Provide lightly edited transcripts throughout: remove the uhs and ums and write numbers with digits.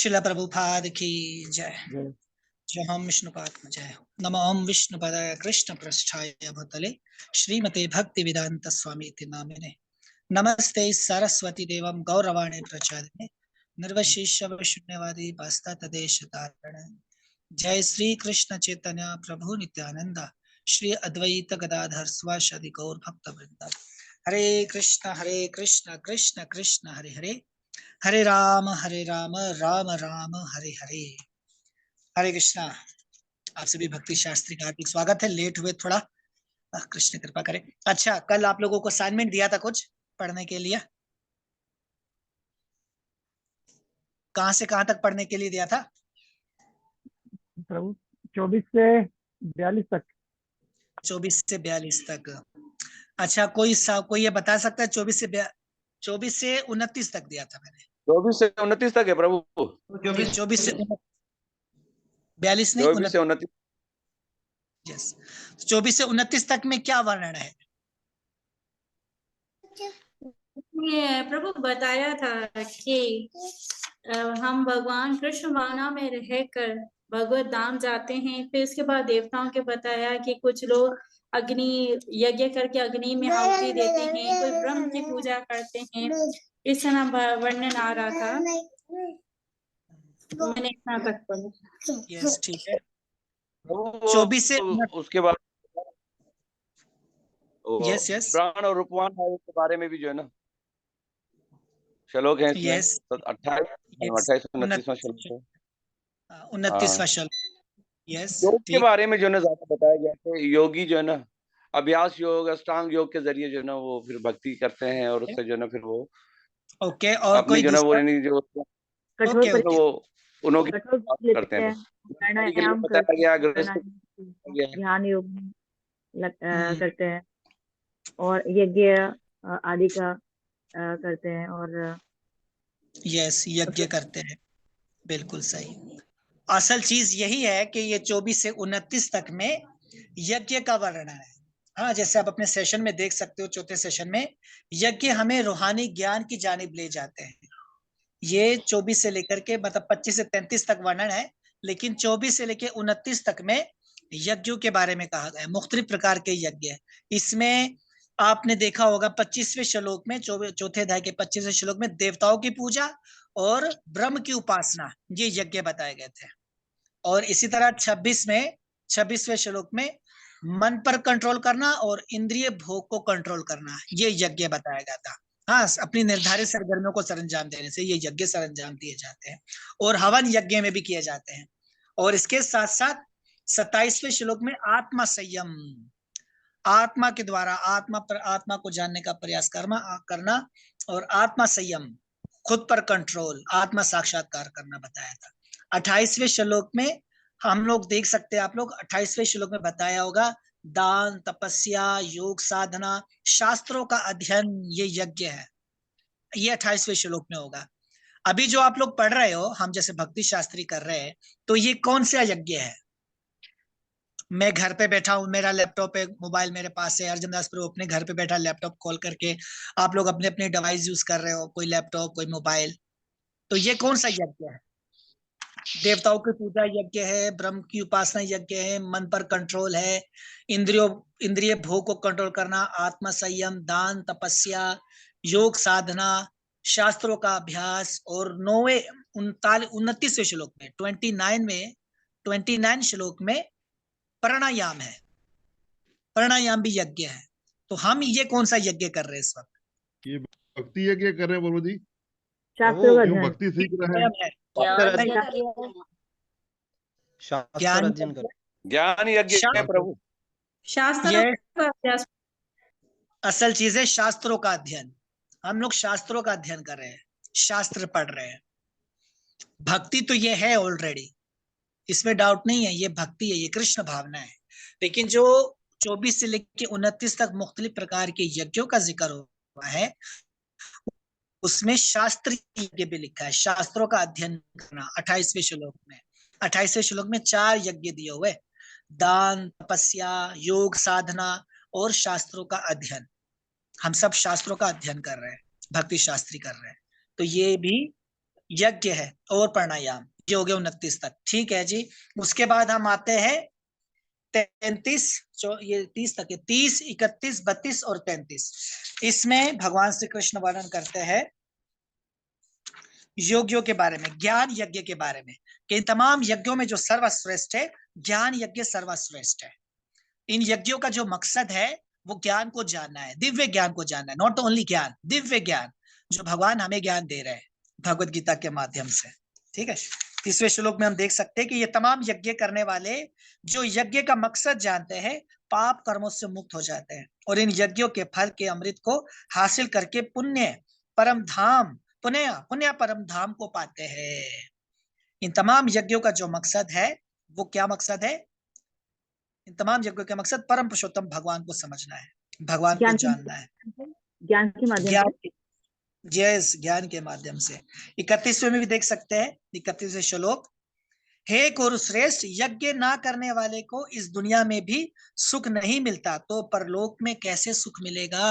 शिला प्रभुपाद की जय। जय। जो हम विष्णुपाद में जय हो। नमो ओम विष्णुपदाय कृष्ण पृष्ठाय भूतले श्रीमते भक्ति वेदांत स्वामी इति नामिने। नमस्ते सरस्वती देवं गौरवाणी प्रचारिणे निर्वशिष्य शून्यवादी पाश्चात्य तारिणे। जय श्री कृष्ण चैतन्य प्रभु नित्यानंद श्री अद्वैत गदाधर स्वाशदि गौर भक्त वृंदा। हरे कृष्ण कृष्ण कृष्ण हरे हरे, हरे राम राम राम हरे हरे। हरे कृष्णा। आप सभी भक्ति शास्त्री का हार्दिक स्वागत है। लेट हुए थोड़ा, कृष्ण कृपा करे। अच्छा, कल आप लोगों को असाइनमेंट दिया था कुछ पढ़ने के लिए, कहां से कहां तक पढ़ने के लिए दिया था प्रभु 24 से 42 तक। 24 से 42 तक। अच्छा, कोई ये बता सकता है 24 से 29 तक दिया था मैंने। 24 से 29 तक है प्रभु। 24 से 42 नहीं, 24 से 29। यस, 24 से 29 तक में क्या वर्णन है? ये प्रभु बताया था कि हम भगवान कृष्ण भावना में रहकर भगवत धाम जाते हैं। फिर उसके बाद देवताओं के बताया कि कुछ लोग अग्नि यज्ञ करके अग्नि में आहुति देते हैं, कोई ब्रह्म की पूजा करते हैं। इस तरह वर्णन आ रहा था। मैंने इतना तक पढ़ा। यस, ठीक है। प्रभु 24 से उसके बाद यस प्राण और रूपवान भाव के बारे में भी जो है ना श्लोक है इसमें। यस 28 28 29वां श्लोक है। 29वां श्लोक। यस, योग के ठीक। बारे में जो है ना ज्यादा बताया गया है। योगी जो है ना अभ्यास योग अष्टांग योग के जरिए जो है ना वो फिर भक्ति करते हैं और उससे जो है ना फिर वो ओके, और अपनी कोई जो है ना वो दूसरा? यानी जो ओके ओके, वो उन्हों की कठोर करते हैं। प्राणायाम के लिए करते बताया गया हैं, गृहस्थ गया है। ध्यान योग करते हैं और यज्ञ आदि का करते हैं और यस, यज्ञ करते हैं, बिल्कुल सही। असल चीज यही है कि ये 24 से 29 तक में यज्ञ का वर्णन है। हाँ, जैसे आप अपने सेशन में देख सकते हो, चौथे सेशन में यज्ञ हमें रूहानी ज्ञान की जानिब ले जाते हैं। ये 24 से लेकर के मतलब 25 से 33 तक वर्णन है, लेकिन 24 से लेकर 29 तक में यज्ञों के बारे में कहा गया है। मुख्तलिफ प्रकार के यज्ञ है इसमें। आपने देखा होगा 25वें श्लोक में, चौथे अध्याय के 25वें श्लोक में देवताओं की पूजा और ब्रह्म की उपासना, ये यज्ञ बताए गए थे। और इसी तरह 26वें श्लोक में मन पर कंट्रोल करना और इंद्रिय भोग को कंट्रोल करना, ये यज्ञ बताया गया था। हाँ, अपनी निर्धारित सरगर्मियों को सरंजाम देने से ये यज्ञ सरंजाम दिए जाते हैं और हवन यज्ञ में भी किए जाते हैं। और इसके साथ साथ 27वें श्लोक में आत्मा संयम, आत्मा के द्वारा आत्मा को जानने का प्रयास करना और आत्मा संयम, खुद पर कंट्रोल, आत्मा साक्षात्कार करना बताया था। 28वें श्लोक में हम लोग देख सकते हैं, आप लोग 28वें श्लोक में बताया होगा दान, तपस्या, योग साधना, शास्त्रों का अध्ययन, ये यज्ञ है। ये 28वें श्लोक में होगा। अभी जो आप लोग पढ़ रहे हो, हम जैसे भक्ति शास्त्री कर रहे हैं, तो ये कौन सा यज्ञ है? मैं घर पे बैठा हूँ, मेरा लैपटॉप है, मोबाइल मेरे पास है, अर्जुन दास प्रभु अपने घर पे बैठा लैपटॉप खोल करके, आप लोग अपने अपने डिवाइस यूज कर रहे हो, कोई लैपटॉप कोई मोबाइल, तो ये कौन सा यज्ञ है? देवताओं की पूजा यज्ञ है, ब्रह्म की उपासना यज्ञ है, मन पर कंट्रोल है, इंद्रिय भोग को कंट्रोल करना, आत्म संयम, दान, तपस्या, योग साधना, शास्त्रों का अभ्यास। और 29वें श्लोक में 29 श्लोक में प्राणायाम है, प्राणायाम भी यज्ञ है। तो हम ये कौन सा यज्ञ कर रहे हैं इस वक्त? ये भक्ति यज्ञ कर रहे हैं प्रभु जी। शास्त्रों का क्यों अध्ययन। भक्ति सीख रहे हैं? ज्ञान अध्ययन कर ज्ञान यज्ञ है प्रभु। शास्त्र असल चीज है शास्त्रों का अध्ययन। हम लोग शास्त्रों का अध्ययन कर रहे हैं, शास्त्र पढ़ रहे हैं। भक्ति तो ये है ऑलरेडी, इसमें डाउट नहीं है, ये भक्ति है, ये कृष्ण भावना है। लेकिन जो 24 से लेकर 29 तक मुख्तलिफ प्रकार के यज्ञों का जिक्र हुआ है, उसमें शास्त्र यज्ञ भी लिखा है, शास्त्रों का अध्ययन करना। 28वें श्लोक में 28वें श्लोक में 4 यज्ञ दिए हुए, दान, तपस्या, योग साधना और शास्त्रों का अध्ययन। हम सब शास्त्रों का अध्ययन कर रहे हैं, भक्ति शास्त्री कर रहे हैं। तो ये भी यज्ञ है और प्राणायाम, ये हो गए 29 तक। ठीक है जी। उसके बाद हम आते हैं 33, ये 30 तक है, 30, 31, 32 और 33। इसमें भगवान श्री कृष्ण वर्णन करते हैं यज्ञों के बारे में, ज्ञान यज्ञ के बारे में, कि इन तमाम यज्ञों में जो सर्वश्रेष्ठ है, ज्ञान यज्ञ सर्वश्रेष्ठ है। इन यज्ञों का जो मकसद है वो ज्ञान को जानना है, दिव्य ज्ञान को जानना है, नॉट ओनली ज्ञान, दिव्य ज्ञान जो भगवान हमें ज्ञान दे रहे हैं भगवत गीता के माध्यम से। ठीक है। 30वें श्लोक में हम देख सकते हैं कि ये तमाम यज्ञ करने वाले जो यज्ञ का मकसद जानते हैं, पाप कर्मों से मुक्त हो जाते हैं और इन यज्ञों के फल के अमृत को हासिल करके पुण्य परम धाम, पुण्य परम धाम को पाते हैं। इन तमाम यज्ञों का जो मकसद है वो क्या मकसद है? इन तमाम यज्ञों का मकसद परम पुरुषोत्तम भगवान को समझना है, भगवान को जानना है, ज्ञान के माध्यम ज्ञान, से। यस, ज्ञान के माध्यम से। 31वें में भी देख सकते हैं, 31वें श्लोक, हे कुरुश्रेष्ठ, यज्ञ ना करने वाले को इस दुनिया में भी सुख नहीं मिलता तो परलोक में कैसे सुख मिलेगा?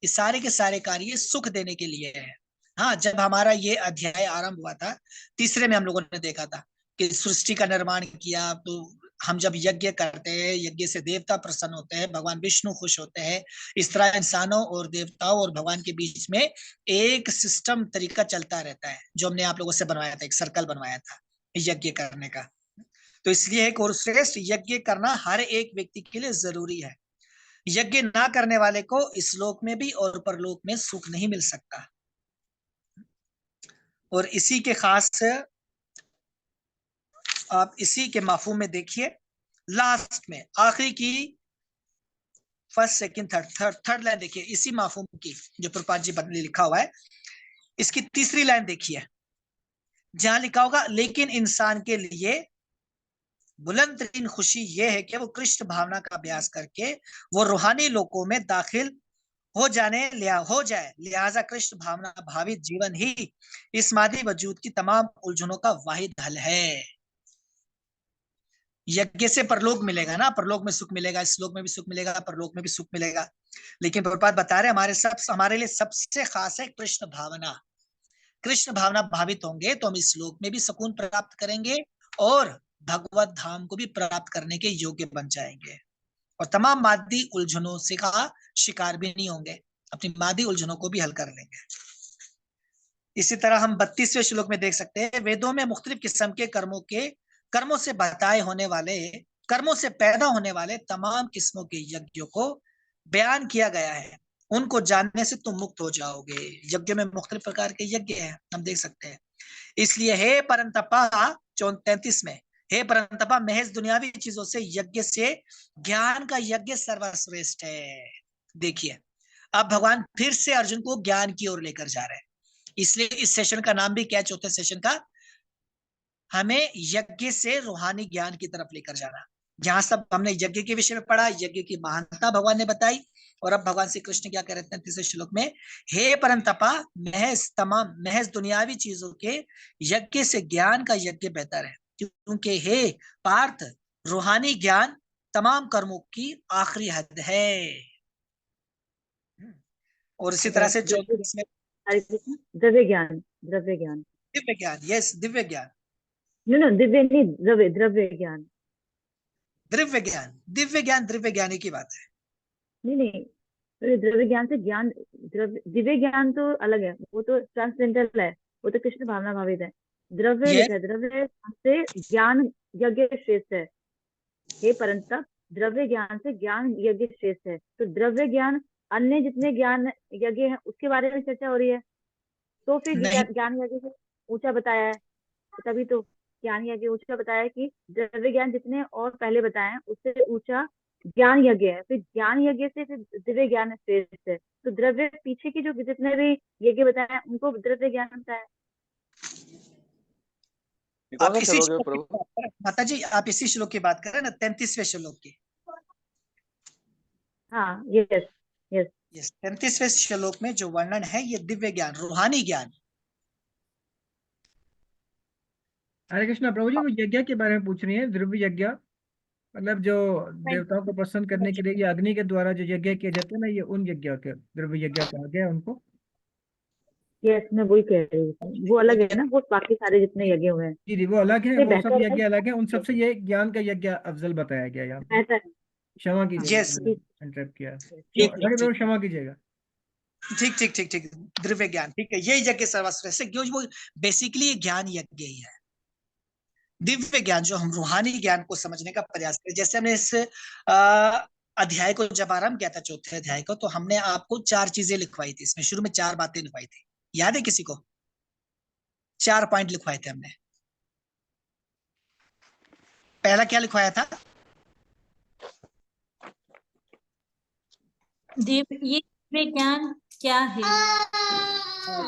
ये सारे के सारे कार्य सुख देने के लिए है। हाँ, जब हमारा ये अध्याय आरंभ हुआ था, तीसरे में हम लोगों ने देखा था कि सृष्टि का निर्माण किया, तो हम जब यज्ञ करते हैं, यज्ञ से देवता प्रसन्न होते हैं, भगवान विष्णु खुश होते हैं। इस तरह इंसानों और देवताओं और भगवान के बीच में एक सिस्टम, तरीका चलता रहता है, जो हमने आप लोगों से बनवाया था, एक सर्कल बनवाया था यज्ञ करने का। तो इसलिए एक और श्रेष्ठ यज्ञ करना हर एक व्यक्ति के लिए जरूरी है। यज्ञ ना करने वाले को इस लोक में भी और परलोक में सुख नहीं मिल सकता। और इसी के खास आप इसी के माफूम में देखिए, लास्ट में आखिरी की फर्स्ट, सेकंड, थर्ड लाइन देखिए, इसी माफूम की जो प्रपात जी ने लिखा हुआ है, इसकी तीसरी लाइन देखिए, जहां लिखा होगा, लेकिन इंसान के लिए बुलंद तरीन खुशी यह है कि वो कृष्ण भावना का अभ्यास करके वो रूहानी लोकों में दाखिल हो जाए, लिहाजा कृष्ण भावना भावित जीवन ही इस मादी वजूद की तमाम उलझनों का वाहिद हल है। यज्ञ से परलोक मिलेगा ना, परलोक में सुख मिलेगा, इस लोक में भी सुख मिलेगा, परलोक में भी सुख मिलेगा। लेकिन प्रभुपाद बता रहे हमारे लिए सबसे खास है कृष्ण भावना। कृष्ण भावना भावित होंगे तो हम इस लोक में भी सुकून प्राप्त करेंगे और भगवत धाम को भी प्राप्त करने के योग्य बन जाएंगे और तमाम मादी उलझनों से का शिकार भी नहीं होंगे, अपनी मादी उलझनों को भी हल कर लेंगे। इसी तरह हम 32वें श्लोक में देख सकते हैं, वेदों में मुख्तलिफ किस्म के कर्मों से बताए होने वाले, कर्मों से पैदा होने वाले तमाम किस्मों के यज्ञों को बयान किया गया है। उनको जानने से तुम मुक्त हो जाओगे। यज्ञ में मुख्तलिफ प्रकार के यज्ञ हैं, हम देख सकते हैं। इसलिए हे परंतपा, 33 में, हे परंतपा, महज दुनियावी चीजों से यज्ञ से ज्ञान का यज्ञ सर्वश्रेष्ठ है। देखिए, अब भगवान फिर से अर्जुन को ज्ञान की ओर लेकर जा रहे हैं। इसलिए इस सेशन का नाम भी क्या है, चौथे सेशन का, हमें यज्ञ से रूहानी ज्ञान की तरफ लेकर जाना। जहां सब हमने यज्ञ के विषय में पढ़ा, यज्ञ की महानता भगवान ने बताई, और अब भगवान श्री कृष्ण क्या कह रहे हैं 33वें श्लोक में, हे परंतपा, महज दुनियावी चीजों के यज्ञ से ज्ञान का यज्ञ बेहतर है, क्योंकि हे पार्थ, रूहानी ज्ञान तमाम कर्मों की आखिरी हद है। और इसी तरह से जो द्रव्य ज्ञान, द्रव्य ज्ञान, दिव्य ज्ञान, यस, दिव्य ज्ञान, नो दिव्य नहीं, द्रव्य ज्ञान, दिव्य ज्ञान, दिव्य ज्ञान, दिव्य ज्ञानी की बात है। नहीं, तो द्रव्य ज्ञान से ज्ञान, दिव्य ज्ञान तो अलग है, वो तो ट्रांससेंडेंटल है, वो तो कृष्ण भावना भावित है। द्रव्य लिखा है, द्रव्य से ज्ञान यज्ञ श्रेष्ठ है। हे परंतप, द्रव्य ज्ञान से ज्ञान यज्ञ श्रेष्ठ है। तो द्रव्य ज्ञान, अन्य जितने ज्ञान यज्ञ है उसके बारे में चर्चा हो रही है, तो फिर ज्ञान यज्ञ से ऊंचा बताया है, तभी तो ज्ञान यज्ञ ऊंचा बताया है कि द्रव्य ज्ञान जितने और पहले बताए हैं उससे ऊंचा ज्ञान यज्ञ है। फिर ज्ञान यज्ञ से फिर दिव्य ज्ञान श्रेष्ठ है। तो द्रव्य पीछे की जो जितने भी यज्ञ बताए हैं उनको द्रव्य ज्ञान बताया। आप इसी माता जी, आप इसी श्लोक की बात कर रहे हैं ना, 33वें श्लोक की? हाँ, यस यस यस, 33वें श्लोक में जो वर्णन है ये दिव्य ज्ञान, रूहानी ज्ञान। हरे कृष्णा प्रभु जी, वो यज्ञ के बारे में पूछ रही है, द्रव्य यज्ञ, मतलब जो देवताओं को प्रसन्न करने के लिए अग्नि के द्वारा जो यज्ञ किए जाते हैं ना, ये उन यज्ञ के द्रव्य यज्ञ कहा गया उनको। यस, मैं वही कह रही हूँ, वो अलग है ना, वो बाकी सारे जितने यज्ञ हुए हैं जी वो अलग है, इससे वो सब बेहतर यज्ञ है। अलग है, उन सबसे ये ज्ञान का यज्ञ अफजल बताया गया यहाँ पे। बेहतर क्षमा कीजिएगा, यस, मैंने इंटरप्ट किया। तो ठीक आगे ठीक प्रभु ठीक क्षमा कीजिएगा। ठीक ठीक ठीक ठीक, द्रव्य ज्ञान, ठीक है, यही यज्ञ सर्वश्रेष्ठ है, क्योंकि वो बेसिकली ज्ञान यज्ञ ही है। दिव्य ज्ञान जो हम रूहानी ज्ञान को समझने का प्रयास करें, जैसे हमने इस अध्याय को जब आरंभ किया था, चौथे अध्याय को, तो हमने आपको 4 चीजें लिखवाई थी, इसमें शुरू में 4 बातें लिखवाई थी, याद है किसी को? 4 पॉइंट लिखवाए थे हमने। पहला क्या लिखवाया था? ये दिव्य ज्ञान क्या है?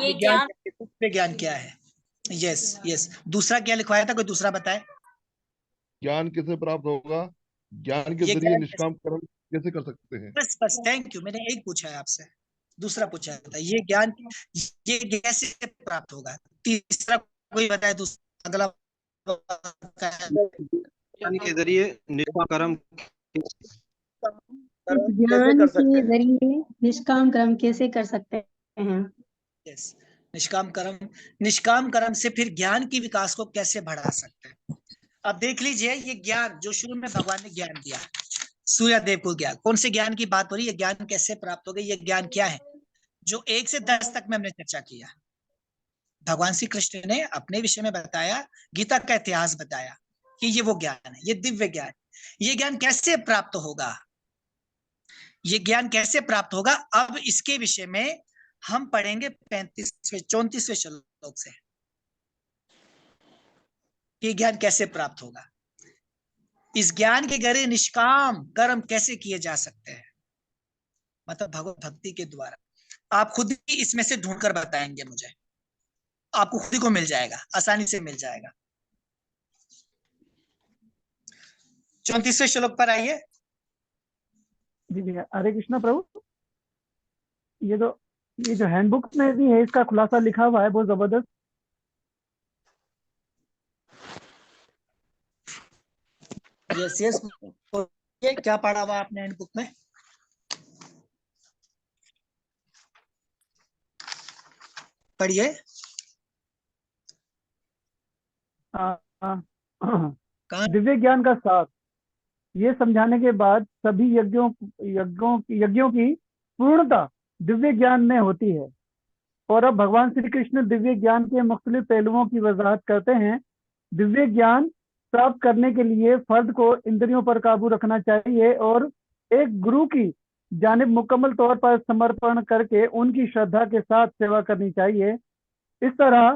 ये ज्ञान, ज्ञान दिव्य ज्ञान क्या है? Yes yes. दूसरा क्या लिखवाया था, कोई दूसरा बताए? ज्ञान कैसे प्राप्त होगा, ज्ञान के ये जरिए ज्ञान निष्काम कर्म कैसे कर सकते हैं। बस बस, थैंक यू, मैंने एक पूछा है आपसे, दूसरा पूछा था, ये ज्ञान ये कैसे प्राप्त होगा? तीसरा कोई बताए, दूसरा अगला ज्ञान के जरिए निष्काम कर्म कर्म कैसे ज्ञान कर सकते के हैं। जरिए निष्काम कर्म कैसे कर सकते हैं। यस, निष्काम कर्म से फिर ज्ञान की विकास को कैसे बढ़ा सकते हैं? अब देख लीजिए, ये ज्ञान जो शुरू में भगवान ने ज्ञान दिया, सूर्यदेव को ज्ञान, कौन से ज्ञान की बात हो रही है? ज्ञान कैसे प्राप्त हो गई, ये ज्ञान क्या है? जो 1 से 10 तक में हमने चर्चा किया, भगवान श्री कृष्ण ने अपने विषय में बताया, गीता का इतिहास बताया कि ये वो ज्ञान है, ये दिव्य ज्ञान। ये ज्ञान कैसे प्राप्त होगा? ये ज्ञान कैसे प्राप्त होगा? अब इसके विषय में हम पढ़ेंगे 34वें श्लोक से, ये ज्ञान कैसे प्राप्त होगा, इस ज्ञान के जरिए निष्काम कर्म कैसे किए जा सकते हैं, मतलब भगवत भक्ति के द्वारा। आप खुद ही इसमें से ढूंढकर बताएंगे मुझे, आपको खुद ही को मिल जाएगा, आसानी से मिल जाएगा। 34वें श्लोक पर आइए। जी जी, हरे कृष्णा प्रभु। ये जो हैंडबुक में भी है, इसका खुलासा लिखा हुआ है, बहुत जबरदस्त। यस यस, ये क्या पढ़ा हुआ आपने हैंडबुक में? पढ़िए। दिव्य ज्ञान का सार, ये समझाने के बाद सभी यज्ञों की पूर्णता दिव्य ज्ञान में होती है। और अब भगवान श्री कृष्ण दिव्य ज्ञान के मुख्तलिफ पहलुओं की वजाहत करते हैं। दिव्य ज्ञान प्राप्त करने के लिए फर्द को इंद्रियों पर काबू रखना चाहिए और एक गुरु की जानिब मुकम्मल तौर पर समर्पण करके उनकी श्रद्धा के साथ सेवा करनी चाहिए। इस तरह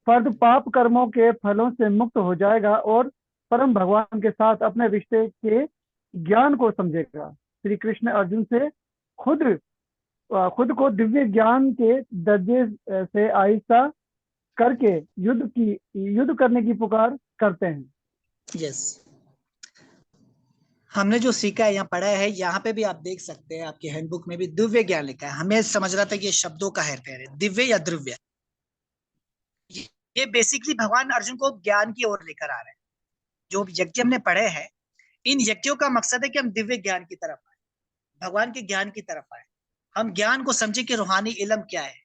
फर्द पाप कर्मों के फलों से मुक्त हो जाएगा और परम भगवान के साथ अपने रिश्ते के ज्ञान को समझेगा। श्री कृष्ण अर्जुन से खुद को दिव्य ज्ञान के दर्जे से आहिस्ता करके युद्ध करने की पुकार करते हैं। यस, हमने जो सीखा है, यहाँ पढ़ा है, यहाँ पे भी आप देख सकते हैं, आपके हैंडबुक में भी दिव्य ज्ञान लिखा है। हमें समझ रहा था कि ये शब्दों का हेरफेर है, दिव्य या द्रव्य। ये बेसिकली भगवान अर्जुन को ज्ञान की ओर लेकर आ रहे हैं। जो यज्ञ हमने पढ़े हैं, इन यज्ञों का मकसद है कि हम दिव्य ज्ञान की तरफ आए, भगवान के ज्ञान की तरफ आए, हम ज्ञान को समझे कि रूहानी इल्म क्या है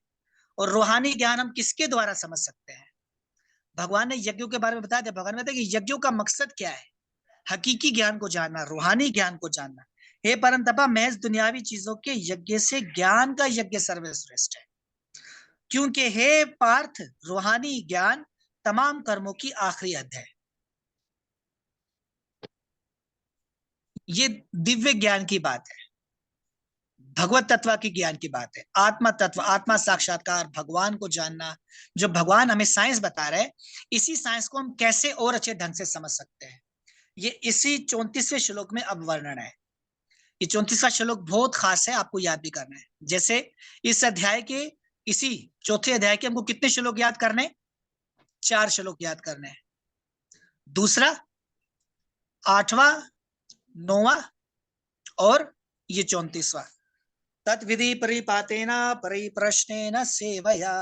और रूहानी ज्ञान हम किसके द्वारा समझ सकते हैं। भगवान ने यज्ञों के बारे में बताया था। भगवान ने बताया कि यज्ञों का मकसद क्या है, हकीकी ज्ञान को जानना, रूहानी ज्ञान को जानना। हे परंतपा, महज दुनियावी चीजों के यज्ञ से ज्ञान का यज्ञ सर्वश्रेष्ठ है, क्योंकि हे पार्थ, रूहानी ज्ञान तमाम कर्मों की आखिरी हद है। ये दिव्य ज्ञान की बात है, भगवत तत्व की ज्ञान की बात है, आत्मा तत्व, आत्मा साक्षात्कार, भगवान को जानना, जो भगवान हमें साइंस बता रहे हैं। इसी साइंस को हम कैसे और अच्छे ढंग से समझ सकते हैं, ये इसी 34वें श्लोक में अब वर्णन है। ये 34वां श्लोक बहुत खास है, आपको याद भी करना है। जैसे इस अध्याय के, इसी चौथे अध्याय के हमको कितने श्लोक याद करने? 4 श्लोक याद करने हैं। दूसरा, 8वां, 9वां और ये 34वां। तत्विधि परिपातेना परिप्रश्नेन सेवया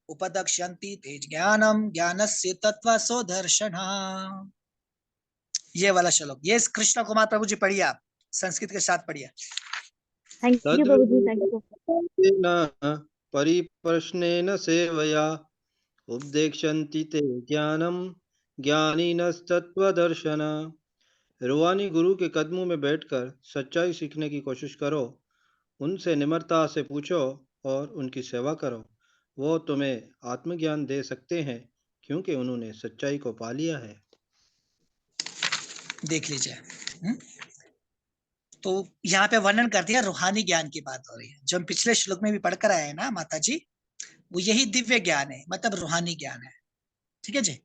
उपदक्ष्यन्ति ते ज्ञानम ज्ञानस्य तत्त्वसो दर्शना। ये वाला श्लोक, ये कृष्ण कुमार प्रभु जी पढ़िए, आप संस्कृत के साथ पढ़िए। थैंक यू प्रभु जी, थैंक यू। परिप्रश्नेन सेवया उपदेक्षन्ति ते ज्ञानम ज्ञानिनस्तत्त्वदर्शन। रूहानी गुरु के कदमों में बैठकर सच्चाई सीखने की कोशिश करो, उनसे निम्रता से पूछो और उनकी सेवा करो। वो तुम्हें आत्मज्ञान दे सकते हैं क्योंकि उन्होंने सच्चाई को पा लिया है। देख लीजिए, तो यहाँ पे वर्णन कर दिया, रूहानी ज्ञान की बात हो रही है। जो हम पिछले श्लोक में भी पढ़कर आए हैं ना माता जी, वो यही दिव्य ज्ञान है, मतलब रूहानी ज्ञान है। ठीक है जी।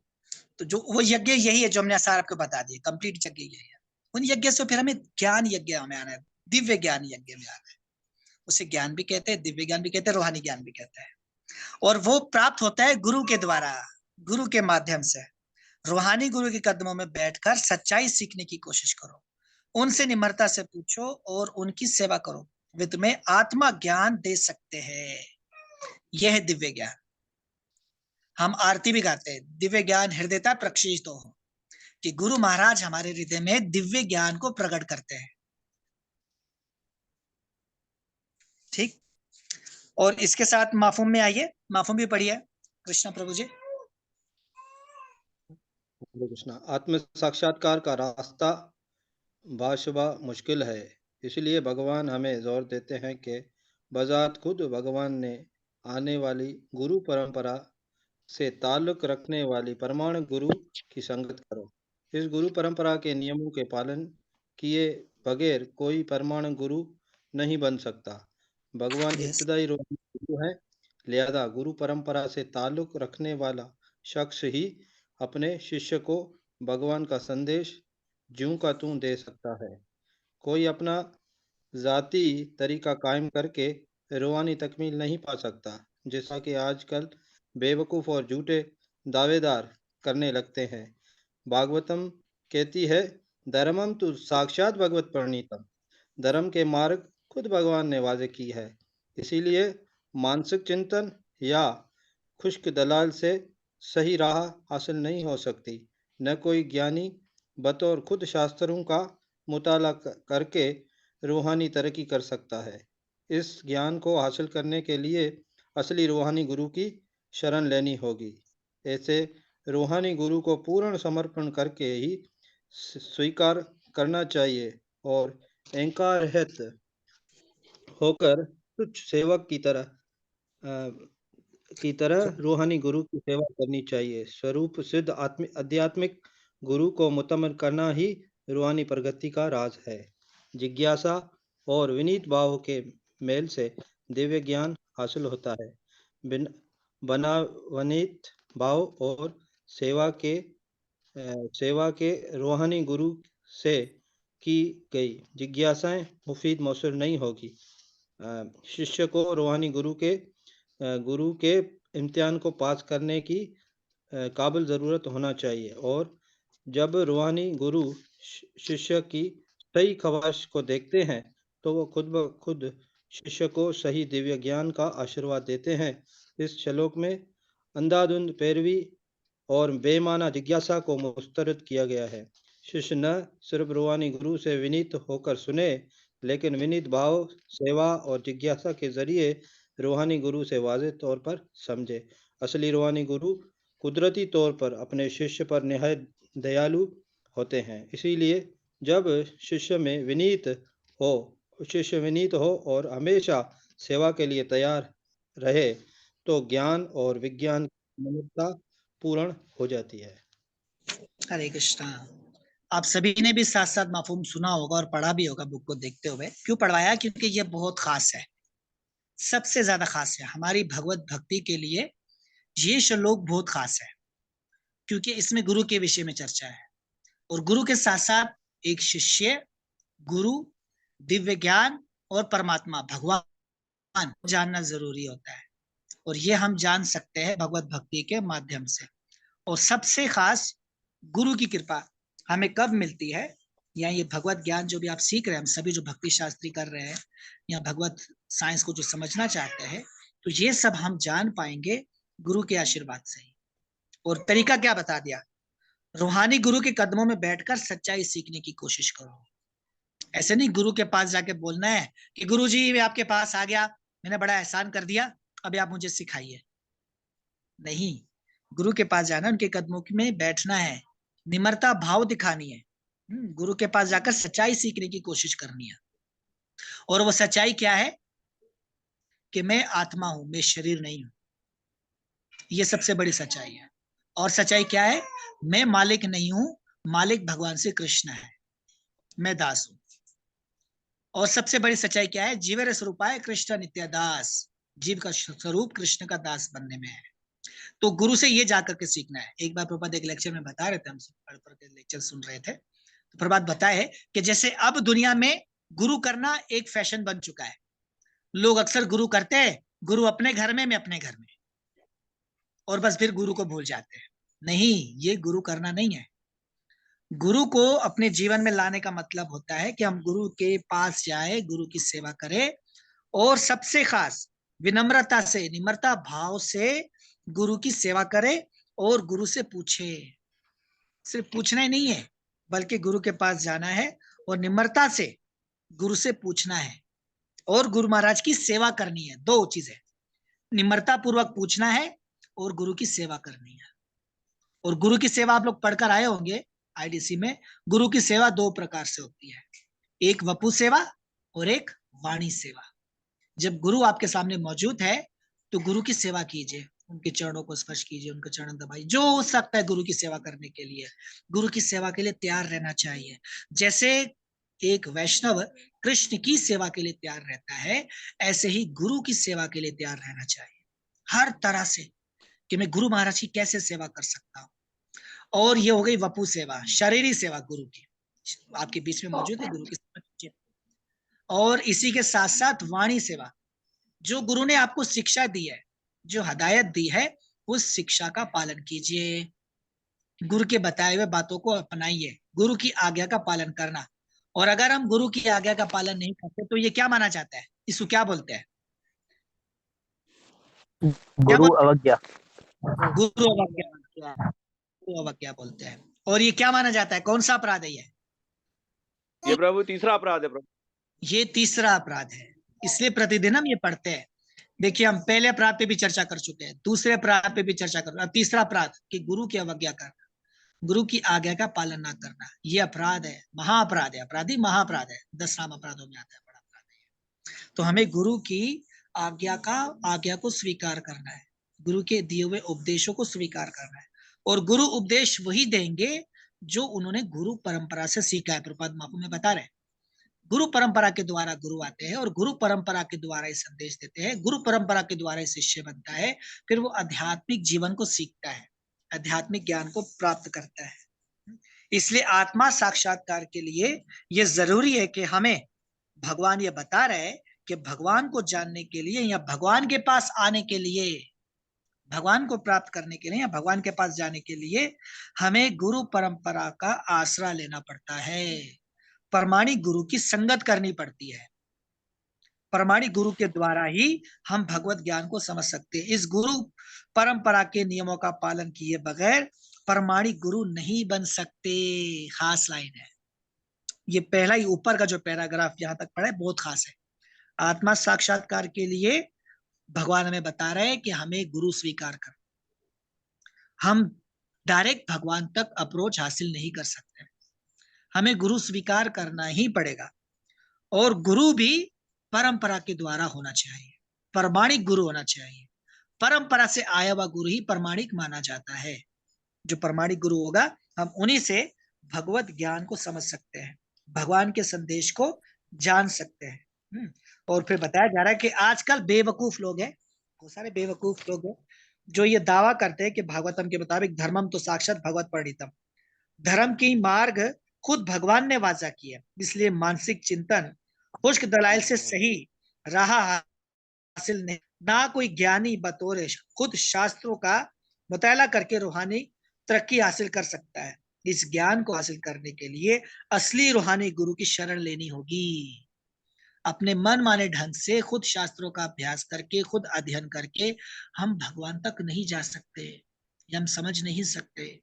तो जो वो यज्ञ यही है जो हमने सार आपको बता दिया, कंप्लीट यज्ञ यही है। उन यज्ञ से फिर हमें ज्ञान यज्ञ में आना है, दिव्य ज्ञान यज्ञ में आना है। उसे ज्ञान भी कहते हैं, दिव्य ज्ञान भी कहते हैं, रूहानी ज्ञान भी कहते हैं। और वो प्राप्त होता है गुरु के द्वारा, गुरु के माध्यम से। रूहानी गुरु के कदमों में बैठकर सच्चाई सीखने की कोशिश करो, उनसे निम्रता से पूछो और उनकी सेवा करो, वे तुम्हें आत्मा ज्ञान दे सकते हैं। यह है दिव्य ज्ञान। हम आरती भी गाते हैं, दिव्य ज्ञान हृदयता प्रक्षिप्त हो, कि गुरु महाराज हमारे हृदय में दिव्य ज्ञान को प्रकट करते हैं। ठीक। और इसके साथ माफूम में आइए, माफूम भी पढ़िए कृष्णा प्रभु जी। कृष्णा, आत्म साक्षात्कार का रास्ता बाशबा मुश्किल है, इसलिए भगवान हमें जोर देते हैं कि बजात खुद भगवान ने आने वाली गुरु परंपरा से ताल्लुक रखने वाली परमाणु गुरु की संगत करो। इस गुरु परंपरा के नियमों के पालन किए बगैर कोई परमाणु गुरु नहीं बन सकता। भगवान इब्तदाई गुरु है, लिहाजा गुरु परंपरा से ताल्लुक रखने वाला शख्स ही अपने शिष्य को भगवान का संदेश ज्यों का त्यों दे सकता है। कोई अपना जाती तरीका कायम करके रूहानी तकमील नहीं पा सकता, जैसा कि आजकल बेवकूफ और झूठे दावेदार करने लगते हैं। भागवतम कहती है, धर्मम तु साक्षात भगवत प्रणीतम। धर्म के मार्ग खुद भगवान ने वाजे की है, इसीलिए मानसिक चिंतन या खुश्क दलाल से सही राह हासिल नहीं हो सकती। न कोई ज्ञानी बतौर खुद शास्त्रों का मुताला करके रूहानी तरक्की कर सकता है। इस ज्ञान को हासिल करने के लिए असली रूहानी गुरु की शरण लेनी होगी। ऐसे रूहानी गुरु को पूर्ण समर्पण करके ही स्वीकार करना चाहिए और अहंकाररहित होकर तुच्छ सेवक की तरह रूहानी गुरु की सेवा करनी चाहिए। स्वरूप सिद्ध आध्यात्मिक गुरु को मुतमन करना ही रूहानी प्रगति का राज है। जिज्ञासा और विनीत भाव के मेल से दिव्य ज्ञान हासिल होता है। बनावनीत भाव और सेवा के रूहानी गुरु से की गई जिज्ञासाएं मुफीद मौसूल नहीं होगी। शिष्य को रूहानी गुरु के इम्तिहान को पास करने की काबिल ज़रूरत होना चाहिए, और जब रूहानी गुरु शिष्य की सही ख्वाहिश को देखते हैं तो वो खुद ब खुद शिष्य को सही दिव्य ज्ञान का आशीर्वाद देते हैं। इस श्लोक में अंधाधुंध पैरवी और बेमाना जिज्ञासा को मुस्तरद किया गया है। शिष्य न सिर्फ रूहानी गुरु से विनीत होकर सुने, लेकिन विनीत भाव, सेवा और जिज्ञासा के जरिए रूहानी गुरु से वाज़ेह तौर पर समझे। असली रूहानी गुरु कुदरती तौर पर अपने शिष्य पर निहायत दयालु होते हैं। इसीलिए जब शिष्य विनीत हो और हमेशा सेवा के लिए तैयार रहे तो ज्ञान और विज्ञान की निम्रता पूर्ण हो जाती है। हरे कृष्णा। आप सभी ने भी साथ साथ माफूम सुना होगा और पढ़ा भी होगा बुक को देखते हुए। क्यों पढ़वाया? क्योंकि ये बहुत खास है, सबसे ज्यादा खास है हमारी भगवत भक्ति के लिए। ये श्लोक बहुत खास है क्योंकि इसमें गुरु के विषय में चर्चा है, और गुरु के साथ साथ एक शिष्य, गुरु, दिव्य ज्ञान और परमात्मा भगवान जानना जरूरी होता है, और ये हम जान सकते हैं भगवत भक्ति के माध्यम से। और सबसे खास गुरु की कृपा हमें कब मिलती है, या ये भगवत ज्ञान जो भी आप सीख रहे हैं, हम सभी जो भक्ति शास्त्री कर रहे हैं या भगवत साइंस को जो समझना चाहते हैं, तो ये सब हम जान पाएंगे गुरु के आशीर्वाद से ही। और तरीका क्या बता दिया? रूहानी गुरु के कदमों में बैठकर सच्चाई सीखने की कोशिश करो। ऐसे नहीं गुरु के पास जाके बोलना है कि गुरु जी मैं आपके पास आ गया, मैंने बड़ा एहसान कर दिया, अभी आप मुझे सिखाइए। नहीं, गुरु के पास जाना, उनके कदमों में बैठना है, निम्रता भाव दिखानी है, गुरु के पास जाकर सच्चाई सीखने की कोशिश करनी है। और वो सच्चाई क्या है कि मैं आत्मा हूं, मैं शरीर नहीं हूं। ये सबसे बड़ी सच्चाई है। और सच्चाई क्या है? मैं मालिक नहीं हूं, मालिक भगवान श्री कृष्ण है, मैं दास हूं। और सबसे बड़ी सच्चाई क्या है? जीवेर स्वरूपाय कृष्ण नित्य दास, जीव का स्वरूप कृष्ण का दास बनने में है। तो गुरु से ये जाकर के सीखना है। एक बार प्रभात एक लेक्चर में बता रहे थे, हम सब पढ़ पढ़ के लेक्चर सुन रहे थे, तो प्रभात बताए कि जैसे अब दुनिया में गुरु करना एक फैशन बन चुका है। लोग अक्सर गुरु करते हैं, गुरु अपने घर में, मैं अपने घर में, और बस फिर गुरु को भूल जाते हैं। नहीं, ये गुरु करना नहीं है। गुरु को अपने जीवन में लाने का मतलब होता है कि हम गुरु के पास जाए, गुरु की सेवा करें, और सबसे खास विनम्रता से, निम्रता भाव से गुरु की सेवा करें और गुरु से पूछे। सिर्फ पूछना ही नहीं है, बल्कि गुरु के पास जाना है और निम्रता से गुरु से पूछना है और गुरु महाराज की सेवा करनी है। दो चीजें, निम्रता पूर्वक पूछना है और गुरु की सेवा करनी है। और गुरु की सेवा आप लोग पढ़कर आए होंगे आईडीसी में। गुरु की सेवा दो प्रकार से होती है, एक वपु सेवा और एक वाणी सेवा। जब गुरु आपके सामने मौजूद है तो गुरु की सेवा कीजिए, उनके चरणों को स्पर्श कीजिए, उनके चरण दबाइए, जो हो सकता है गुरु की सेवा करने के लिए। गुरु की सेवा के लिए तैयार रहना चाहिए। जैसे एक वैष्णव कृष्ण की सेवा के लिए तैयार रहता है, ऐसे ही गुरु की सेवा के लिए तैयार रहना चाहिए, हर तरह से, कि मैं गुरु महाराज की कैसे सेवा कर सकता हूँ। और ये हो गई वपु सेवा, शरीरी सेवा गुरु की, आपके बीच में मौजूद है, गुरु की सेवा कीजिए। और इसी के साथ साथ वाणी सेवा, जो गुरु ने आपको शिक्षा दी है, जो हदायत दी है, उस शिक्षा का पालन कीजिए। गुरु के बताए हुए बातों को अपनाइए, गुरु की आज्ञा का पालन करना। और अगर हम गुरु की आज्ञा का पालन नहीं करते तो ये क्या माना जाता है? इसको क्या बोलते हैं? गुरु अवज्ञा। गुरु अवज्ञा, गुरु अवज्ञा बोलते हैं। और ये क्या माना जाता है? कौन सा अपराध है ये प्रभु तीसरा अपराध है प्रभु। ये तीसरा अपराध है, इसलिए प्रतिदिन हम ये पढ़ते हैं। देखिए, हम पहले अपराध पे भी चर्चा कर चुके हैं, दूसरे अपराध पे भी चर्चा कर, अब तीसरा अपराध कि गुरु की अवज्ञा करना, गुरु की आज्ञा का पालन ना करना, ये अपराध है, महाअपराध है। अपराधी महाअपराध है, 10 नाम अपराधों में आता है, बड़ा अपराध है। तो हमें गुरु की आज्ञा को स्वीकार करना है, गुरु के दिए हुए उपदेशों को स्वीकार करना है। और गुरु उपदेश वही देंगे जो उन्होंने गुरु परंपरा से सीखा है। प्रपाद मापू में बता रहे, गुरु परंपरा के द्वारा गुरु आते हैं और गुरु परंपरा के द्वारा ये संदेश देते हैं, गुरु परंपरा के द्वारा शिष्य बनता है, फिर वो आध्यात्मिक जीवन को सीखता है, आध्यात्मिक ज्ञान को प्राप्त करता है। इसलिए आत्मा साक्षात्कार के लिए ये जरूरी है कि हमें, भगवान ये बता रहे हैं कि भगवान को जानने के लिए या भगवान के पास आने के लिए, भगवान को प्राप्त करने के लिए या भगवान के पास जाने के लिए हमें गुरु परंपरा का आसरा लेना पड़ता है, प्रमाणिक गुरु की संगत करनी पड़ती है। प्रमाणिक गुरु के द्वारा ही हम भगवत ज्ञान को समझ सकते हैं। इस गुरु परंपरा के नियमों का पालन किए बगैर प्रमाणिक गुरु नहीं बन सकते। खास लाइन है ये, पहला ही ऊपर का जो पैराग्राफ यहां तक पढ़ा है बहुत खास है। आत्मा साक्षात्कार के लिए भगवान हमें बता रहे हैं कि हमें गुरु स्वीकार कर, हम डायरेक्ट भगवान तक अप्रोच हासिल नहीं कर सकते, हमें गुरु स्वीकार करना ही पड़ेगा। और गुरु भी परंपरा के द्वारा होना चाहिए, प्रमाणिक गुरु होना चाहिए। परंपरा से आया हुआ गुरु ही प्रमाणिक माना जाता है। जो प्रमाणिक गुरु होगा, हम उन्हीं से भगवत ज्ञान को समझ सकते हैं, भगवान के संदेश को जान सकते हैं। और फिर बताया जा रहा है कि आजकल बेवकूफ लोग हैं, बहुत सारे बेवकूफ लोग हैं जो ये दावा करते हैं कि भागवतम के मुताबिक धर्मम तो साक्षात भगवत परिणीतम, धर्म की मार्ग खुद भगवान ने वाचा की है। इसलिए मानसिक चिंतन खुश्क दलाइल से सही राह हासिल नहीं, ना कोई ज्ञानी बतौर खुद शास्त्रों का मुताला करके रूहानी तरक्की हासिल कर सकता है। इस ज्ञान को हासिल करने के लिए असली रूहानी गुरु की शरण लेनी होगी। अपने मन माने ढंग से खुद शास्त्रों का अभ्यास करके, खुद अध्ययन करके हम भगवान तक नहीं जा सकते, हम समझ नहीं सकते।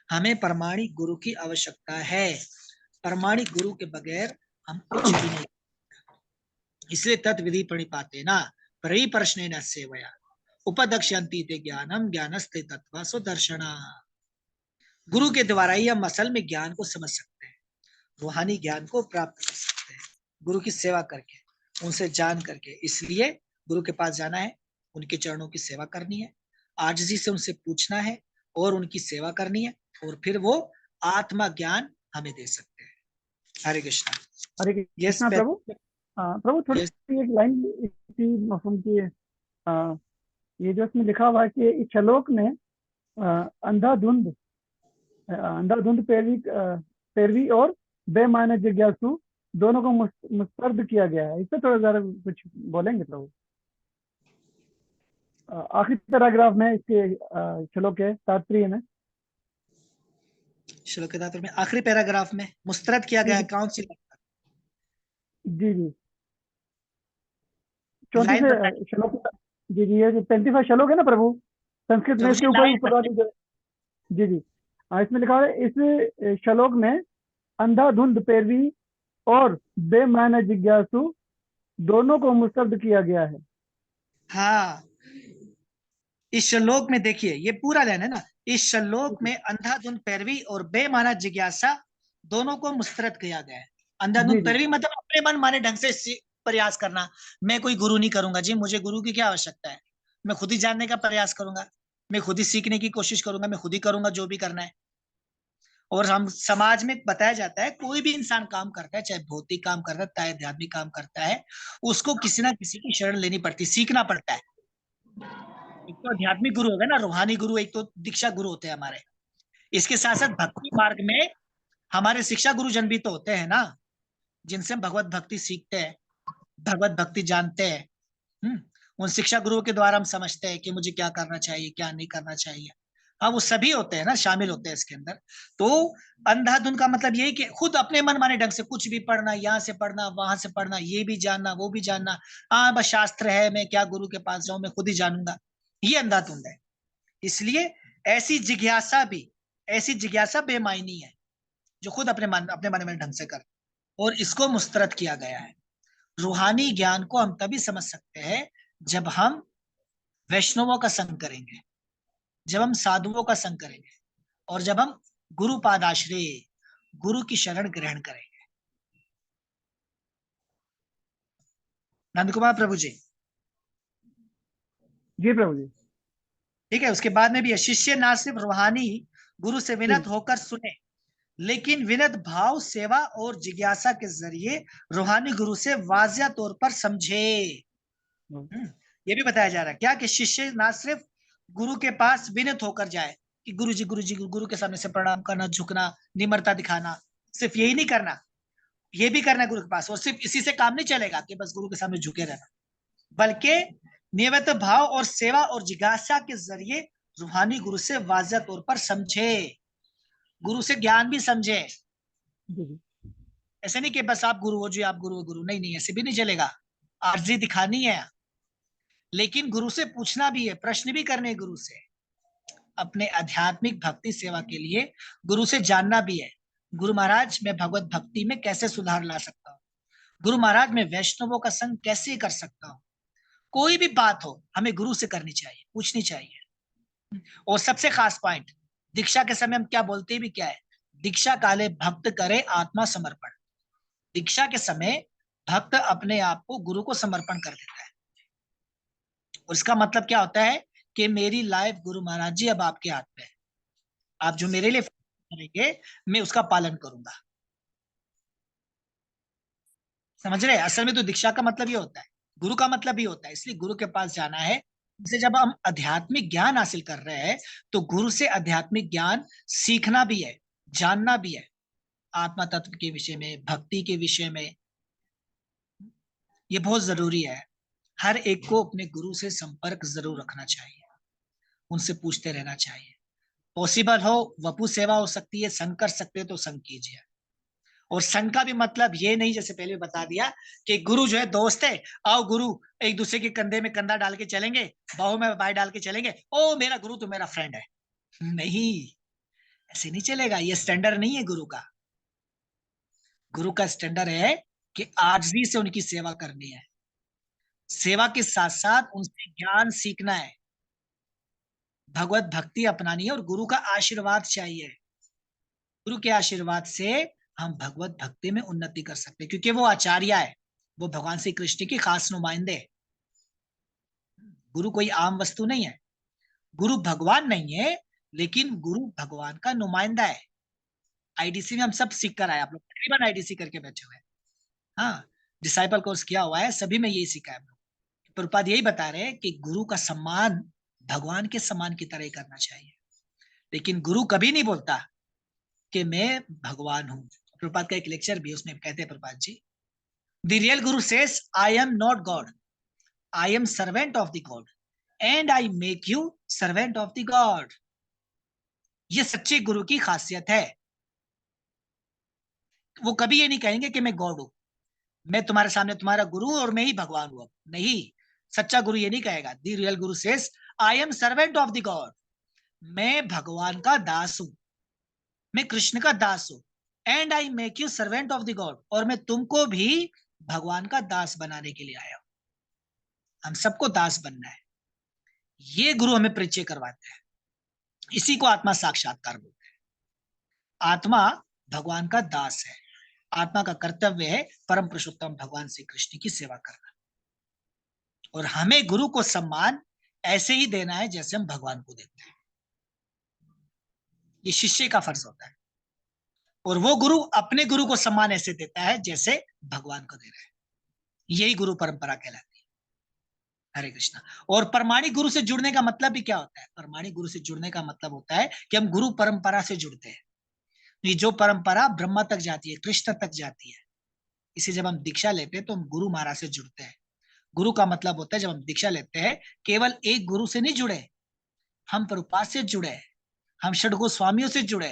हमें प्रमाणिक गुरु की आवश्यकता है, प्रमाणिक गुरु के बगैर हम कुछ भी नहीं। इसलिए तत्विधि प्रणिपाते ना परि प्रश्न न सेवया, उपदक्ष्यन्ति ते ज्ञानम ज्ञानस्ते तत्त्वसो दर्शना। गुरु के द्वारा ही हम असल में ज्ञान को समझ सकते हैं, रूहानी ज्ञान को प्राप्त कर सकते हैं, गुरु की सेवा करके, उनसे जान करके। इसलिए गुरु के पास जाना है, उनके चरणों की सेवा करनी है, आजिज़ी से उनसे पूछना है और उनकी सेवा करनी है, और फिर वो आत्मा ज्ञान हमें दे सकते हैं। हरे कृष्णा। हरे कृष्णा प्रभु। प्रभु थोड़ी एक लाइन इसी मौसम की, ये जो इसमें लिखा हुआ है कि इस श्लोक में अंधाधुंध पैरवी और बेमाने जिज्ञासु दोनों को मुस्तरद किया गया है। इस पर थोड़ा जरा कुछ बोलेंगे प्रभु? आखिरी पैराग्राफ में इसके श्लोक के तात्पर्य में, श्लोक के तात्पर्य में आखिरी पैराग्राफ में मुस्तरद किया गया है। कौन सी? जी जी 34 श्लोक। जी जी, ये जो 35 श्लोक है ना प्रभु, संस्कृत में इसके ऊपर जी जी, इसमें लिखा है इस श्लोक में अंधाधुंध पैरवी और बेमाने जिज्ञासु दोनों को मुस्तरद किया गया है। हाँ, इस श्लोक में देखिए, ये पूरा लाइन है ना, इस श्लोक में अंधाधुंध पैरवी और बेमाना जिज्ञासा दोनों को मुस्तरद किया गया है। अंधाधुंध पैरवी मतलब अपने मन माने ढंग से प्रयास करना। मैं कोई गुरु नहीं करूंगा जी, मुझे गुरु की क्या आवश्यकता है, मैं खुद ही जानने का प्रयास करूंगा, मैं खुद ही सीखने की कोशिश करूंगा, मैं खुद ही करूंगा जो भी करना है। और हम समाज में बताया जाता है, कोई भी इंसान काम करता है, चाहे भौतिक काम करता है, चाहे आध्यात्मिक काम करता है, उसको किसी ना किसी की शरण लेनी पड़ती, सीखना पड़ता है। एक तो आध्यात्मिक गुरु होगा ना, रूहानी गुरु, एक तो दीक्षा गुरु होते हैं हमारे। इसके साथ साथ भक्ति मार्ग में हमारे शिक्षा गुरुजन भी तो होते हैं ना, जिनसे हम भगवत भक्ति सीखते हैं, भगवत भक्ति जानते हैं। उन शिक्षा गुरुओं के द्वारा हम समझते हैं कि मुझे क्या करना चाहिए, क्या नहीं करना चाहिए। हाँ, वो सभी होते हैं ना, शामिल होते हैं इसके अंदर। तो अंधाधुंध का मतलब यही कि खुद अपने मन माने ढंग से कुछ भी पढ़ना, यहाँ से पढ़ना, वहां से पढ़ना, ये भी जानना, वो भी जानना। हाँ, बस शास्त्र है, मैं क्या गुरु के पास जाऊं, मैं खुद ही जानूंगा, ये अंधाधुंध है। इसलिए ऐसी जिज्ञासा बेमायनी है, जो खुद अपने मन में ढंग से कर, और इसको मुस्तरद किया गया है। रूहानी ज्ञान को हम तभी समझ सकते हैं जब हम वैष्णवों का संग करेंगे, जब हम साधुओं का संग करेंगे, और जब हम गुरु पादाश्रय, गुरु की शरण ग्रहण करेंगे। नंद कुमार प्रभु जी। जी प्रभु जी। ठीक है, उसके बाद में भी शिष्य ना सिर्फ रूहानी गुरु से विनत होकर सुने, लेकिन विनत भाव, सेवा और जिज्ञासा के जरिए रूहानी गुरु से वाज़िया तौर पर समझे। ये भी बताया जा रहा है क्या, कि शिष्य ना सिर्फ गुरु के पास विनत होकर जाए कि गुरु जी गुरु के सामने से प्रणाम करना, झुकना, निम्रता दिखाना, सिर्फ यही नहीं करना, ये भी करना गुरु के पास। और सिर्फ इसी से काम नहीं चलेगा कि बस गुरु के सामने झुके रहना, बल्कि नियमित भाव और सेवा और जिज्ञासा के जरिए रूहानी गुरु से वाज़िया तौर पर समझे, गुरु से ज्ञान भी समझे। ऐसे नहीं कि बस आप गुरु हो जी, आप गुरु हो, गुरु नहीं, ऐसे भी नहीं चलेगा। आर्जी दिखानी है, लेकिन गुरु से पूछना भी है, प्रश्न भी करने गुरु से, अपने आध्यात्मिक भक्ति सेवा के लिए गुरु से जानना भी है। गुरु महाराज, मैं भगवत भक्ति में कैसे सुधार ला सकता हूँ? गुरु महाराज, मैं वैष्णवों का संग कैसे कर सकता हूँ? कोई भी बात हो, हमें गुरु से करनी चाहिए, पूछनी चाहिए। और सबसे खास पॉइंट, दीक्षा के समय हम क्या बोलते भी क्या है, दीक्षा काले भक्त करे आत्मा समर्पण। दीक्षा के समय भक्त अपने आप को गुरु को समर्पण कर देता है। और इसका मतलब क्या होता है कि मेरी लाइफ गुरु महाराज जी अब आपके हाथ में है, आप जो मेरे लिए करेंगे मैं उसका पालन करूंगा। समझ रहे हैं? असल में तो दीक्षा का मतलब ये होता है, गुरु का मतलब ये होता है। इसलिए गुरु के पास जाना है। जैसे जब हम आध्यात्मिक ज्ञान हासिल कर रहे हैं, तो गुरु से आध्यात्मिक ज्ञान सीखना भी है, जानना भी है, आत्मा तत्व के विषय में, भक्ति के विषय में। ये बहुत जरूरी है। हर एक को अपने गुरु से संपर्क जरूर रखना चाहिए, उनसे पूछते रहना चाहिए। पॉसिबल हो वपु सेवा हो सकती है, संग कर सकते हो तो संग कीजिए। और संग का भी मतलब ये नहीं, जैसे पहले बता दिया, कि गुरु जो है दोस्त है, आओ गुरु एक दूसरे के कंधे में कंधा डाल के चलेंगे, बाहों में बाह डाल के चलेंगे, ओ मेरा गुरु तो मेरा फ्रेंड है। नहीं, ऐसे नहीं चलेगा। ये स्टैंडर्ड नहीं है गुरु का। गुरु का स्टैंडर्ड है कि आजिज़ी से उनकी सेवा करनी है, सेवा के साथ साथ उनसे ज्ञान सीखना है, भगवत भक्ति अपनानी है और गुरु का आशीर्वाद चाहिए। गुरु के आशीर्वाद से हम भगवत भक्ति में उन्नति कर सकते हैं, क्योंकि वो आचार्य है, वो भगवान श्री कृष्ण की खास नुमाइंदे। गुरु कोई आम वस्तु नहीं है, गुरु भगवान नहीं है, लेकिन गुरु भगवान का नुमाइंदा है। आईडीसी में हम सब सीख कर आए, आप लोग तकरीबन आईडीसी करके बैठे हुए हैं। हाँ, डिसाइपल कोर्स किया हुआ है, सभी में यही सीखा है। प्रभुपाद यही बता रहे हैं कि गुरु का सम्मान भगवान के सम्मान की तरह ही करना चाहिए। लेकिन गुरु कभी नहीं बोलता कि मैं भगवान हूं। प्रभुपाद का एक लेक्चर भी उसमें कहते हैं Prabhupada ji, the real Guru says I am not God, I am servant of the God and I make you servant of the God. ये सच्चे गुरु की खासियत है। वो कभी ये नहीं कहेंगे कि मैं गॉड हूं, मैं तुम्हारे सामने तुम्हारा गुरु हूं और मैं ही भगवान हूं। नहीं, सच्चा गुरु ये नहीं कहेगा। The real Guru says I am servant of the God, मैं भगवान का दास हूं, मैं कृष्ण का दास हूं। And I make you servant of the God, और मैं तुमको भी भगवान का दास बनाने के लिए आया हूं। हम सबको दास बनना है, ये गुरु हमें परिचय करवाते हैं। इसी को आत्मा साक्षात्कार बोलते हैं। आत्मा भगवान का दास है, आत्मा का कर्तव्य है परम पुरुषोत्तम भगवान श्री कृष्ण की सेवा करना। और हमें गुरु को सम्मान ऐसे ही देना है जैसे हम भगवान को देते हैं। ये शिष्य का फर्ज होता है, और वो गुरु अपने गुरु को सम्मान ऐसे देता है जैसे भगवान को दे रहा है। यही गुरु परंपरा कहलाती है। हरे कृष्णा। और परमाणिक गुरु से जुड़ने का मतलब भी क्या होता है? परमाणिक गुरु से जुड़ने का मतलब होता है कि हम गुरु परंपरा से जुड़ते हैं। ये जो परंपरा ब्रह्मा तक जाती है, कृष्ण तक जाती है, इसे जब हम दीक्षा लेते हैं तो हम गुरु महाराज से जुड़ते हैं। गुरु का मतलब होता है जब हम दीक्षा लेते हैं केवल एक गुरु से नहीं जुड़े, हम प्रभुपाद से जुड़े, हम षड गोस्वामियों से जुड़े,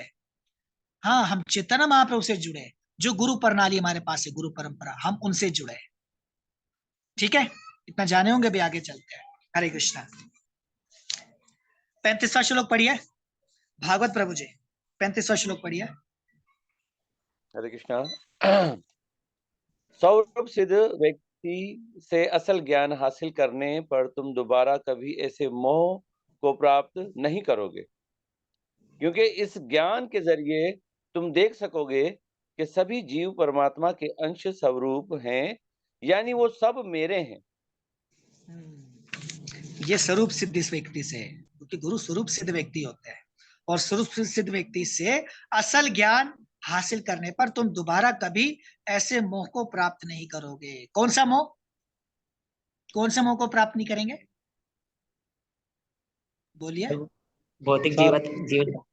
हाँ, हम चैतन्य महाप्रभु से जुड़े, जो गुरु प्रणाली हमारे पास है, गुरु परंपरा, हम उनसे जुड़े। ठीक है, इतना जाने होंगे, भी आगे चलते हैं। हरे कृष्णा। 35वां श्लोक पढ़िए भागवत प्रभु जी, 35वां श्लोक पढ़िए। हरे कृष्णा। स्वरूप सिद्ध व्यक्ति से असल ज्ञान हासिल करने पर तुम दोबारा कभी ऐसे मोह को प्राप्त नहीं करोगे, क्योंकि इस ज्ञान के जरिए तुम देख सकोगे कि सभी जीव परमात्मा के अंश स्वरूप हैं, यानी वो सब मेरे हैं। ये स्वरूप सिद्ध इस व्यक्ति से है, क्योंकि गुरु स्वरूप सिद्ध व्यक्ति होते हैं, और स्वरूप सिद्ध व्यक्ति से असल ज्ञान हासिल करने पर तुम दोबारा कभी ऐसे मोह को प्राप्त नहीं करोगे। कौन सा मोह? कौन सा मोह को प्राप्त नहीं करेंगे? बोलिए। भौतिक जीवन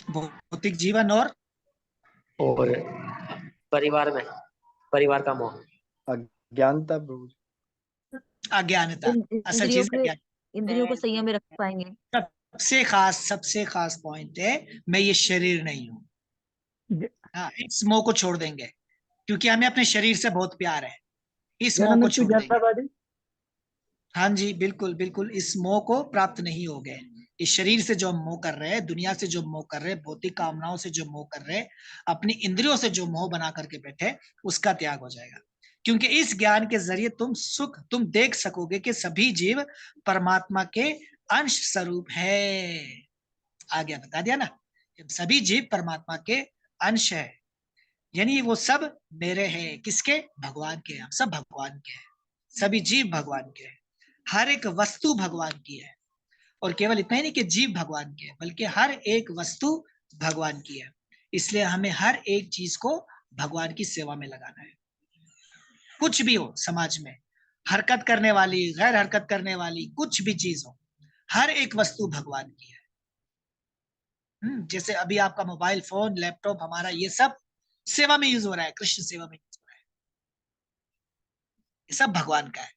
भौतिक जीवन और परिवार में, परिवार का मोह, अज्ञानता, अज्ञानता। असल चीज इंद्रियों को संयम में रख पाएंगे। सबसे खास पॉइंट है, मैं ये शरीर नहीं हूँ। हाँ, इस मोह को छोड़ देंगे, क्योंकि हमें अपने शरीर से बहुत प्यार है। इस मोह को छोड़ देंगे। हाँ जी, बिल्कुल बिल्कुल, इस मोह को प्राप्त नहीं हो गए। इस शरीर से जो हम मोह कर रहे हैं, दुनिया से जो मोह कर रहे हैं, भौतिक कामनाओं से जो मोह कर रहे हैं, अपनी इंद्रियों से जो मोह बना करके बैठे, उसका त्याग हो जाएगा। क्योंकि इस ज्ञान के जरिए तुम देख सकोगे कि सभी जीव परमात्मा के अंश स्वरूप है। आगे बता दिया ना, सभी जीव परमात्मा के अंश है, यानी वो सब मेरे हैं। किसके? भगवान के। हम सब भगवान के हैं, सभी जीव भगवान के हैं, हर एक वस्तु भगवान की है। और केवल इतना ही नहीं कि जीव भगवान के हैं, बल्कि हर एक वस्तु भगवान की है। इसलिए हमें हर एक चीज को भगवान की सेवा में लगाना है। कुछ भी हो समाज में, हरकत करने वाली, गैर हरकत करने वाली, कुछ भी चीज हो, हर एक वस्तु भगवान की है। जैसे अभी आपका मोबाइल फोन, लैपटॉप, हमारा ये सब सेवा में यूज हो रहा है, कृष्ण सेवा में यूज हो रहा है, ये सब भगवान का है।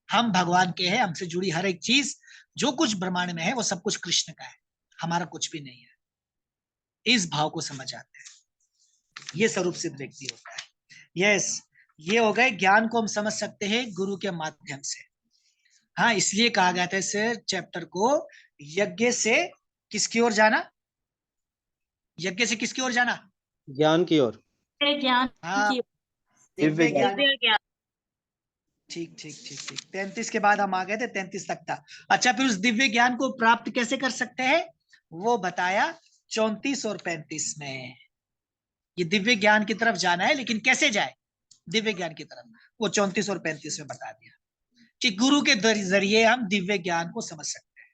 हम भगवान के हैं, हमसे जुड़ी हर एक चीज, जो कुछ ब्रह्मांड में है, वो सब कुछ कृष्ण का है, हमारा कुछ भी नहीं है। इस भाव को समझ आते हैं, ये स्वरूप सिद्ध व्यक्ति होता है। यस, ये हो गए ज्ञान को हम समझ सकते हैं गुरु के माध्यम से। हाँ, इसलिए कहा गया था इस चैप्टर को, यज्ञ से किसकी ओर जाना? यज्ञ से किसकी ओर जाना? ज्ञान की ओर। ज्ञान की ओर। दिव्य ज्ञान। ठीक ठीक ठीक ठीक 33 के बाद हम आ गए थे, 33 तक था। अच्छा, फिर उस दिव्य ज्ञान को प्राप्त कैसे कर सकते हैं वो बताया 34 और 35 में। ये दिव्य ज्ञान की तरफ जाना है, लेकिन कैसे जाए दिव्य ज्ञान की तरफ, वो 34 और 35 में बता दिया कि गुरु के जरिए हम दिव्य ज्ञान को समझ सकते हैं।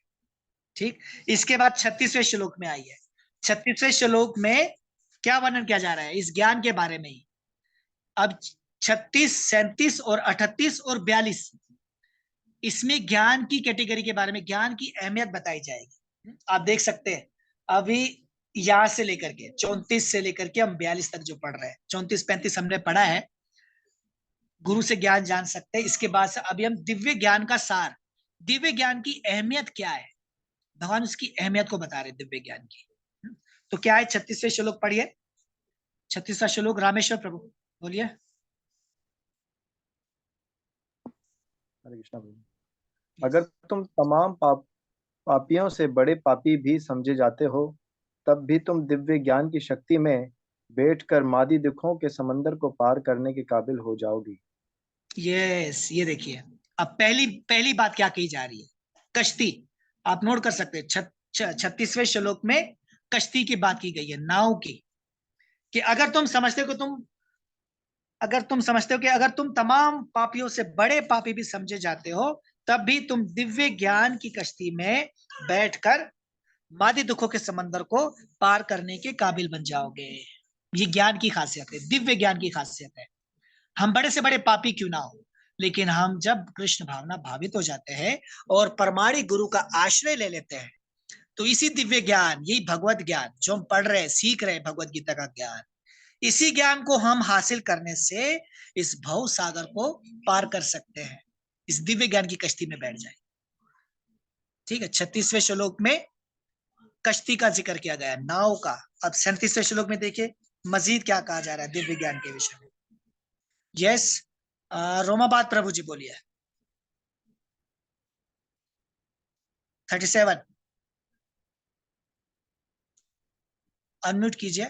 ठीक, इसके बाद 36वें श्लोक में आई है। 36वें श्लोक में क्या वर्णन किया जा रहा है इस ज्ञान के बारे में ही। अब 36, 37 और 38 और 42 इसमें ज्ञान की कैटेगरी के बारे में, ज्ञान की अहमियत बताई जाएगी। आप देख सकते हैं अभी यहां से लेकर के 34 से लेकर के हम 42 तक जो पढ़ रहे हैं, 34, 35 हमने पढ़ा है, गुरु से ज्ञान जान सकते हैं। इसके बाद से अभी हम दिव्य ज्ञान का सार, दिव्य ज्ञान की अहमियत क्या है, भगवान उसकी अहमियत को बता रहे दिव्य ज्ञान की। तो क्या है 36वें श्लोक पढ़िए। 36वां श्लोक रामेश्वर प्रभु बोलिए। हरे कृष्णा प्रभु। अगर तुम तमाम पापियों से बड़े पापी भी समझे जाते हो, तब भी तुम दिव्य ज्ञान की शक्ति में बैठकर मादी दुखों के समंदर को पार करने के काबिल हो जाओगी। यस, ये देखिए अब पहली बात क्या कही जा रही है, कश्ती। आप नोट कर सकते हैं 36वें श्लोक में कश्ती की बात की गई है, नाव की, कि अगर तुम समझते हो कि अगर तुम तमाम पापियों से बड़े पापी भी समझे जाते हो, तब भी तुम दिव्य ज्ञान की कश्ती में बैठकर मादी दुखों के समंदर को पार करने के काबिल बन जाओगे। ये ज्ञान की खासियत है, दिव्य ज्ञान की खासियत है। हम बड़े से बड़े पापी क्यों ना हो, लेकिन हम जब कृष्ण भावना भावित हो जाते हैं और परमाणिक गुरु का आश्रय ले लेते हैं, तो इसी दिव्य ज्ञान, यही भगवत ज्ञान जो हम पढ़ रहे हैं, सीख रहे हैं, भगवत गीता का ज्ञान, इसी ज्ञान को हम हासिल करने से इस भव सागर को पार कर सकते हैं, इस दिव्य ज्ञान की कश्ती में बैठ जाए। ठीक है, 36वें श्लोक में कश्ती का जिक्र किया गया, नाव का। अब 37वें श्लोक में देखिए मजीद क्या कहा जा रहा है दिव्य ज्ञान के विषय में। यस, रोमाबाद प्रभु जी बोलिए। 37 अनम्यूट कीजिए।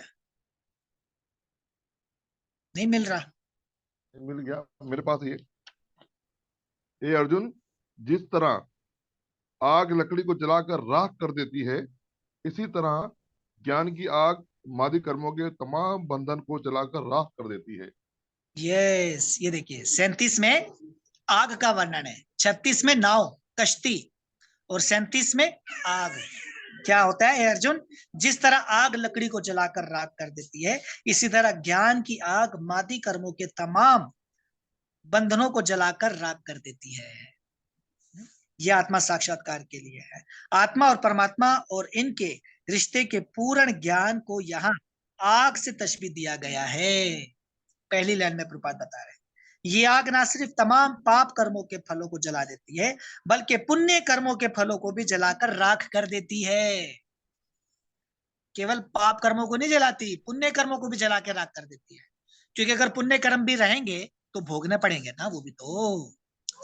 नहीं मिल रहा। मिल गया मेरे पास ये अर्जुन, जिस तरह आग लकड़ी को जलाकर राख कर देती है, इसी तरह ज्ञान की आग मादी कर्मों के तमाम बंधन को जलाकर राख कर देती है। यस, ये देखिए 37 में आग का वर्णन है, 36 में नाव कश्ती और 37 में आग। क्या होता है अर्जुन, जिस तरह आग लकड़ी को जलाकर राख कर देती है, इसी तरह ज्ञान की आग मादी कर्मों के तमाम बंधनों को जलाकर राख कर देती है। यह आत्मा साक्षात्कार के लिए है। आत्मा और परमात्मा और इनके रिश्ते के पूर्ण ज्ञान को यहाँ आग से तशबीह दिया गया है। पहली लाइन में प्रभुपाद बता रहे हैं, ये आग ना सिर्फ तमाम पाप कर्मों के फलों को जला देती है, बल्कि पुण्य कर्मों के फलों को भी जलाकर राख कर देती है। केवल पाप कर्मों को नहीं जलाती, पुण्य कर्मों को भी जला के राख कर देती है। क्योंकि अगर पुण्य कर्म भी रहेंगे तो भोगने पड़ेंगे ना, वो भी तो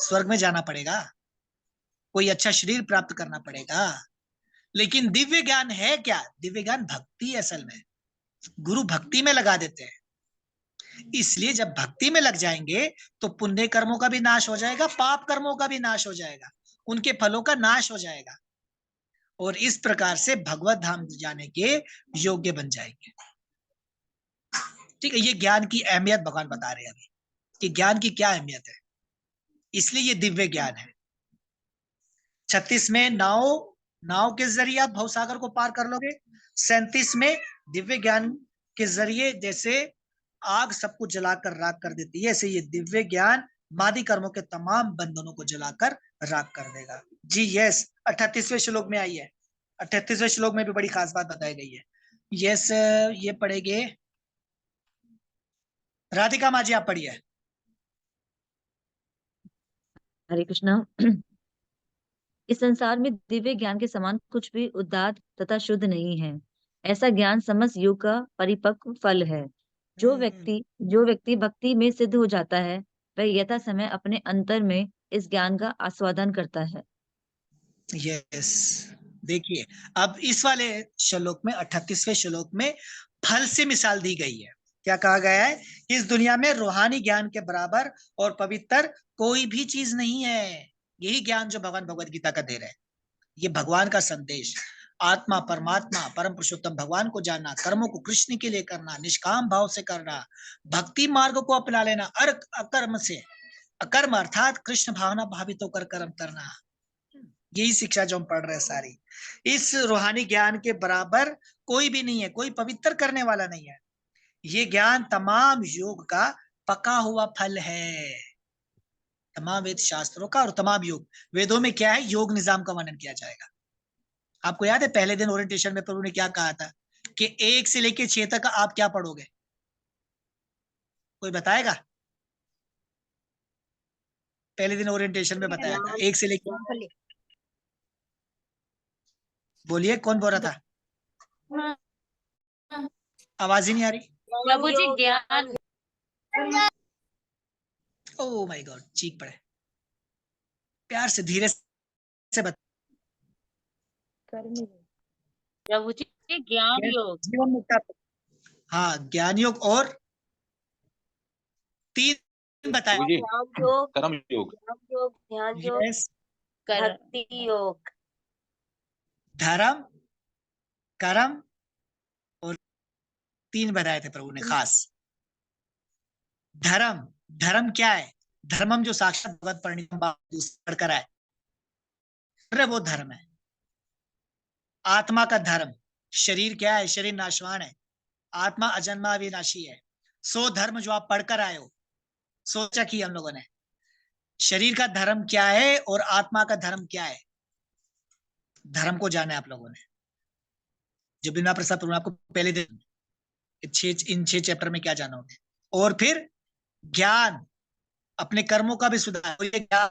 स्वर्ग में जाना पड़ेगा, कोई अच्छा शरीर प्राप्त करना पड़ेगा। लेकिन दिव्य ज्ञान है क्या, दिव्य ज्ञान भक्ति है। असल में गुरु भक्ति में लगा देते हैं, इसलिए जब भक्ति में लग जाएंगे तो पुण्य कर्मों का भी नाश हो जाएगा, पाप कर्मों का भी नाश हो जाएगा, उनके फलों का नाश हो जाएगा, और इस प्रकार से भगवत धाम जाने के योग्य बन जाएंगे। ठीक है, ये ज्ञान की अहमियत भगवान बता रहे हैं अभी कि ज्ञान की क्या अहमियत है, इसलिए ये दिव्य ज्ञान है। 36 में नाव के जरिए आप भवसागर को पार कर लोगे। 37 में दिव्य ज्ञान के जरिए जैसे आग सब कुछ जलाकर राख कर देती है, ऐसे ये दिव्य ज्ञान मादी कर्मों के तमाम बंधनों को जलाकर राख कर देगा। जी यस, 38वें श्लोक में आई है। 38वें श्लोक में भी बड़ी खास बात बताई गई है। यस, ये पढ़ेंगे राधिका माँ जी, आप पढ़िए। हरे कृष्णा। इस संसार में दिव्य ज्ञान के समान कुछ भी उदात्त तथा शुद्ध नहीं है। ऐसा ज्ञान समस्त युग का परिपक्व फल है। जो व्यक्ति भक्ति में सिद्ध हो जाता है, वह यथा समय अपने अंतर में इस ज्ञान का आस्वादन करता है। यस, देखिए अब इस वाले श्लोक में 38वें श्लोक में फल से मिसाल दी गई है। क्या कहा गया है कि इस दुनिया में रूहानी ज्ञान के बराबर और पवित्र कोई भी चीज नहीं है। यही ज्ञान जो भगवान भगवत गीता का दे रहे हैं, ये भगवान का संदेश, आत्मा परमात्मा परम पुरुषोत्तम भगवान को जानना, कर्मों को कृष्ण के लिए करना, निष्काम भाव से करना, भक्ति मार्ग को अपना लेना, अकर्म से, अकर्म अर्थात कृष्ण भावना भावित होकर कर्म करना। यही शिक्षा जो हम पढ़ रहे हैं सारी, इस रूहानी ज्ञान के बराबर कोई भी नहीं है, कोई पवित्र करने वाला नहीं है। ये ज्ञान तमाम योग का पका हुआ फल है, तमाम वेद शास्त्रों का और तमाम योग। वेदों में क्या है, योग निजाम का वर्णन किया जाएगा। आपको याद है पहले दिन ओरिएंटेशन में प्रभु ने क्या कहा था कि 1 से लेकर 6 तक आप क्या पढ़ोगे, कोई बताएगा? पहले दिन ओरिएंटेशन में बताया था 1 से लेकर, बोलिए कौन बोल रहा था? आवाज ही नहीं आ रही। प्रभु जी ज्ञान। ओह माय गॉड, चीख पड़े, प्यार से धीरे से बता। प्रभु जी ज्ञान योग, जीवन में क्या? हाँ, ज्ञान योग और 3 बताए, कर्म योग, ध्यान योग, यस, भक्ति योग, धर्म, कर्म और 3 बताए थे प्रभु ने खास। धर्म, धर्म क्या है? धर्मम जो साक्षात भगवत परिणीतम पढ़कर आए, वो धर्म है। आत्मा का धर्म, शरीर क्या है? शरीर नाशवान है, आत्मा अजन्मा अविनाशी है। 100 धर्म जो आप पढ़कर आए हो, सोचा कि हम लोगों ने शरीर का धर्म क्या है और आत्मा का धर्म क्या है, धर्म को जाना है आप लोगों ने। जो बिना प्रसाद प्रभु आपको पहले दिन इन 6 चैप्टर में क्या जाना होगा। और फिर ज्ञान, अपने कर्मों का भी सुधार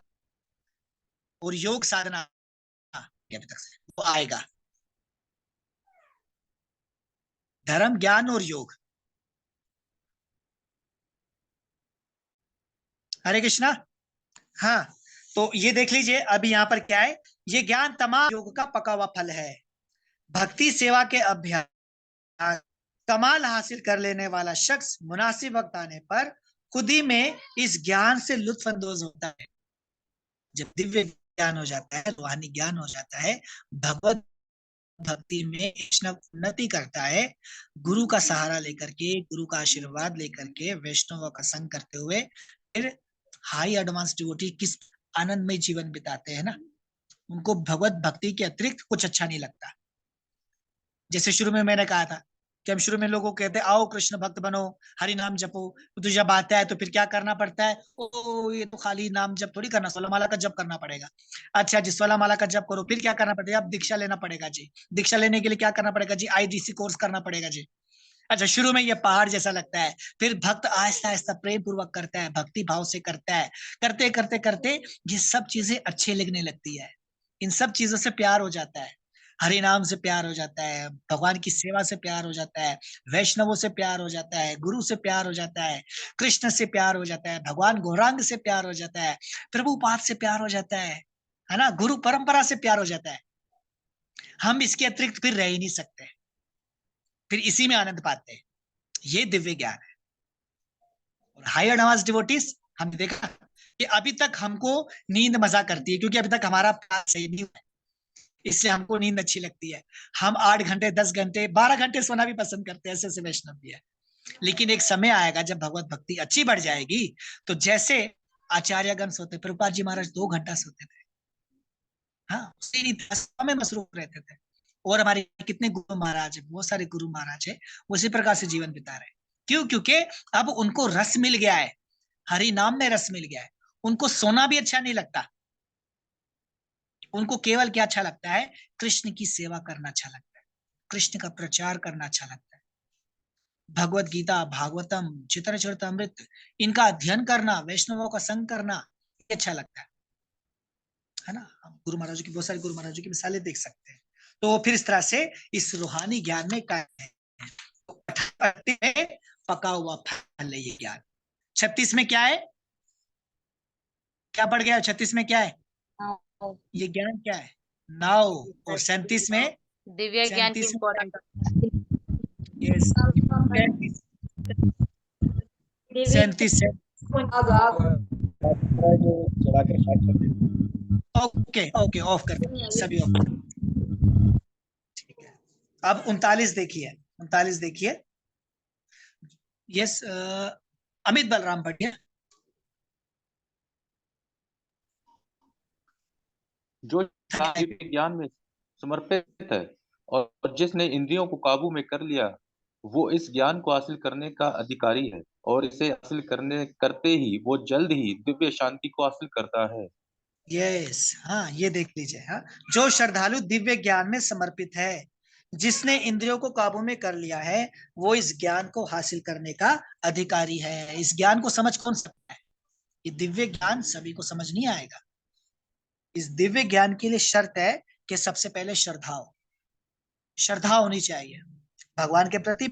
और योग साधना अभी तक से वो आएगा। धर्म, ज्ञान और योग। हरे कृष्णा। हाँ, तो ये देख लीजिए अभी यहाँ पर क्या है, ये ज्ञान तमाम योग का पका हुआ फल है। भक्ति सेवा के अभ्यास कमाल हासिल कर लेने वाला शख्स मुनासिब वक्त आने पर खुद ही में इस ज्ञान से लुत्फानंदोज होता है। जब दिव्य ज्ञान हो जाता है, रूहानी ज्ञान हो जाता है, भगवत भक्ति में वैष्णव उन्नति करता है, गुरु का सहारा लेकर के, गुरु का आशीर्वाद लेकर के, वैष्णवों का संग करते हुए फिर हाई एडवांस डिवोटी किस आनंदमय जीवन बिताते हैं ना, उनको भगवत भक्ति के अतिरिक्त कुछ अच्छा नहीं लगता। जैसे शुरू में मैंने कहा था कि हम शुरू में लोगों को कहते हैं आओ कृष्ण भक्त बनो, हरि नाम जपो, तो जब आता है तो फिर क्या करना पड़ता है, ओ ये तो खाली नाम जप थोड़ी करना, 16 माला का जप करना पड़ेगा। अच्छा जी, 16 माला का जप करो, फिर क्या करना पड़ेगा? अब दीक्षा लेना पड़ेगा जी। दीक्षा लेने के लिए क्या करना पड़ेगा जी? IDC कोर्स करना पड़ेगा जी। अच्छा, शुरू में ये पहाड़ जैसा लगता है, फिर भक्त आहिस्ता आहिस्ता प्रेम पूर्वक करता है, भक्ति भाव से करता है, करते करते करते ये सब चीजें अच्छी लगने लगती है। इन सब चीजों से प्यार हो जाता है, हरि नाम से प्यार हो जाता है, भगवान की सेवा से प्यार हो जाता है, वैष्णवों से प्यार हो जाता है, गुरु से प्यार हो जाता है, कृष्ण से प्यार हो जाता है, भगवान गौरांग से प्यार हो जाता है, प्रभुपाद से प्यार हो जाता है ना, गुरु परंपरा से प्यार हो जाता है। हम इसके अतिरिक्त फिर रह ही नहीं सकते, फिर इसी में आनंद पाते हैं। ये दिव्य ज्ञान है। और हाई एडवांस डिवोटीज, हमने देखा कि अभी तक हमको नींद मजा करती है, क्योंकि अभी तक हमारा प्यार सही नहीं हुआ है, इसलिए हमको नींद अच्छी लगती है। हम 8 घंटे 10 घंटे 12 घंटे सोना भी पसंद करते हैं, ऐसे वैष्णव भी है। लेकिन एक समय आएगा जब भगवत भक्ति अच्छी बढ़ जाएगी, तो जैसे आचार्यगण सोते, प्रभुपाद जी महाराज 2 घंटा सोते थे, हाँ, में मसरूफ रहते थे। और हमारे कितने गुरु महाराज है, बहुत सारे गुरु महाराज है, उसी प्रकार से जीवन बिता रहे। क्यों? क्योंकि अब उनको रस मिल गया है, हरि नाम में रस मिल गया है। उनको सोना भी अच्छा नहीं लगता, उनको केवल क्या अच्छा लगता है? कृष्ण की सेवा करना अच्छा लगता है, कृष्ण का प्रचार करना अच्छा लगता है, भगवत गीता, भागवतम, चरितामृत, इनका अध्ययन करना, वैष्णवों का संग करना, ये अच्छा लगता है ना। हम गुरु महाराज की, बहुत सारे गुरु महाराज की मिसालें देख सकते हैं। तो फिर इस तरह से इस रूहानी ज्ञान में क्या है, पका हुआ फल है ये ज्ञान। 36 में क्या है, क्या पढ़ गया? 36 में क्या है? ये ज्ञान क्या है? नाव। और 37 में दिव्य ज्ञान की इम्पोर्टेंट। यस, 37 जो चला कर खाक कर देते। ओके ओके, ऑफ कर दो सभी, ऑफ कर दो। ठीक है, अब 39 देखिए, 39 देखिए। यस, अमित बलराम पढ़िए। जो दिव्य ज्ञान में समर्पित है और जिसने इंद्रियों को काबू में कर लिया, वो इस ज्ञान को हासिल करने का अधिकारी है, और इसे हासिल करते ही वो जल्द ही दिव्य शांति को हासिल करता है। यस, हाँ, ये देख लीजिए। हाँ, जो श्रद्धालु दिव्य ज्ञान में समर्पित है, जिसने इंद्रियों को काबू में कर लिया है, वो इस ज्ञान को हासिल करने का अधिकारी है। इस ज्ञान को समझ कौन सकता है? ये दिव्य ज्ञान सभी को समझ नहीं आएगा। इस दिव्य ज्ञान के लिए शर्त है कि सबसे पहले श्रद्धा हो, श्रद्धा होनी चाहिए भगवान के प्रति,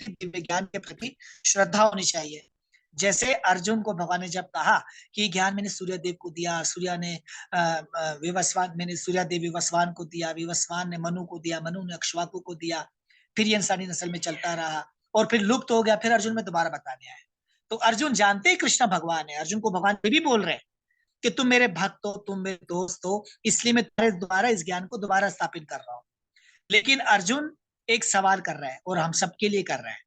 दिव्य ज्ञान के प्रति श्रद्धा होनी चाहिए। जैसे अर्जुन को भगवान ने जब कहा कि ज्ञान मैंने सूर्यदेव को दिया, सूर्य ने विवस्वान, मैंने सूर्यदेव विवस्वान को दिया, विवस्वान ने मनु को दिया, मनु ने अक्ष्वाकु को दिया, फिर ये इंसानी नस्ल में चलता रहा और फिर लुप्त हो गया, फिर अर्जुन में दोबारा बताने आए। तो अर्जुन जानते ही कृष्ण भगवान है, अर्जुन को भगवान भी बोल रहे हैं कि तुम मेरे भक्त हो, तुम मेरे दोस्त हो, इसलिए मैं तुम्हारे द्वारा इस ज्ञान को दोबारा स्थापित कर रहा हूँ। लेकिन अर्जुन एक सवाल कर रहा है, और हम सबके लिए कर रहा है,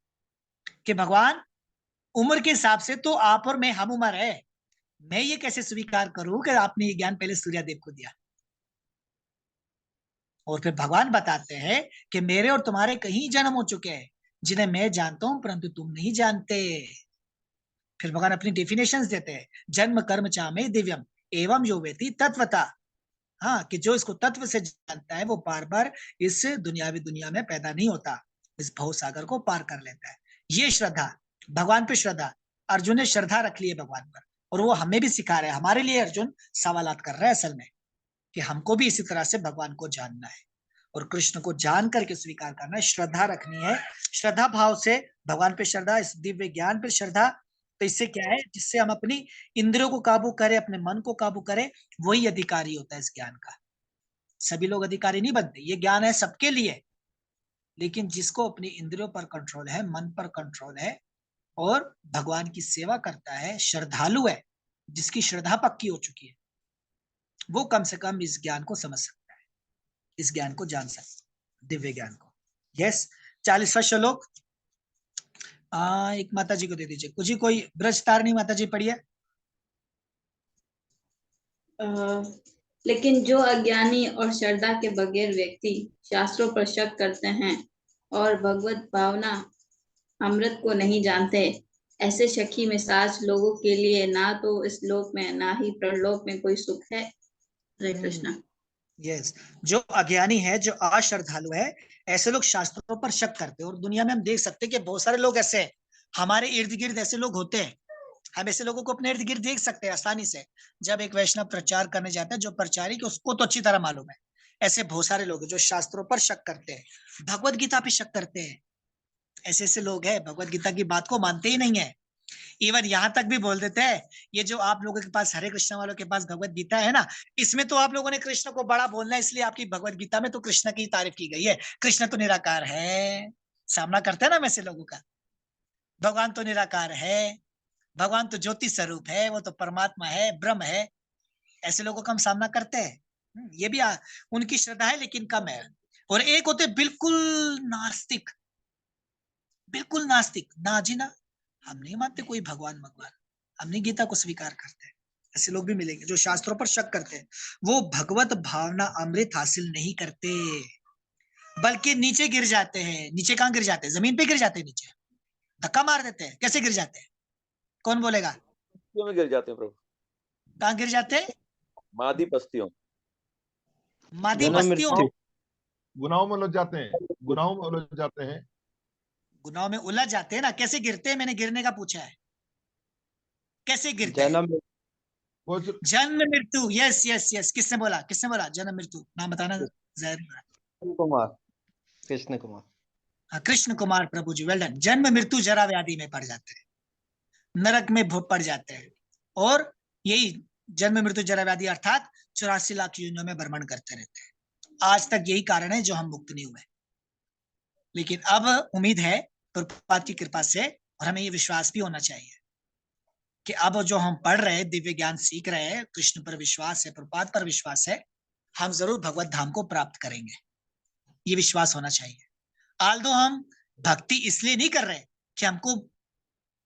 कि भगवान उम्र के हिसाब से तो आप और मैं हम उम्र है, मैं ये कैसे स्वीकार करूं कि आपने ये ज्ञान पहले सूर्यदेव को दिया? और फिर भगवान बताते हैं कि मेरे और तुम्हारे कहीं जन्म हो चुके हैं, जिन्हें मैं जानता हूं परंतु तुम नहीं जानते। फिर भगवान अपनी डेफिनेशंस देते हैं, जन्म कर्म चामे दिव्यम एवं यो वेति तत्वता। हाँ, कि जो इसको तत्व से जानता है वो बार बार इस दुनियावी दुनिया में पैदा नहीं होता, इस भव सागर को पार कर लेता है। ये श्रद्धा, भगवान पे श्रद्धा, अर्जुन ने श्रद्धा रख ली है भगवान पर, और वो हमें भी सिखा रहा है। हमारे लिए अर्जुन सवालात कर रहा है असल में, कि हमको भी इसी तरह से भगवान को जानना है और कृष्ण को जान करके स्वीकार करना है, श्रद्धा रखनी है। श्रद्धा भाव से भगवान पे श्रद्धा, इस दिव्य ज्ञान पे श्रद्धा। तो इससे क्या है, जिससे हम अपनी इंद्रियों को काबू करें, अपने मन को काबू करें, वही अधिकारी होता है इस ज्ञान का। सभी लोग अधिकारी नहीं बनते, ये ज्ञान है सबके लिए, लेकिन जिसको अपनी इंद्रियों पर कंट्रोल है, मन पर कंट्रोल है और भगवान की सेवा करता है, श्रद्धालु है, जिसकी श्रद्धा पक्की हो चुकी है, वो कम से कम इस ज्ञान को समझ सकता है, इस ज्ञान को जान सकता है, दिव्य ज्ञान को। यस, 40वां श्लोक एक माता जी को दे दीजिए। कुछ ही कोई ब्रज तारणी माता जी पढ़िए। लेकिन जो अज्ञानी और श्रद्धा के बगैर व्यक्ति शास्त्रों पर शक करते हैं और भगवत भावना अमृत को नहीं जानते, ऐसे शकी मिजाज लोगों के लिए ना तो इस लोक में ना ही परलोक में कोई सुख है। हरे कृष्णा। यस, जो अज्ञानी है, जो अश्रद्धालु है, ऐसे लोग शास्त्रों पर शक करते हैं। और दुनिया में हम देख सकते हैं कि बहुत सारे लोग ऐसे हैं, हमारे इर्द गिर्द ऐसे लोग होते हैं। हम ऐसे लोगों को अपने इर्द गिर्द देख सकते हैं आसानी से। जब एक वैष्णव प्रचार करने जाता है, जो प्रचारी कि उसको तो अच्छी तरह मालूम है, ऐसे बहुत सारे लोग हैं जो शास्त्रों पर शक करते हैं, भगवत गीता पे शक करते हैं। ऐसे ऐसे लोग हैं, भगवत गीता की बात को मानते ही नहीं है। इवन यहाँ तक भी बोल देते हैं, ये जो आप लोगों के पास, हरे कृष्ण वालों के पास भगवत गीता है ना, इसमें तो आप लोगों ने कृष्ण को बड़ा बोलना है, इसलिए आपकी भगवत गीता में तो कृष्ण की तारीफ की गई है। कृष्ण तो निराकार है, सामना करते हैं ना वैसे लोगों का। भगवान तो निराकार है, भगवान तो ज्योति स्वरूप है, वो तो परमात्मा है, ब्रह्म है। ऐसे लोगों का हम सामना करते हैं। ये भी उनकी श्रद्धा है लेकिन कम है। और एक होते बिल्कुल नास्तिक, बिल्कुल नास्तिक, ना जी ना, हम नहीं मानते कोई भगवान, हम नहीं गीता को स्वीकार करते। ऐसे लोग भी मिलेंगे जो शास्त्रों पर शक करते हैं। वो भगवत भावना अमृत हासिल नहीं करते, बल्कि नीचे गिर जाते हैं। नीचे कहाँ गिर जाते हैं? जमीन पे गिर जाते हैं, नीचे धक्का मार देते हैं। कैसे गिर जाते हैं? कौन बोलेगा? पस्तियों में गिर जाते हैं प्रभु। कहाँ गिर जाते हैं? मादी पस्तियों, मादी पस्तियों, गुनाहों में उलझ जाते हैं, गुनाहों में उलझ जाते हैं, गुनाहों में उलझ जाते हैं ना। कैसे गिरते हैं? मैंने गिरने का पूछा है, कैसे गिरते हैं? जन्म मृत्यु। यस यस यस, किसने बोला? किसने बोला जन्म मृत्यु? नाम बताना। कुमार, कृष्ण कुमार। हाँ, कृष्ण कुमार प्रभु जी, वेल डन। जन्म मृत्यु जरा व्याधि में पड़ जाते हैं, नरक में पड़ जाते हैं, और यही जन्म मृत्यु जरा व्याधि अर्थात 84 लाख योनियों में भ्रमण करते रहते हैं। आज तक यही कारण है जो हम मुक्त नहीं हुए। लेकिन अब उम्मीद है प्रभुपाद की कृपा से, और हमें ये विश्वास भी होना चाहिए कि अब जो हम पढ़ रहे हैं, दिव्य ज्ञान सीख रहे हैं, कृष्ण पर विश्वास है, प्रभुपाद पर विश्वास है, हम जरूर भगवत धाम को प्राप्त करेंगे, ये विश्वास होना चाहिए। आल्दो हम भक्ति इसलिए नहीं कर रहे कि हमको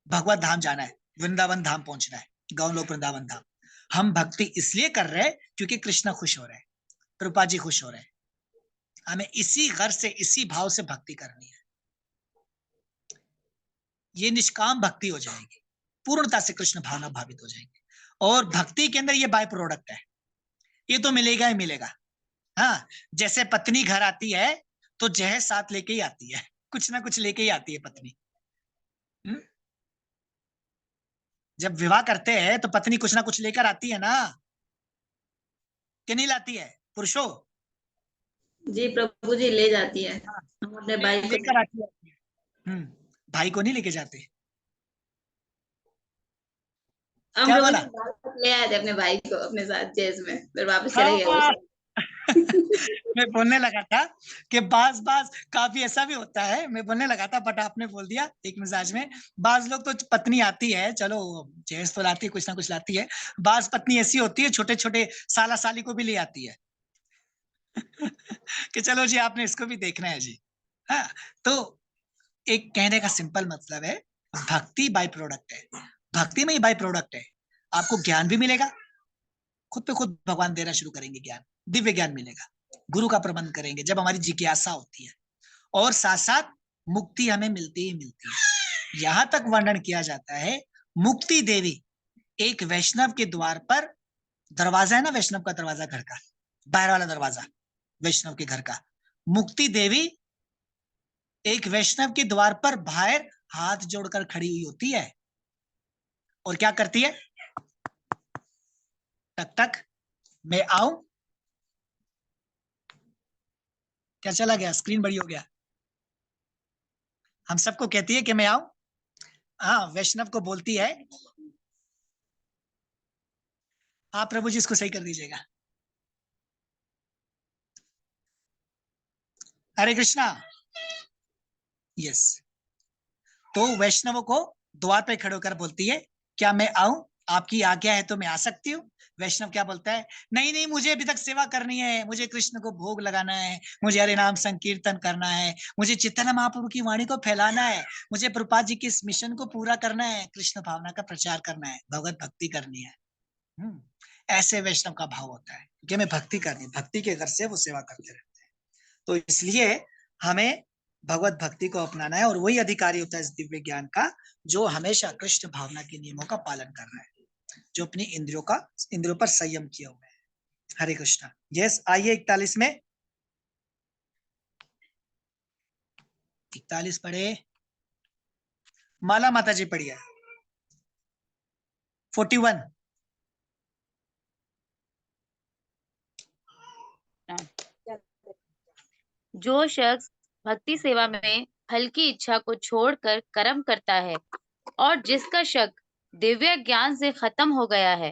भगवत धाम जाना है, वृंदावन धाम पहुंचना है, गौलोक वृंदावन धाम। हम भक्ति इसलिए कर रहे हैं क्योंकि कृष्ण खुश हो रहे हैं, प्रभुपाद जी खुश हो रहे हैं। हमें इसी घर से, इसी भाव से भक्ति करनी है। ये निष्काम भक्ति हो जाएगी, पूर्णता से कृष्ण भावना भावित हो जाएंगे। और भक्ति के अंदर ये बाय प्रोडक्ट है, ये तो मिलेगा ही मिलेगा। हाँ, जैसे पत्नी घर आती है तो जहर साथ लेके ही आती है, कुछ ना कुछ लेके ही आती है पत्नी। जब विवाह करते हैं तो पत्नी कुछ ना कुछ लेकर आती है ना, कि नहीं लाती है पुरुषों? जी प्रभु जी, ले जाती है। हम अपने भाई को लेकर आती है। भाई को नहीं लेके जाते। हम क्या प्रभु बोला? जी ले आए थे अपने भाई को अपने साथ जेज में, फिर वापस चले गए। मैं बोलने लगा था कि बाज काफी ऐसा भी होता है, मैं बोलने लगा था बट आपने बोल दिया एक मिजाज में। बाज लोग तो पत्नी आती है, चलो जेज तो लाती है, कुछ ना कुछ लाती है। बाज पत्नी ऐसी होती है, छोटे छोटे साला साली को भी ले आती है कि चलो जी आपने इसको भी देखना है जी। हाँ, तो एक कहने का सिंपल मतलब है, भक्ति बाय प्रोडक्ट है। भक्ति में ही बाय प्रोडक्ट है, आपको ज्ञान भी मिलेगा, खुद पे खुद भगवान देना शुरू करेंगे ज्ञान, दिव्य ज्ञान मिलेगा, गुरु का प्रबंध करेंगे जब हमारी जिज्ञासा होती है, और साथ साथ मुक्ति हमें मिलती ही मिलती है। यहां तक वर्णन किया जाता है, मुक्ति देवी एक वैष्णव के द्वार पर, दरवाजा है ना वैष्णव का, दरवाजा घर का बाहर वाला दरवाजा वैष्णव के घर का, मुक्ति देवी एक वैष्णव के द्वार पर बाहर हाथ जोड़कर खड़ी हुई होती है, और क्या करती है? टक टक, मैं आऊं। क्या चला गया? स्क्रीन बड़ी हो गया। हम सबको कहती है कि मैं आऊं। हाँ, वैष्णव को बोलती है। हाँ प्रभु जी, इसको सही कर दीजिएगा। हरे कृष्णा। यस, तो वैष्णवों को द्वार पे खड़े होकर बोलती है, क्या मैं आऊं? आपकी आज्ञा है तो मैं आ सकती हूँ। वैष्णव क्या बोलता है? नहीं नहीं, मुझे अभी तक सेवा करनी है, मुझे कृष्ण को भोग लगाना है, मुझे हरे नाम संकीर्तन करना है, मुझे चैतन्य महाप्रभु की वाणी को फैलाना है, मुझे प्रभुपाद जी के इस मिशन को पूरा करना है, कृष्ण भावना का प्रचार करना है, भगवत भक्ति करनी है। ऐसे वैष्णव का भाव होता है कि मैं भक्ति करनी, भक्ति के घर से वो सेवा करते रहते हैं। तो इसलिए हमें भगवत भक्ति को अपनाना है, और वही अधिकारी होता है इस दिव्य ज्ञान का जो हमेशा कृष्ण भावना के नियमों का पालन कर रहा है, जो अपनी इंद्रियों पर संयम किया हुआ है। हरे कृष्णा। यस, आइए 41 में। 41 पढ़े, माला माता जी पढ़िए। 41। जो शख्स भक्ति सेवा में फल की इच्छा को छोड़कर कर्म करता है और जिसका शक दिव्य ज्ञान से खत्म हो गया है,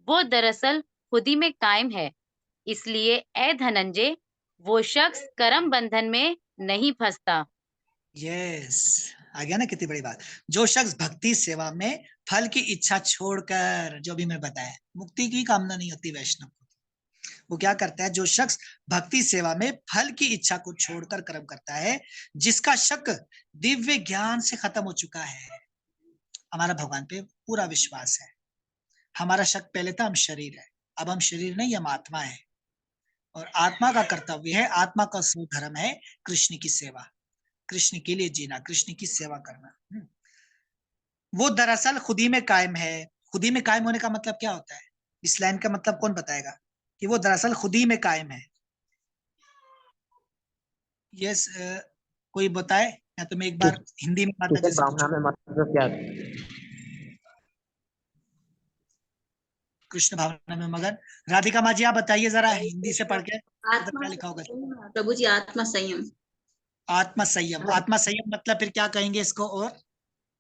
वो दरअसल खुद ही में कायम है। इसलिए ए धनंजय, वो शख्स कर्म बंधन में नहीं फंसता। यस, आ गया ना, कितनी बड़ी बात। जो शख्स भक्ति सेवा में फल की इच्छा छोड़कर, जो भी मैं बताया, मुक्ति की कामना नहीं होती वैष्णव को, वो क्या करता है? जो शख्स भक्ति सेवा में फल की इच्छा को छोड़कर कर्म करता है, जिसका शक दिव्य ज्ञान से खत्म हो चुका है। हमारा भगवान पे पूरा विश्वास है। हमारा शक पहले था हम शरीर है, अब हम शरीर नहीं, हम आत्मा है, और आत्मा का कर्तव्य है, आत्मा का स्वधर्म है कृष्ण की सेवा, कृष्ण के लिए जीना, कृष्ण की सेवा करना। वो दरअसल खुद ही में कायम है। खुद ही में कायम होने का मतलब क्या होता है? इस लाइन का मतलब कौन बताएगा कि वो दरअसल खुद ही में कायम है? यस, कोई बताए, या तो मैं एक बार हिंदी में माता जी से भावना में मतलब क्या है? कृष्ण भावना में मगन। राधिका माँ जी, आप बताइए जरा हिंदी से पढ़ के, क्या लिखा होगा? प्रभु जी, आत्मा संयम। आत्मा संयम, आत्मा संयम मतलब फिर क्या कहेंगे इसको,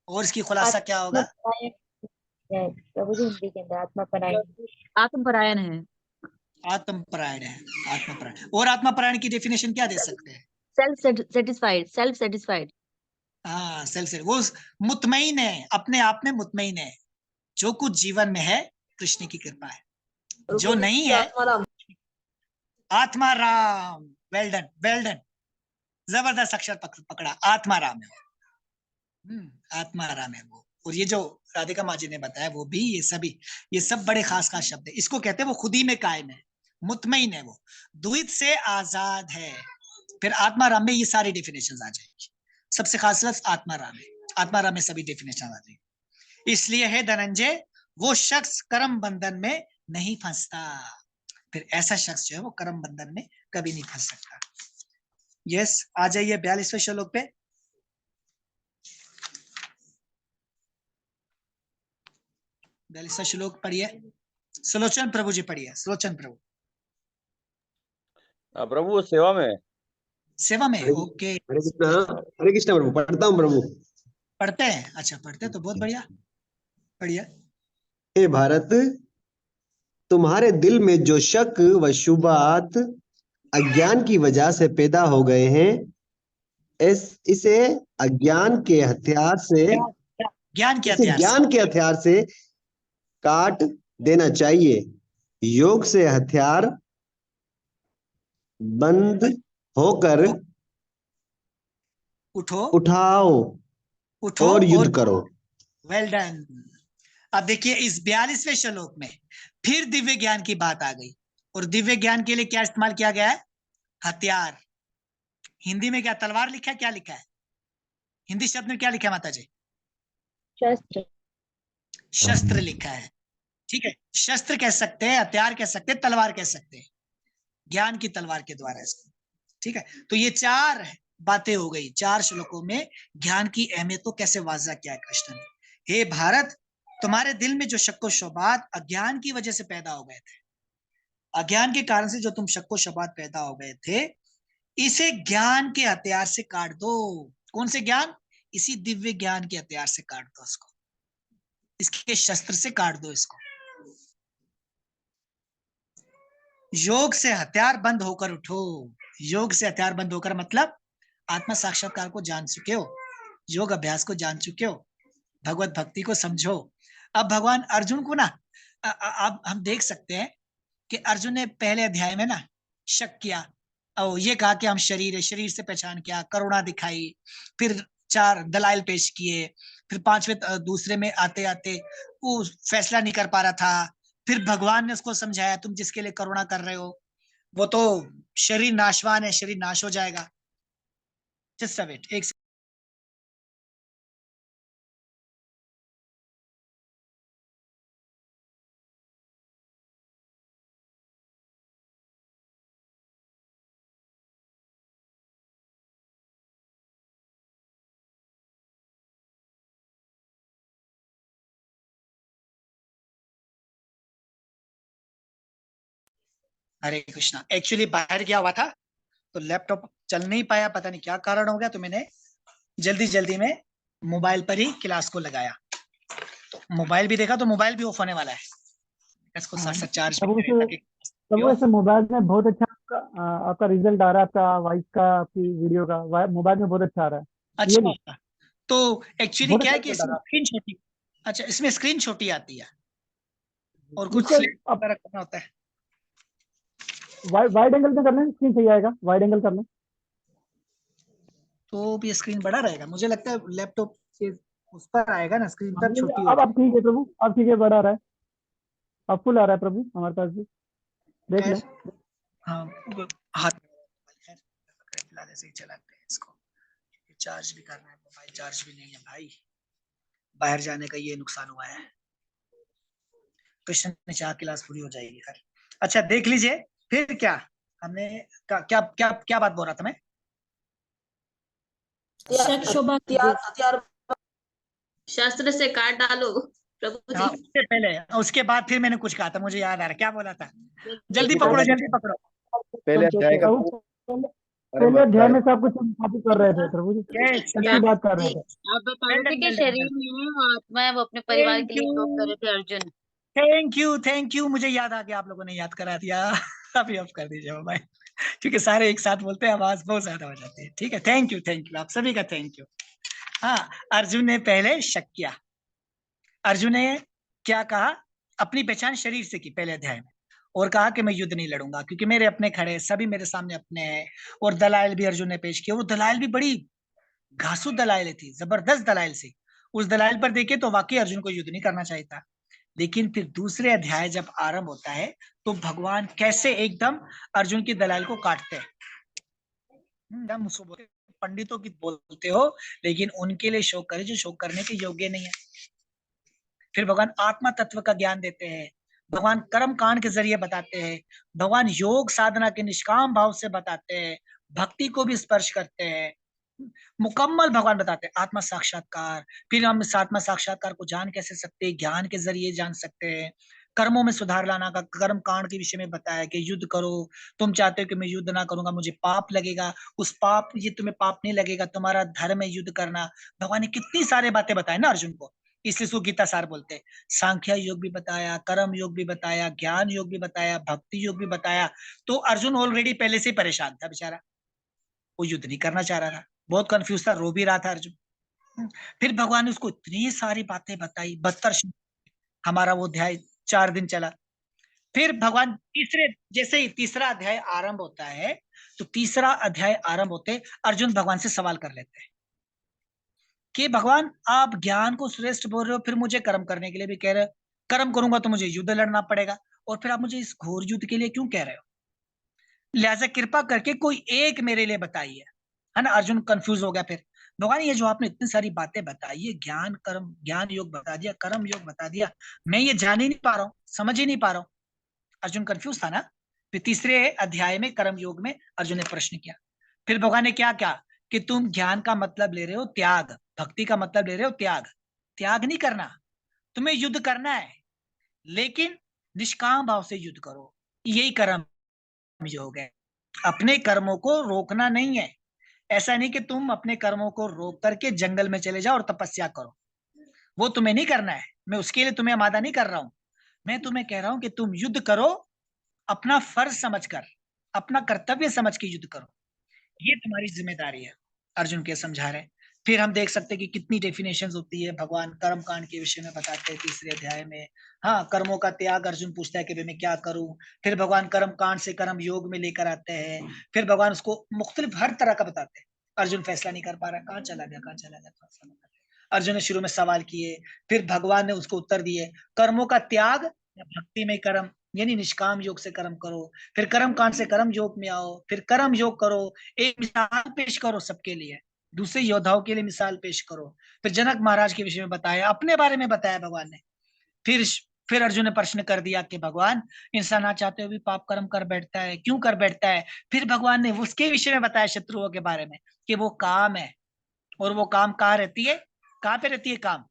और इसकी खुलासा क्या होगा? प्रभु जी हिंदी के अंदर आत्मपरायण है। आत्मपरायण है, आत्मपरायण। और आत्मपरायण की डेफिनेशन क्या दे सकते हैं? Self satisfied. हाँ, सेल्फ, वो मुतमईन है, अपने आप में मुतमईन है, जो कुछ जीवन में है कृष्ण की कृपा है, जो नहीं है आत्मा Ram. Well done, well done, जबरदस्त अक्षर पकड़ा, आत्मा राम है। आत्मा राम है वो। और ये जो राधिका माँ जी ने बताया वो भी, ये सब बड़े खास खास शब्द है। इसको कहते हैं वो खुद ही में कायम है, मुतमईन है, वो द्वैत से आजाद है। फिर आत्मा राम में ये सारी डेफिनेशन आ जाएगी। सबसे खास लफ्ज आत्मा राम है, आत्मा राम में सभी डेफिनेशन आ जाएगी। इसलिए है धनंजय, वो शख्स कर्म बंधन में नहीं फंसता। फिर ऐसा शख्स जो है वो कर्म बंधन में कभी नहीं फंस सकता। यस, आ जाइए 42वें श्लोक पे। बयालीसवां श्लोक पढ़िए, सुलोचन प्रभु जी पढ़िए। सुलोचन प्रभु। प्रभु वो सेवा में है। सेवा में, ओके। हरे कृष्णा प्रभु, पढ़ता हूँ प्रभु। पढ़ते हैं, अच्छा पढ़ते हैं तो बहुत बढ़िया, पढ़िए। हे भारत, तुम्हारे दिल में जो शक व शुबहात अज्ञान की वजह से पैदा हो गए हैं, इसे अज्ञान के हथियार से, ज्ञान के हथियार से काट देना चाहिए। योग से हथियार बंद होकर उठाओ और युद्ध करो। Well done. अब देखिए इस 42वें श्लोक में फिर दिव्य ज्ञान की बात आ गई। और दिव्य ज्ञान के लिए क्या इस्तेमाल किया गया है? हथियार। हिंदी में क्या तलवार लिखा है, क्या लिखा है? हिंदी शब्द में क्या लिखा है माता जी? शस्त्र। शस्त्र लिखा है, ठीक है। शस्त्र कह सकते हैं, हथियार कह सकते हैं, तलवार कह सकते हैं, ज्ञान की तलवार के द्वारा इसको, ठीक है। तो ये 4 बातें हो गई 4 श्लोकों में। ज्ञान की अहमियत को कैसे वाजा किया है कृष्ण ने। हे भारत, तुम्हारे दिल में जो शक्को शुबहात अज्ञान की वजह से पैदा हो गए थे, अज्ञान के कारण से जो तुम शक्को शुबहात पैदा हो गए थे, इसे ज्ञान के हथियार से काट दो। कौन से ज्ञान? इसी दिव्य ज्ञान के हथियार से काट दो इसको, इसके शस्त्र से काट दो इसको। योग से हथियार बंद होकर उठो। योग से हथियार बंद होकर मतलब आत्मा साक्षात्कार को जान चुके हो, योग अभ्यास को जान चुके हो, भगवत भक्ति को समझो। अब भगवान अर्जुन को ना, अब हम देख सकते हैं कि अर्जुन ने पहले अध्याय में ना शक किया और ये कहा कि हम शरीर है, शरीर से पहचान किया, करुणा दिखाई, फिर 4 दलाइल पेश किए, फिर 5वें दूसरे में आते आते वो फैसला नहीं कर पा रहा था। फिर भगवान ने उसको समझाया, तुम जिसके लिए करुणा कर रहे हो वो तो शरीर नाशवान है, शरीर नाश हो जाएगा। जस्ट वेट, एक हरे कृष्णा। एक्चुअली बाहर गया हुआ था तो लैपटॉप चल नहीं पाया, पता नहीं क्या कारण हो गया, तो मैंने जल्दी जल्दी में मोबाइल पर ही क्लास को लगाया। तो मोबाइल भी देखा तो मोबाइल भी ऑफ होने वाला है, इसको साथ चार्ज। वैसे मोबाइल में बहुत अच्छा आपका रिजल्ट आ रहा है, आपका वॉइस का, आपकी वीडियो का मोबाइल में बहुत अच्छा आ रहा है। अच्छा, तो एक्चुअली क्या है कि इसमें स्क्रीन छोटी, अच्छा इसमें स्क्रीन छोटी आती है और कुछ करना होता है। वाइड एंगल में करना, स्क्रीन सही आएगा, वाइड एंगल करना तो भी स्क्रीन बड़ा रहेगा। मुझे लगता है लैपटॉप से उस पर आएगा ना स्क्रीन, तब छोटी अब आप ठीक है प्रभु, अब ठीक है, बड़ा आ रहा है, अब फुल आ रहा है प्रभु हमारे पास भी, देख ले। हाँ, हाथ फिलहाल ऐसे ही चलाते हैं इसको, चार्ज भी करना है, मोबाइल चार्ज भी नहीं है भाई, बाहर जाने का ये नुकसान हुआ है। कृष्ण ने चाह क्लास पूरी हो जाएगी फिर। अच्छा देख लीजिए फिर क्या हमने क्या क्या क्या क्या बात बोल रहा था मैं? शस्त्र से काट डालो प्रभु जी। उसके पहले, उसके बाद फिर मैंने कुछ कहा था, मुझे याद आ रहा, क्या बोला था? जल्दी पकड़ो, जल्दी पकड़ो। पहले अध्याय का, पहले अध्याय में सब कुछ स्थापित कर रहे थे प्रभु जी, अच्छी बात कर रहे थे। आप बता रहे थे कि शरीर में वो आत्मा है, वो अपने परिवार के लिए योग कर रहे थे अर्जुन। थैंक यू, मुझे याद आ गया, आप लोगों ने याद करा दिया। अभी ऑफ कर दीजिए मोबाइल, क्योंकि सारे एक साथ बोलते हैं, आवाज बहुत ज्यादा हो जाती है। ठीक है, थैंक यू, आप सभी का थैंक यू। हाँ, अर्जुन ने पहले शक किया। अर्जुन ने क्या कहा? अपनी पहचान शरीर से की पहले अध्याय में, और कहा कि मैं युद्ध नहीं लड़ूंगा क्योंकि मेरे अपने खड़े, सभी मेरे सामने अपने हैं। और दलाइल भी अर्जुन ने पेश किया, और दलाइल भी बड़ी घासू दलाइल थी, जबरदस्त दलाइल से। उस दलाइल पर देखे तो वाकई अर्जुन को युद्ध नहीं करना चाहिए था। लेकिन फिर दूसरे अध्याय जब आरंभ होता है तो भगवान कैसे एकदम अर्जुन की दलाइल को काटते हैं। पंडितों की बोलते हो, लेकिन उनके लिए शोक करे जो शोक करने के योग्य नहीं है। फिर भगवान आत्मा तत्व का ज्ञान देते हैं, भगवान कर्म कांड के जरिए बताते हैं, भगवान योग साधना के निष्काम भाव से बताते हैं, भक्ति को भी स्पर्श करते हैं, मुकम्मल भगवान बताते हैं आत्मा साक्षात्कार। फिर हम इस आत्मा साक्षात्कार को जान कैसे सकते हैं? ज्ञान के जरिए जान सकते हैं। कर्मों में सुधार लाना का कर्म कांड के विषय में बताया कि युद्ध करो, तुम चाहते हो कि मैं युद्ध ना करूंगा, मुझे पाप लगेगा, उस पाप, ये तुम्हें पाप नहीं लगेगा, तुम्हारा धर्म है युद्ध करना। भगवान ने कितनी सारी बातें बताई ना अर्जुन को, इसलिए इसको गीता सार बोलते हैं। सांख्य योग भी बताया, कर्म योग भी बताया, ज्ञान योग भी बताया, भक्ति योग भी बताया। तो अर्जुन ऑलरेडी पहले से परेशान था बेचारा, वो युद्ध नहीं करना चाह रहा था, बहुत कंफ्यूज था, रो भी रहा था अर्जुन। फिर भगवान ने उसको इतनी सारी बातें बताई, 72 हमारा वो अध्याय 4 दिन चला। फिर भगवान जैसे ही तीसरा अध्याय आरंभ होता है, तो तीसरा अध्याय आरंभ होते अर्जुन भगवान से सवाल कर लेते हैं कि भगवान आप ज्ञान को श्रेष्ठ बोल रहे हो, फिर मुझे कर्म करने के लिए भी कह रहे हो, कर्म करूंगा तो मुझे युद्ध लड़ना पड़ेगा, और फिर आप मुझे इस घोर युद्ध के लिए क्यों कह रहे हो? लिहाजा कृपा करके कोई एक मेरे लिए बताइए, है ना। अर्जुन कंफ्यूज हो गया। फिर भगवान ये जो आपने इतनी सारी बातें बताई है, ज्ञान कर्म, ज्ञान योग बता दिया, कर्म योग बता दिया, मैं ये जान ही नहीं पा रहा हूँ, समझ ही नहीं पा रहा हूँ। अर्जुन कंफ्यूज था ना। फिर तीसरे अध्याय में कर्म योग में अर्जुन ने प्रश्न किया। फिर भगवान ने क्या कहा कि तुम ज्ञान का मतलब ले रहे हो त्याग, भक्ति का मतलब ले रहे हो त्याग। त्याग नहीं करना, तुम्हें युद्ध करना है, लेकिन निष्काम भाव से युद्ध करो, यही कर्म योग है। अपने कर्मों को रोकना नहीं है। ऐसा नहीं कि तुम अपने कर्मों को रोक करके जंगल में चले जाओ और तपस्या करो, वो तुम्हें नहीं करना है। मैं उसके लिए तुम्हें आमादा नहीं कर रहा हूं। मैं तुम्हें कह रहा हूं कि तुम युद्ध करो, अपना फर्ज समझकर, अपना कर्तव्य समझ के युद्ध करो, ये तुम्हारी जिम्मेदारी है। अर्जुन के समझा रहे। फिर हम देख सकते हैं कि कितनी डेफिनेशंस होती है, भगवान कर्म कांड के विषय में बताते हैं तीसरे अध्याय में। हाँ, कर्मों का त्याग अर्जुन पूछता है कि मैं क्या करूं। फिर भगवान कर्म कांड से कर्म योग में लेकर आते हैं। फिर भगवान उसको मुख्तलिफ हर तरह का बताते हैं। अर्जुन फैसला नहीं कर पा रहा, कहाँ चला गया, कहाँ चला गया। अर्जुन ने शुरू में सवाल किए, फिर भगवान ने उसको उत्तर दिए। कर्मों का त्याग या भक्ति में कर्म, यानी निष्काम योग से कर्म करो। फिर कर्म कांड से कर्म योग में आओ, फिर कर्म योग करो। एक मिसाल पेश करो सबके लिए, दूसरे योद्धाओं के लिए मिसाल पेश करो। फिर जनक महाराज के विषय में बताया, अपने बारे में बताया भगवान ने। फिर अर्जुन ने प्रश्न कर दिया कि भगवान, इंसान ना चाहते हुए भी पाप कर्म कर बैठता है, क्यों कर बैठता है? फिर भगवान ने उसके विषय में बताया, शत्रुओं के बारे में, कि वो काम है, और वो काम कहाँ रहती है, कहाँ पे रहती है काम,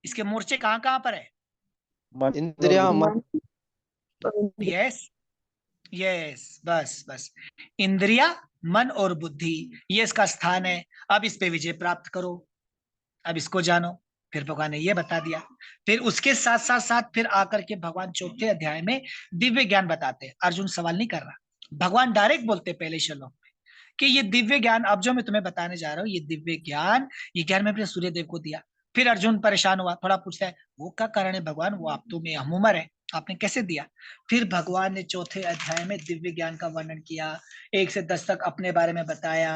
इसके मोर्चे कहाँ कहाँ पर है? इंद्रिया, मन। यस यस, बस बस, इंद्रिया, मन और बुद्धि, ये इसका स्थान है। अब इस पे विजय प्राप्त करो, अब इसको जानो। फिर भगवान ने ये बता दिया। फिर उसके साथ साथ साथ फिर आकर के भगवान चौथे अध्याय में दिव्य ज्ञान बताते हैं। अर्जुन सवाल नहीं कर रहा, भगवान डायरेक्ट बोलते पहले श्लोक में कि ये दिव्य ज्ञान अब जो मैं तुम्हें बताने जा रहा हूँ, ये दिव्य ज्ञान, ये ज्ञान मैं अपने सूर्य देव को दिया। फिर अर्जुन परेशान हुआ, थोड़ा पूछता है वो क्या कारण है भगवान, वो आप तो में हम उम्र है, आपने कैसे दिया? फिर भगवान ने चौथे अध्याय में दिव्य ज्ञान का वर्णन किया, 1 से 10 तक अपने बारे में बताया,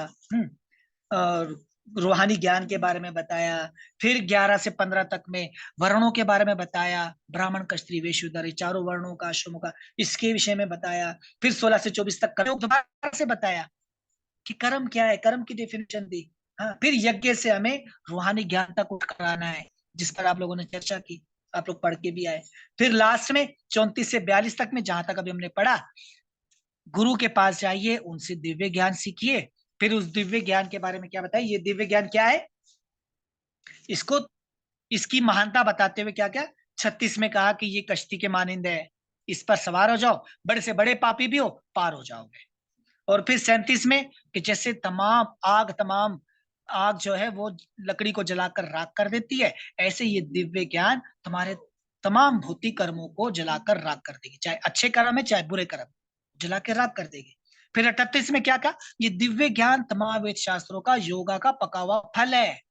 और रूहानी ज्ञान के बारे में बताया। फिर 11 से 15 तक में वर्णों के बारे में बताया, ब्राह्मण, क्षत्रिय, वैश्य, शूद्र, चारों वर्णों का, आश्रमों का, इसके विषय में बताया। फिर 16 से 24 तक कर्म दोबारा से बताया कि कर्म क्या है, कर्म की डेफिनेशन दी। हाँ, फिर यज्ञ से हमें रूहानी ज्ञान तक कराना है, जिस पर आप लोगों ने चर्चा की, आप लोग पढ़ के भी आए। फिर लास्ट में 34 से 42 तक में, जहां तक अभी हमने पढ़ा, गुरु के पास जाइए, उनसे दिव्य ज्ञान सीखिए। फिर उस दिव्य ज्ञान के बारे में क्या बताया, ये दिव्य ज्ञान क्या है, इसको, इसकी महानता बताते हुए क्या क्या 36 में कहा कि ये कश्ती के मानिंद है, इस पर सवार हो जाओ, बड़े से बड़े पापी भी हो पार हो जाओगे। और फिर 37 में कि जैसे तमाम आग जो है वो लकड़ी को जलाकर राख कर देती है, ऐसे ये दिव्य ज्ञान तुम्हारे तमाम भौतिक कर्मों को जलाकर राख कर देगी, चाहे अच्छे कर्म है चाहे बुरे कर्म, जला के राख कर देगी। फिर 38 में क्या कहा, ये दिव्य ज्ञान तमाम वेद शास्त्रों का, योगा का पका हुआ फल है,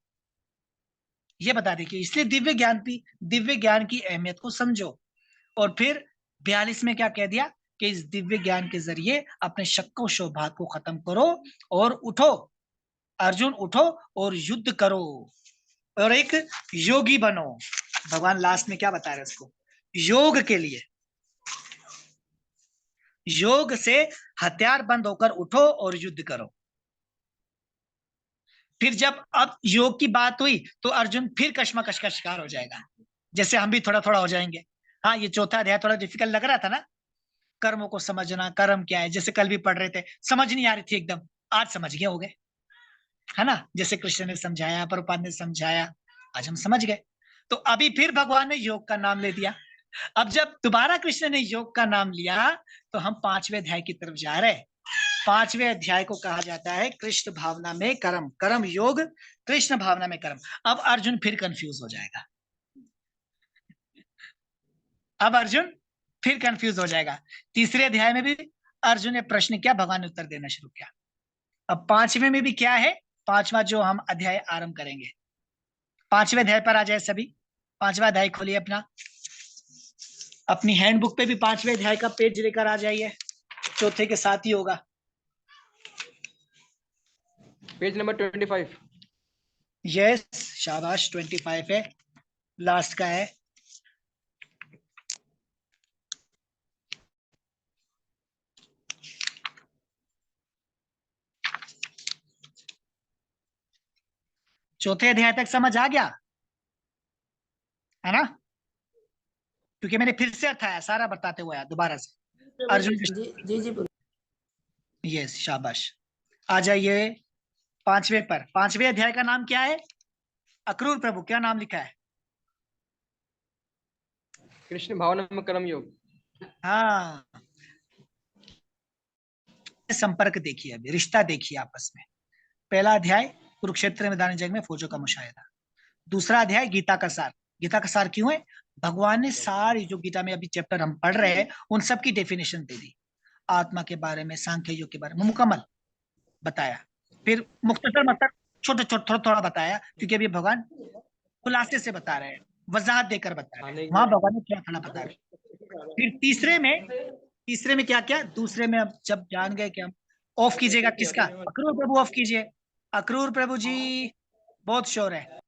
ये बता दी कि इसलिए दिव्य ज्ञान की अहमियत को समझो। और फिर 42 में क्या कह दिया कि इस दिव्य ज्ञान के जरिए अपने शक व शुभात को खत्म करो और उठो, अर्जुन उठो और युद्ध करो और एक योगी बनो। भगवान लास्ट में क्या बता रहे हैं उसको, योग के लिए, योग से हथियार बंद होकर उठो और युद्ध करो। फिर जब अब योग की बात हुई तो अर्जुन फिर कश्मकश का शिकार हो जाएगा, जैसे हम भी थोड़ा थोड़ा हो जाएंगे। हाँ, ये चौथा अध्याय थोड़ा डिफिकल्ट लग रहा था ना, कर्मों को समझना, कर्म क्या है, जैसे कल भी पढ़ रहे थे, समझ नहीं आ रही थी एकदम, आज समझ गए हो गए, है ना, जैसे कृष्ण ने समझाया, प्रभुपाद ने समझाया, आज हम समझ गए। तो अभी फिर भगवान ने योग का नाम ले दिया। अब जब दोबारा कृष्ण ने योग का नाम लिया तो हम 5वें अध्याय की तरफ जा रहे हैं। 5वें अध्याय को कहा जाता है कृष्ण भावना में कर्म, कर्म योग, कृष्ण भावना में कर्म। अब अर्जुन फिर कंफ्यूज हो जाएगा, अब अर्जुन फिर कंफ्यूज हो जाएगा। तीसरे अध्याय में भी अर्जुन ने प्रश्न किया, भगवान ने उत्तर देना शुरू किया। अब 5वें में भी क्या है, 5वां जो हम अध्याय आरंभ करेंगे, 5वें अध्याय पर आ जाए सभी। 5वां अध्याय खोलिए अपना, अपनी हैंडबुक पे भी 5वें अध्याय का पेज लेकर आ जाइए, चौथे के साथ ही होगा, पेज नंबर 25। यस, शाबाश, 25 है, लास्ट का है। चौथे अध्याय तक समझ आ गया है ना, क्योंकि मैंने फिर से अर्थाया, सारा बताते हुए दोबारा से। अर्जुन जी यस, शाबाश। आ जाइए 5वें पर। 5वें अध्याय का नाम क्या है, अक्रूर प्रभु क्या नाम लिखा है? कृष्ण भावना में कर्म योग। हाँ, संपर्क देखिए, अभी रिश्ता देखिए आपस में। पहला अध्याय कुरुक्षेत्र मैदान जंग में फौजों का मुशाहिदा, दूसरा अध्याय गीता का सार। गीता का सार क्यों है? भगवान ने सारी जो गीता में अभी चैप्टर हम पढ़ रहे हैं उन सब की डेफिनेशन दे दी, आत्मा के बारे में, सांख्य योग के बारे में मुकम्मल बताया, फिर मुख्तसर मतलब छोटे छोटे थोड़ा थोड़ा बताया, क्योंकि अभी भगवान खुलासे से बता रहे हैं, वजाहत देकर बता रहे हैं, वहां भगवान ने थोड़ा थोड़ा बता रहे हैं। फिर तीसरे में क्या क्या, दूसरे में अब जब जान गए कि हम ऑफ कीजिएगा किसका, अक्रूर प्रभु ऑफ कीजिए, अक्रूर प्रभु जी बहुत शोर है।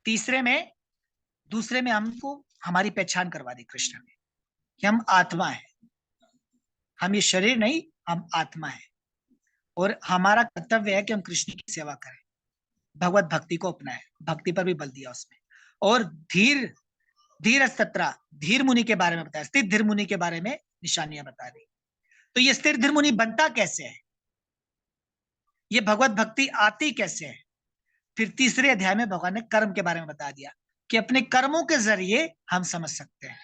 दूसरे में हमको हमारी पहचान करवा दी कृष्ण ने कि हम आत्मा है, हम ये शरीर नहीं, हम आत्मा है, और हमारा कर्तव्य है कि हम कृष्ण की सेवा करें, भगवत भक्ति को अपनाएं, भक्ति पर भी बल दिया उसमें। और धीर मुनि के बारे में बताया, स्थिर धीर मुनि के बारे में निशानियां बता दी। तो ये स्थिर धीर मुनि बनता कैसे है, ये भगवत भक्ति आती कैसे है? फिर तीसरे अध्याय में भगवान ने कर्म के बारे में बता दिया कि अपने कर्मों के जरिए हम समझ सकते हैं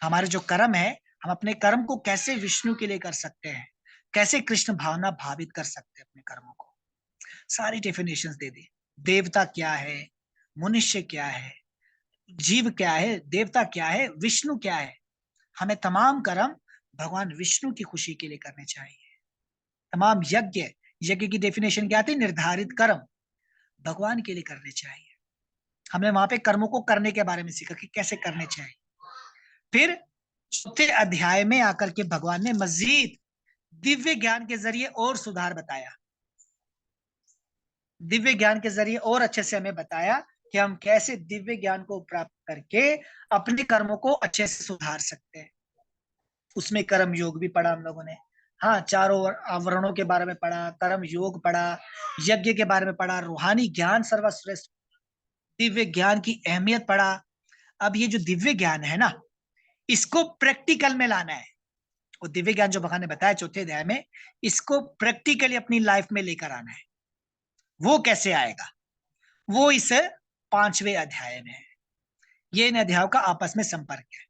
हमारे जो कर्म है, हम अपने कर्म को कैसे विष्णु के लिए कर सकते हैं, कैसे कृष्ण भावना भावित कर सकते हैं अपने कर्मों को। सारी डेफिनेशंस दे दी, देवता क्या है, मनुष्य क्या है, जीव क्या है, देवता क्या है, विष्णु क्या है। हमें तमाम कर्म भगवान विष्णु की खुशी के लिए करने चाहिए। तमाम यज्ञ की डेफिनेशन क्या थी, निर्धारित कर्म भगवान के लिए करने चाहिए। हमने वहां पे कर्मों को करने के बारे में सीखा कि कैसे करने चाहिए। फिर चौथे अध्याय में आकर के भगवान ने मजीद दिव्य ज्ञान के जरिए और सुधार बताया, दिव्य ज्ञान के जरिए और अच्छे से हमें बताया कि हम कैसे दिव्य ज्ञान को प्राप्त करके अपने कर्मों को अच्छे से सुधार सकते हैं। उसमें कर्म योग भी पढ़ा हम लोगों ने, हाँ, चारों आवरणों के बारे में पढ़ा, कर्म योग पढ़ा, यज्ञ के बारे में पढ़ा, रूहानी ज्ञान सर्वश्रेष्ठ, दिव्य ज्ञान की अहमियत पढ़ा। अब ये जो दिव्य ज्ञान है ना, इसको प्रैक्टिकल में लाना है। वो दिव्य ज्ञान जो भगवान ने बताया चौथे अध्याय में, इसको प्रैक्टिकली अपनी लाइफ में लेकर आना है। वो कैसे आएगा? वो इस 5वें अध्याय में है। ये इन अध्यायों का आपस में संपर्क है।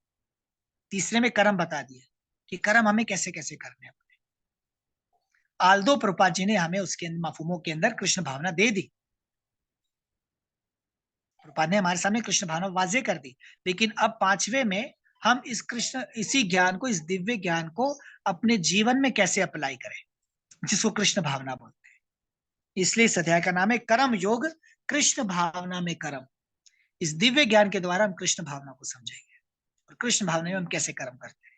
तीसरे में कर्म बता दिया कि कर्म हमें कैसे कैसे करने हैं। आल्दो प्रभुपाद जी ने हमें उसके मफहूमों के अंदर कृष्ण भावना दे दी, प्रभुपाद ने हमारे सामने कृष्ण भावना वाजे कर दी। लेकिन अब 5वें में हम इसी ज्ञान को, इस दिव्य ज्ञान को अपने जीवन में कैसे अप्लाई करें, जिसको कृष्ण भावना बोलते हैं। इसलिए इस अध्याय का नाम है कर्म योग कृष्ण भावना में कर्म। इस दिव्य ज्ञान के द्वारा हम कृष्ण भावना को समझेंगे और कृष्ण भावना में हम कैसे कर्म करते हैं।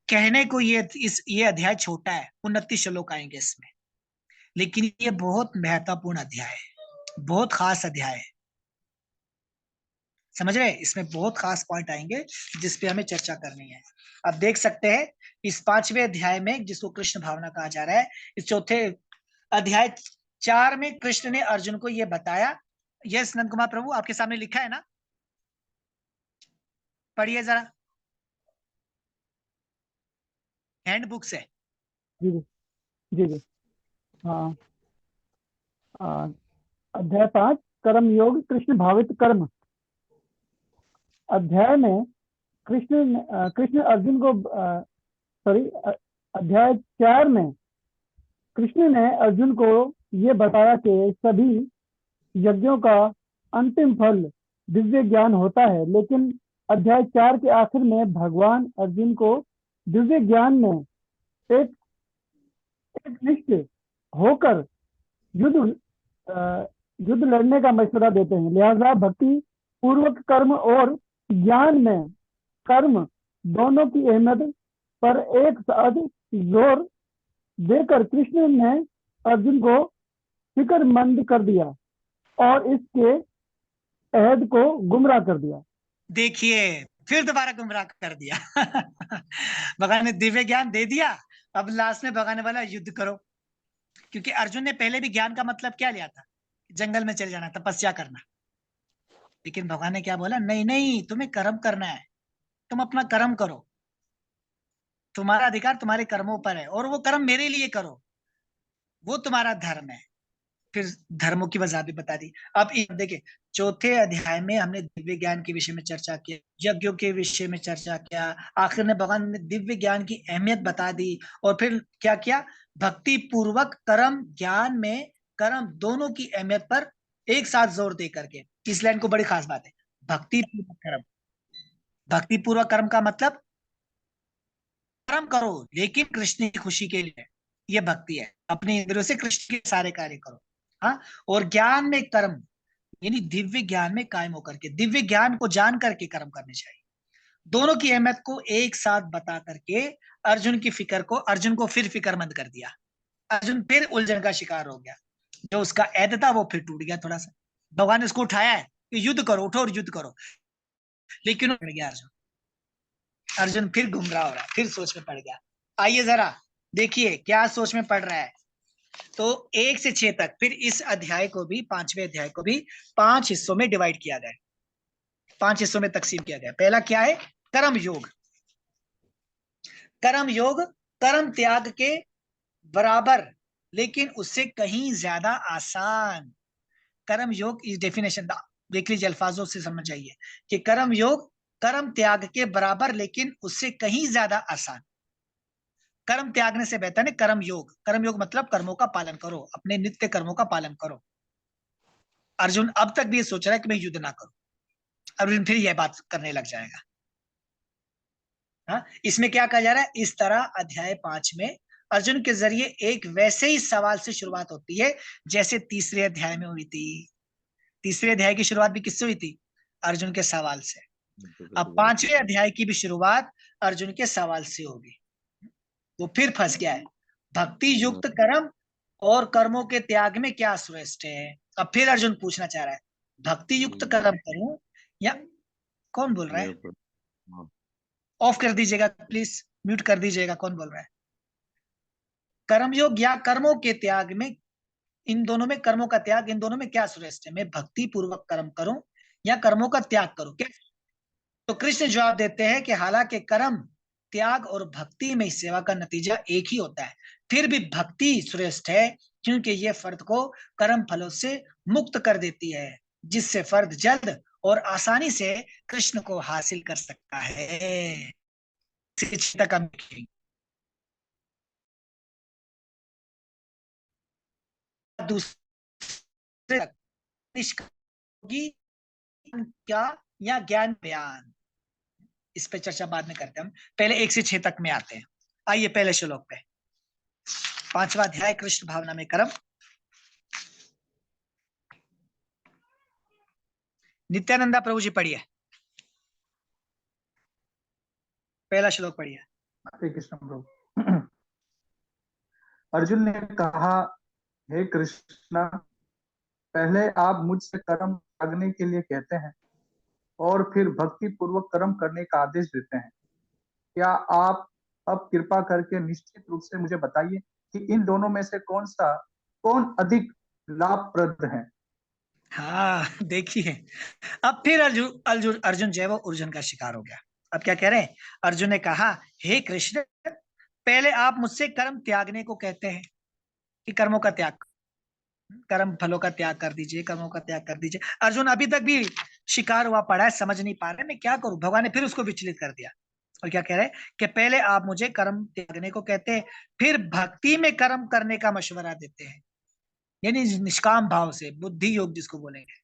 कहने को ये अध्याय छोटा है, 29 श्लोक आएंगे इसमें, लेकिन ये बहुत महत्वपूर्ण अध्याय है, बहुत खास अध्याय है। समझ रहे हैं? इसमें बहुत खास पॉइंट आएंगे जिसपे हमें चर्चा करनी है। अब देख सकते हैं इस 5वें अध्याय में, जिसको कृष्ण भावना कहा जा रहा है, इस चौथे अध्याय 4 में कृष्ण ने अर्जुन को यह बताया। यस नंद कुमार प्रभु, आपके सामने लिखा है ना, पढ़िए जरा, हैंड बुक से। जी जी जी जी। हाँ, अध्याय 5 कर्म योग कृष्ण भावित कर्म। अध्याय में कृष्ण अर्जुन को अध्याय 4 में कृष्ण ने अर्जुन को ये बताया कि सभी यज्ञों का अंतिम फल दिव्य ज्ञान होता है, लेकिन अध्याय 4 के आखिर में भगवान अर्जुन को दिव्य ज्ञान में एक निष्ठ होकर युद्ध लड़ने का मशवरा देते हैं। लिहाजा भक्ति पूर्वक कर्म और ज्ञान में कर्म दोनों की अहमियत पर एक साथ जोर देकर कृष्ण ने अर्जुन को फिक्रमंद कर दिया और इसके अहद को गुमराह कर दिया। देखिए, फिर दोबारा गुमराह कर दिया। भगवान ने दिव्य ज्ञान दे दिया, अब लास्ट में भगवान वाला युद्ध करो, क्योंकि अर्जुन ने पहले भी ज्ञान का मतलब क्या लिया था, जंगल में चले जाना, तपस्या करना। लेकिन भगवान ने क्या बोला, नहीं नहीं, तुम्हें कर्म करना है, तुम अपना कर्म करो, तुम्हारा अधिकार तुम्हारे कर्मों पर है, और वो कर्म मेरे लिए करो, वो तुम्हारा धर्म है। फिर धर्मों की वजह भी बता दी। अब देखिए, चौथे अध्याय में हमने दिव्य ज्ञान के विषय में चर्चा किया, यज्ञों के विषय में चर्चा किया, आखिर में भगवान ने दिव्य ज्ञान की अहमियत बता दी, और फिर क्या किया, भक्ति पूर्वक कर्म ज्ञान में कर्म दोनों की अहमियत पर एक साथ जोर दे करके। इस लाइन को बड़ी खास बात है, भक्ति पूर्वक कर्म। भक्ति पूर्वक कर्म का मतलब कर्म करो लेकिन कृष्ण की खुशी के लिए, ये भक्ति है। अपने इंद्रियों से कृष्ण के सारे कार्य करो। हाँ, और ज्ञान में कर्म, यानी दिव्य ज्ञान में कायम होकर के, दिव्य ज्ञान को जान करके कर्म करने चाहिए। दोनों की अहमियत को एक साथ बता करके अर्जुन को फिर फिक्रमंद कर दिया। अर्जुन फिर उलझन का शिकार हो गया, जो उसका ऐद था वो फिर टूट गया थोड़ा सा। भगवान ने उसको उठाया है कि युद्ध करो, उठो और युद्ध करो, लेकिन पड़ गया अर्जुन फिर गुमराह हो रहा है, फिर सोच में पड़ गया। आइए जरा देखिए क्या सोच में पड़ रहा है। तो 1 से 6 तक, फिर इस अध्याय को भी, 5वें अध्याय को भी 5 हिस्सों में डिवाइड किया गया, 5 हिस्सों में तकसीम किया गया। पहला क्या है, कर्म योग। कर्म योग कर्म त्याग के बराबर लेकिन उससे कहीं ज्यादा आसान। कर्म योग इस डेफिनेशन देख लीजिए, अल्फाजों से समझ जाइए कि कर्म योग कर्म त्याग के बराबर लेकिन उससे कहीं ज्यादा आसान। कर्म त्यागने से बेहतर है कर्म योग। कर्म योग मतलब कर्मों का पालन करो, अपने नित्य कर्मों का पालन करो। अर्जुन अब तक भी ये सोच रहा है कि मैं युद्ध ना करूं, अर्जुन फिर यह बात करने लग जाएगा। हाँ, इसमें क्या कहा जा रहा है, इस तरह अध्याय 5 में अर्जुन के जरिए एक वैसे ही सवाल से शुरुआत होती है जैसे तीसरे अध्याय में हुई थी। तीसरे अध्याय की शुरुआत भी किससे हुई थी, अर्जुन के सवाल से। अब 5वें अध्याय की भी शुरुआत अर्जुन के सवाल से होगी। वो फिर फंस गया है, भक्ति युक्त कर्म और कर्मों के त्याग में क्या श्रेष्ठ है। अब फिर अर्जुन पूछना चाह रहा है, भक्ति युक्त कर्म करूं या, कौन बोल रहा है, ऑफ कर दीजिएगा प्लीज, म्यूट कर दीजिएगा, कौन बोल रहा है। कर्मयोग या कर्मों के त्याग में, इन दोनों में, कर्मों का त्याग, इन दोनों में क्या श्रेष्ठ है, मैं भक्ति पूर्वक कर्म करूं या कर्मों का त्याग करूं, क्या। तो कृष्ण जवाब देते हैं कि हालांकि कर्म त्याग और भक्ति में सेवा का नतीजा एक ही होता है, फिर भी भक्ति श्रेष्ठ है क्योंकि यह फर्द को कर्म फलों से मुक्त कर देती है, जिससे फर्द जल्द और आसानी से कृष्ण को हासिल कर सकता है। दूसरे क्या या ज्ञान बयान, इस पे चर्चा बाद में करते हैं हम, पहले 1 से 6 तक में आते हैं। आइए पहले श्लोक पे, 5वां अध्याय कृष्ण भावना में कर्म। नित्यानंदा प्रभु जी पढ़िए, पहला श्लोक पढ़िए। हरे कृष्ण प्रभु। अर्जुन ने कहा, हे कृष्णा, पहले आप मुझसे कर्म त्यागने के लिए कहते हैं और फिर भक्ति पूर्वक कर्म करने का आदेश देते हैं। क्या आप अब कृपा करके निश्चित रूप से मुझे बताइए कि इन दोनों में से कौन अधिक लाभप्रद है? हाँ देखिए, अब फिर अर्जुन जो है वो अर्जुन का शिकार हो गया। अब क्या कह रहे हैं? अर्जुन ने कहा, हे कृष्ण, पहले आप मुझसे कर्म त्यागने को कहते हैं कि कर्मों का त्याग, कर्म फलों का त्याग कर दीजिए, कर्मों का त्याग कर दीजिए। अर्जुन अभी तक भी शिकार हुआ पड़ा है, समझ नहीं पा रहे मैं क्या करूं। भगवान ने फिर उसको विचलित कर दिया और क्या कह रहे हैं कि पहले आप मुझे कर्म त्यागने को कहते हैं, फिर भक्ति में कर्म करने का मशवरा देते हैं, यानी निष्काम भाव से, बुद्धि योग जिसको बोलेंगे,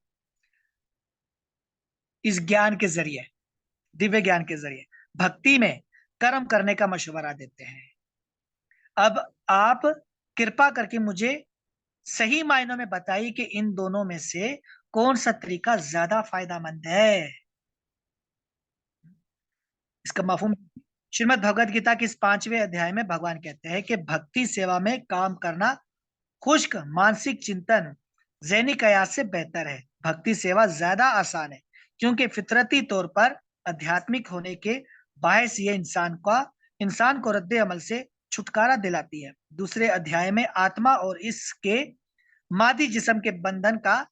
इस ज्ञान के जरिए, दिव्य ज्ञान के जरिए भक्ति में कर्म करने का मशवरा देते हैं। अब आप कृपा करके मुझे सही मायनों में बताइए कि इन दोनों में से कौन सा तरीका ज्यादा फायदामंद है। इसका मफहूम श्रीमद् भगवद गीता के इस 5वें अध्याय में भगवान कहते हैं कि भक्ति सेवा में काम करना खुश्क मानसिक चिंतन दैनिक अयास से बेहतर है। भक्ति सेवा ज्यादा आसान है क्योंकि फितरती तौर पर आध्यात्मिक होने के बायस ये इंसान को रद्दे अमल से छुटकारा दिलाती है। दूसरे अध्याय में आत्मा और इसके मादी जिस्म के बंधन का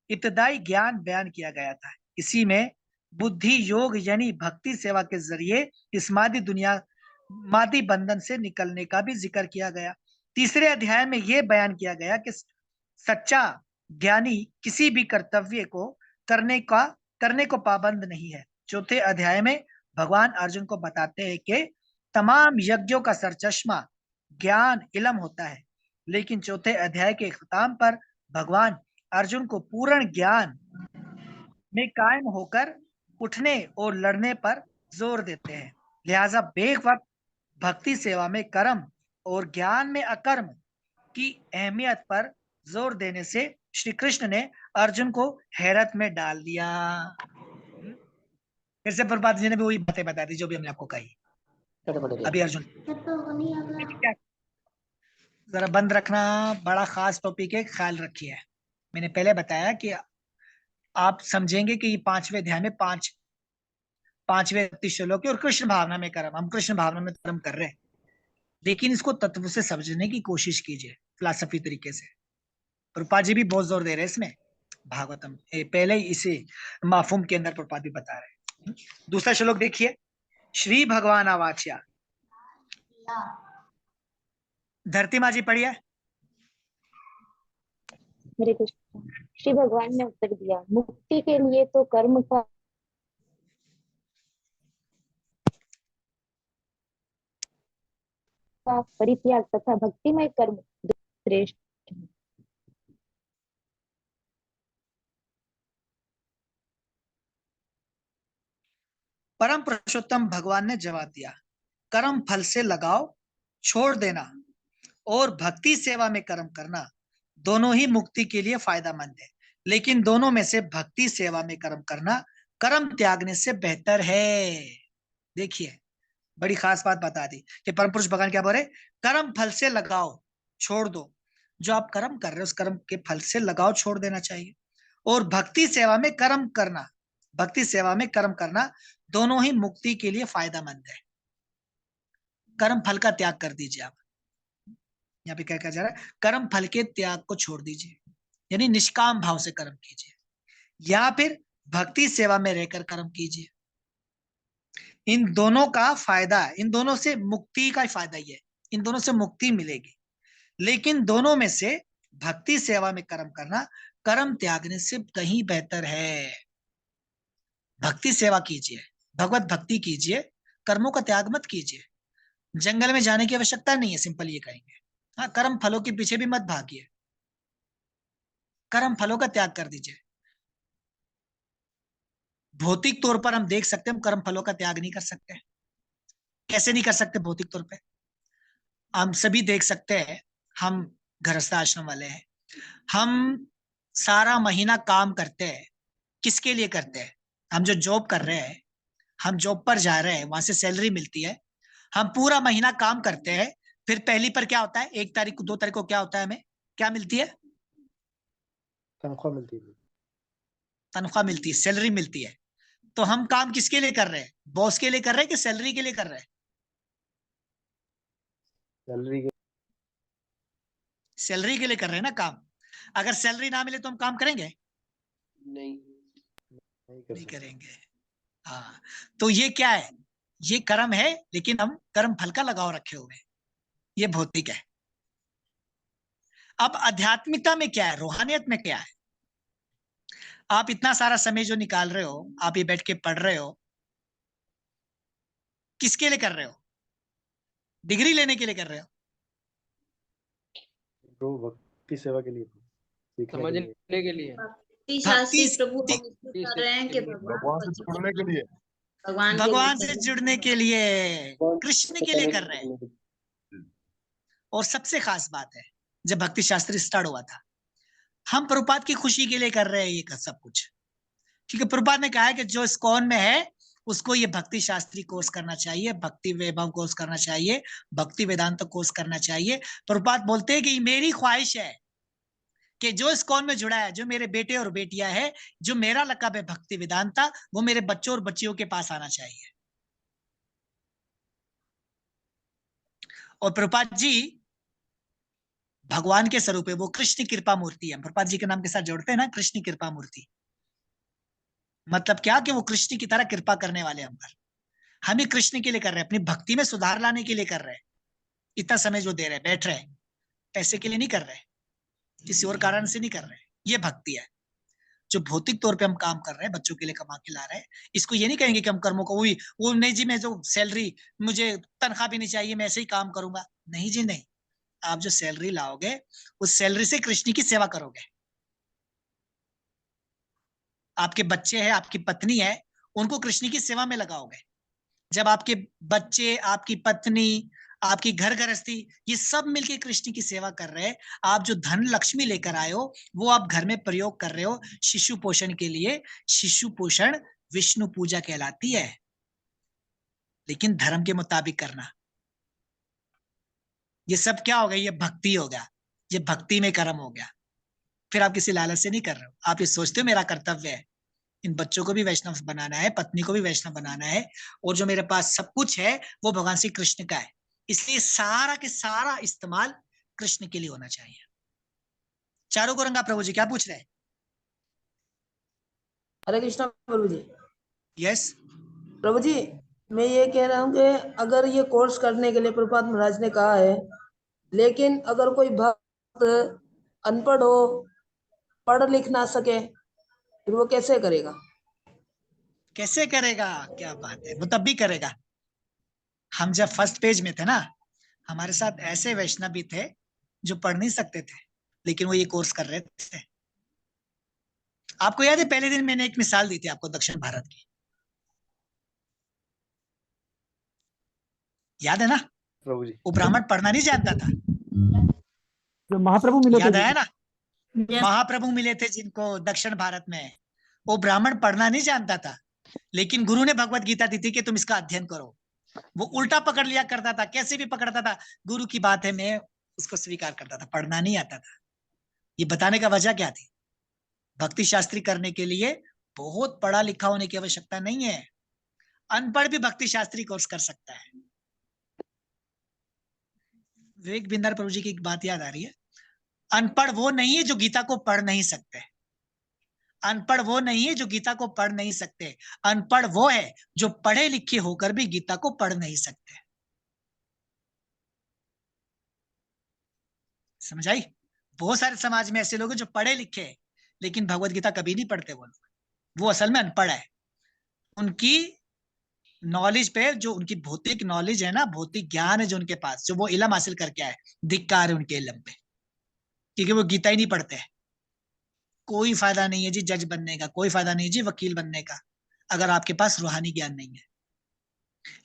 इब्तदाई ज्ञान बयान किया गया था। इसी में बुद्धि योग यानी भक्ति सेवा के जरिए इस मादी बंधन से निकलने का भी जिक्र किया गया। तीसरे अध्याय में यह बयान किया गया कि सच्चा ज्ञानी किसी भी कर्तव्य को करने को पाबंद नहीं है। चौथे अध्याय में भगवान अर्जुन को बताते हैं कि तमाम यज्ञों का सरचश्मा ज्ञान इल्म होता है, लेकिन चौथे अध्याय के इख्तिताम पर भगवान अर्जुन को पूर्ण ज्ञान में कायम होकर उठने और लड़ने पर जोर देते हैं। लिहाजा बेवक्त भक्ति सेवा में कर्म और ज्ञान में अकर्म की अहमियत पर जोर देने से श्री कृष्ण ने अर्जुन को हैरत में डाल दिया। फिर से प्रभात जी ने भी वही बातें बता दी जो भी हमने आपको कही। अभी अर्जुन जरा बंद रखना, बड़ा खास टॉपिक है, ख्याल रखिए। मैंने पहले बताया कि आप समझेंगे कि ये 5वें अध्याय में पांचवें श्लोक और कृष्ण भावना में कर्म, हम कृष्ण भावना में कर्म कर रहे हैं, लेकिन इसको तत्व से समझने की कोशिश कीजिए फिलॉसफी तरीके से। प्रभुपाद जी भी बहुत जोर दे रहे हैं इसमें, भागवतम पहले ही इसे माफूम के अंदर प्रभुपाद भी बता रहे हैं। दूसरा श्लोक देखिए, श्री भगवान आवाच्या। धरती माँ जी पढ़िए। हरे कृष्ण। श्री भगवान ने उत्तर दिया, मुक्ति के लिए तो कर्म का परित्याग तथा भक्तिमय कर्म श्रेष्ठ। परम पुरुषोत्तम भगवान ने जवाब दिया, कर्म फल से लगाव छोड़ देना और भक्ति सेवा में कर्म करना दोनों ही मुक्ति के लिए फायदेमंद है, लेकिन दोनों में से भक्ति सेवा में कर्म करना कर्म त्यागने से बेहतर है। देखिए बड़ी खास बात बता दी कि परम पुरुष भगवान क्या बोल रहे, कर्म फल से लगाव छोड़ दो, जो आप कर्म कर रहे हो उस कर्म के फल से लगाव छोड़ देना चाहिए, और भक्ति सेवा में कर्म करना दोनों ही मुक्ति के लिए फायदेमंद है। कर्म फल का त्याग कर दीजिए। आप यहाँ पे क्या कहा जा रहा है, कर्म फल के त्याग को छोड़ दीजिए, यानी निष्काम भाव से कर्म कीजिए, या फिर भक्ति सेवा में रहकर कर्म कीजिए। इन दोनों का फायदा, इन दोनों से मुक्ति का फायदा ही है, इन दोनों से मुक्ति मिलेगी, लेकिन दोनों में से भक्ति सेवा में कर्म करना कर्म त्यागने से कहीं बेहतर है। भक्ति सेवा कीजिए, भगवत भक्ति कीजिए, कर्मों का त्याग मत कीजिए। जंगल में जाने की आवश्यकता नहीं है, सिंपल ये कहेंगे। हाँ, कर्म फलों के पीछे भी मत भागिए, कर्म फलों का त्याग कर दीजिए। भौतिक तौर पर हम देख सकते हैं, हम कर्म फलों का त्याग नहीं कर सकते। कैसे नहीं कर सकते? भौतिक तौर पे हम सभी देख सकते हैं, हम गृहस्थ आश्रम वाले हैं, हम सारा महीना काम करते हैं, किसके लिए करते हैं? हम जो जॉब कर रहे हैं, हम जॉब पर जा रहे हैं, वहां से सैलरी मिलती है, हम पूरा महीना काम करते हैं, फिर पहली पर क्या होता है, 1 तारीख को 2 तारीख को क्या होता है, हमें क्या मिलती है? तनख्वाह मिलती है। तनख्वाह मिलती है, सैलरी मिलती है। तो हम काम किसके लिए कर रहे हैं? बॉस के लिए कर रहे हैं कि सैलरी के लिए कर रहे हैं? सैलरी के लिए कर रहे हैं ना काम। अगर सैलरी ना मिले तो हम काम करेंगे? नहीं करेंगे। हाँ, तो ये क्या है? ये कर्म है, लेकिन हम कर्म फल का लगाव रखे हुए हैं, ये भौतिक है। अब आध्यात्मिकता में क्या है, रूहानियत में क्या है? आप इतना सारा समय जो निकाल रहे हो, आप ये बैठ के पढ़ रहे हो, किसके लिए कर रहे हो? डिग्री लेने के लिए कर रहे हो? भक्ति सेवा के लिए, समझने के लिए, शास्त्री प्रभु कर रहे हैं कि भगवान से जुड़ने के लिए, भगवान से जुड़ने के लिए, कृष्ण के लिए कर रहे हैं। और सबसे खास बात है, जब भक्ति शास्त्री स्टार्ट हुआ था, हम प्रभुपाद की खुशी के लिए कर रहे हैं ये सब कुछ, क्योंकि प्रभुपाद ने कहा है कि जो इस्कॉन में है उसको ये भक्ति शास्त्री कोर्स करना चाहिए, भक्ति वैभव कोर्स करना चाहिए, भक्ति वेदांत कोर्स करना चाहिए। प्रभुपाद बोलते हैं कि मेरी ख्वाहिश है कि जो इस्कॉन में जुड़ा है, जो मेरे बेटे और बेटियां है, जो मेरा लक़ब है भक्ति वेदांता, वो मेरे बच्चों और बच्चियों के पास आना चाहिए। और प्रभुपाद जी भगवान के स्वरूप है, वो कृष्ण कृपा मूर्ति है। प्रभुपाद जी के नाम के साथ जोड़ते हैं ना, कृष्ण कृपा मूर्ति। मतलब क्या कि वो कृष्ण की तरह कृपा करने वाले हम पर। हम ही कृष्ण के लिए कर रहे हैं, अपनी भक्ति में सुधार लाने के लिए कर रहे हैं। इतना समय जो दे रहे हैं, बैठ रहे हैं, पैसे के लिए नहीं कर रहे, किसी और कारण से नहीं कर रहे। ये भक्ति है। जो भौतिक तौर पे हम काम कर रहे हैं, बच्चों के लिए कमा के ला रहे हैं, इसको ये नहीं कहेंगे कि हम कर्मों को वो नहीं जी, मैं जो सैलरी, मुझे तनख्वाह भी नहीं चाहिए, मैं ऐसे ही काम करूंगा। नहीं जी नहीं, आप जो सैलरी लाओगे उस सैलरी से कृष्ण की सेवा करोगे। आपके बच्चे हैं, आपकी पत्नी है, उनको कृष्ण की सेवा में लगाओगे। जब आपके बच्चे, आपकी पत्नी, आपकी घर गृहस्थी, ये सब मिलके कृष्ण की सेवा कर रहे हैं, आप जो धन लक्ष्मी लेकर आए हो वो आप घर में प्रयोग कर रहे हो शिशु पोषण के लिए। शिशु पोषण विष्णु पूजा कहलाती है, लेकिन धर्म के मुताबिक करना। ये सब क्या हो गया? ये भक्ति हो गया, ये भक्ति में कर्म हो गया। फिर आप किसी लालच से नहीं कर रहे हो, आप ये सोचते हो मेरा कर्तव्य है इन बच्चों को भी वैष्णव बनाना है, पत्नी को भी वैष्णव बनाना है, और जो मेरे पास सब कुछ है वो भगवान श्री कृष्ण का है, इसलिए सारा के सारा इस्तेमाल कृष्ण के लिए होना चाहिए। चारों को रंगा। प्रभु जी क्या पूछ रहे हैं? हरे कृष्णा प्रभु जी। यस प्रभु जी, मैं ये कह रहा हूँ कि अगर ये कोर्स करने के लिए प्रभुपाद महाराज ने कहा है, लेकिन अगर कोई भक्त अनपढ़ हो, पढ़ लिख ना सके, फिर वो कैसे करेगा? कैसे करेगा? क्या बात है, वो तब भी करेगा। हम जब फर्स्ट पेज में थे ना, हमारे साथ ऐसे वैष्णव भी थे जो पढ़ नहीं सकते थे, लेकिन वो ये कोर्स कर रहे थे। आपको याद है पहले दिन मैंने एक मिसाल दी थी आपको दक्षिण भारत की, याद है ना? प्रभु जी, वो ब्राह्मण पढ़ना नहीं जानता था, जो महाप्रभु मिले थे, याद आया ना? महाप्रभु मिले थे जिनको दक्षिण भारत में, वो ब्राह्मण पढ़ना नहीं जानता था, लेकिन गुरु ने भगवत गीता दी थी कि तुम इसका अध्ययन करो। वो उल्टा पकड़ लिया करता था, कैसे भी पकड़ता था, गुरु की बात है मैं उसको स्वीकार करता था, पढ़ना नहीं आता था। ये बताने का वजह क्या थी? भक्ति शास्त्री करने के लिए बहुत पढ़ा लिखा होने की आवश्यकता नहीं है, अनपढ़ भी भक्ति शास्त्री कोर्स कर सकता है। विवेक बिंदर प्रभु जी की एक बात याद आ रही है, अनपढ़ वो नहीं है जो गीता को पढ़ नहीं सकते, अनपढ़ वो नहीं है जो गीता को पढ़ नहीं सकते, अनपढ़ वो है जो पढ़े लिखे होकर भी गीता को पढ़ नहीं सकते। समझ आई? बहुत सारे समाज में ऐसे लोग हैं जो पढ़े लिखे लेकिन भगवत गीता कभी नहीं पढ़ते। वो लोग, वो असल में अनपढ़ है। उनकी नॉलेज पे, जो उनकी भौतिक नॉलेज है ना, भौतिक ज्ञान है जो उनके पास, जो वो इल्म हासिल करके आए, धिक्कार है उनके इल्म पे, क्योंकि वो गीता ही नहीं पढ़ते हैं। कोई फायदा नहीं है जी जज बनने का, कोई फायदा नहीं जी वकील बनने का, अगर आपके पास रूहानी ज्ञान नहीं है।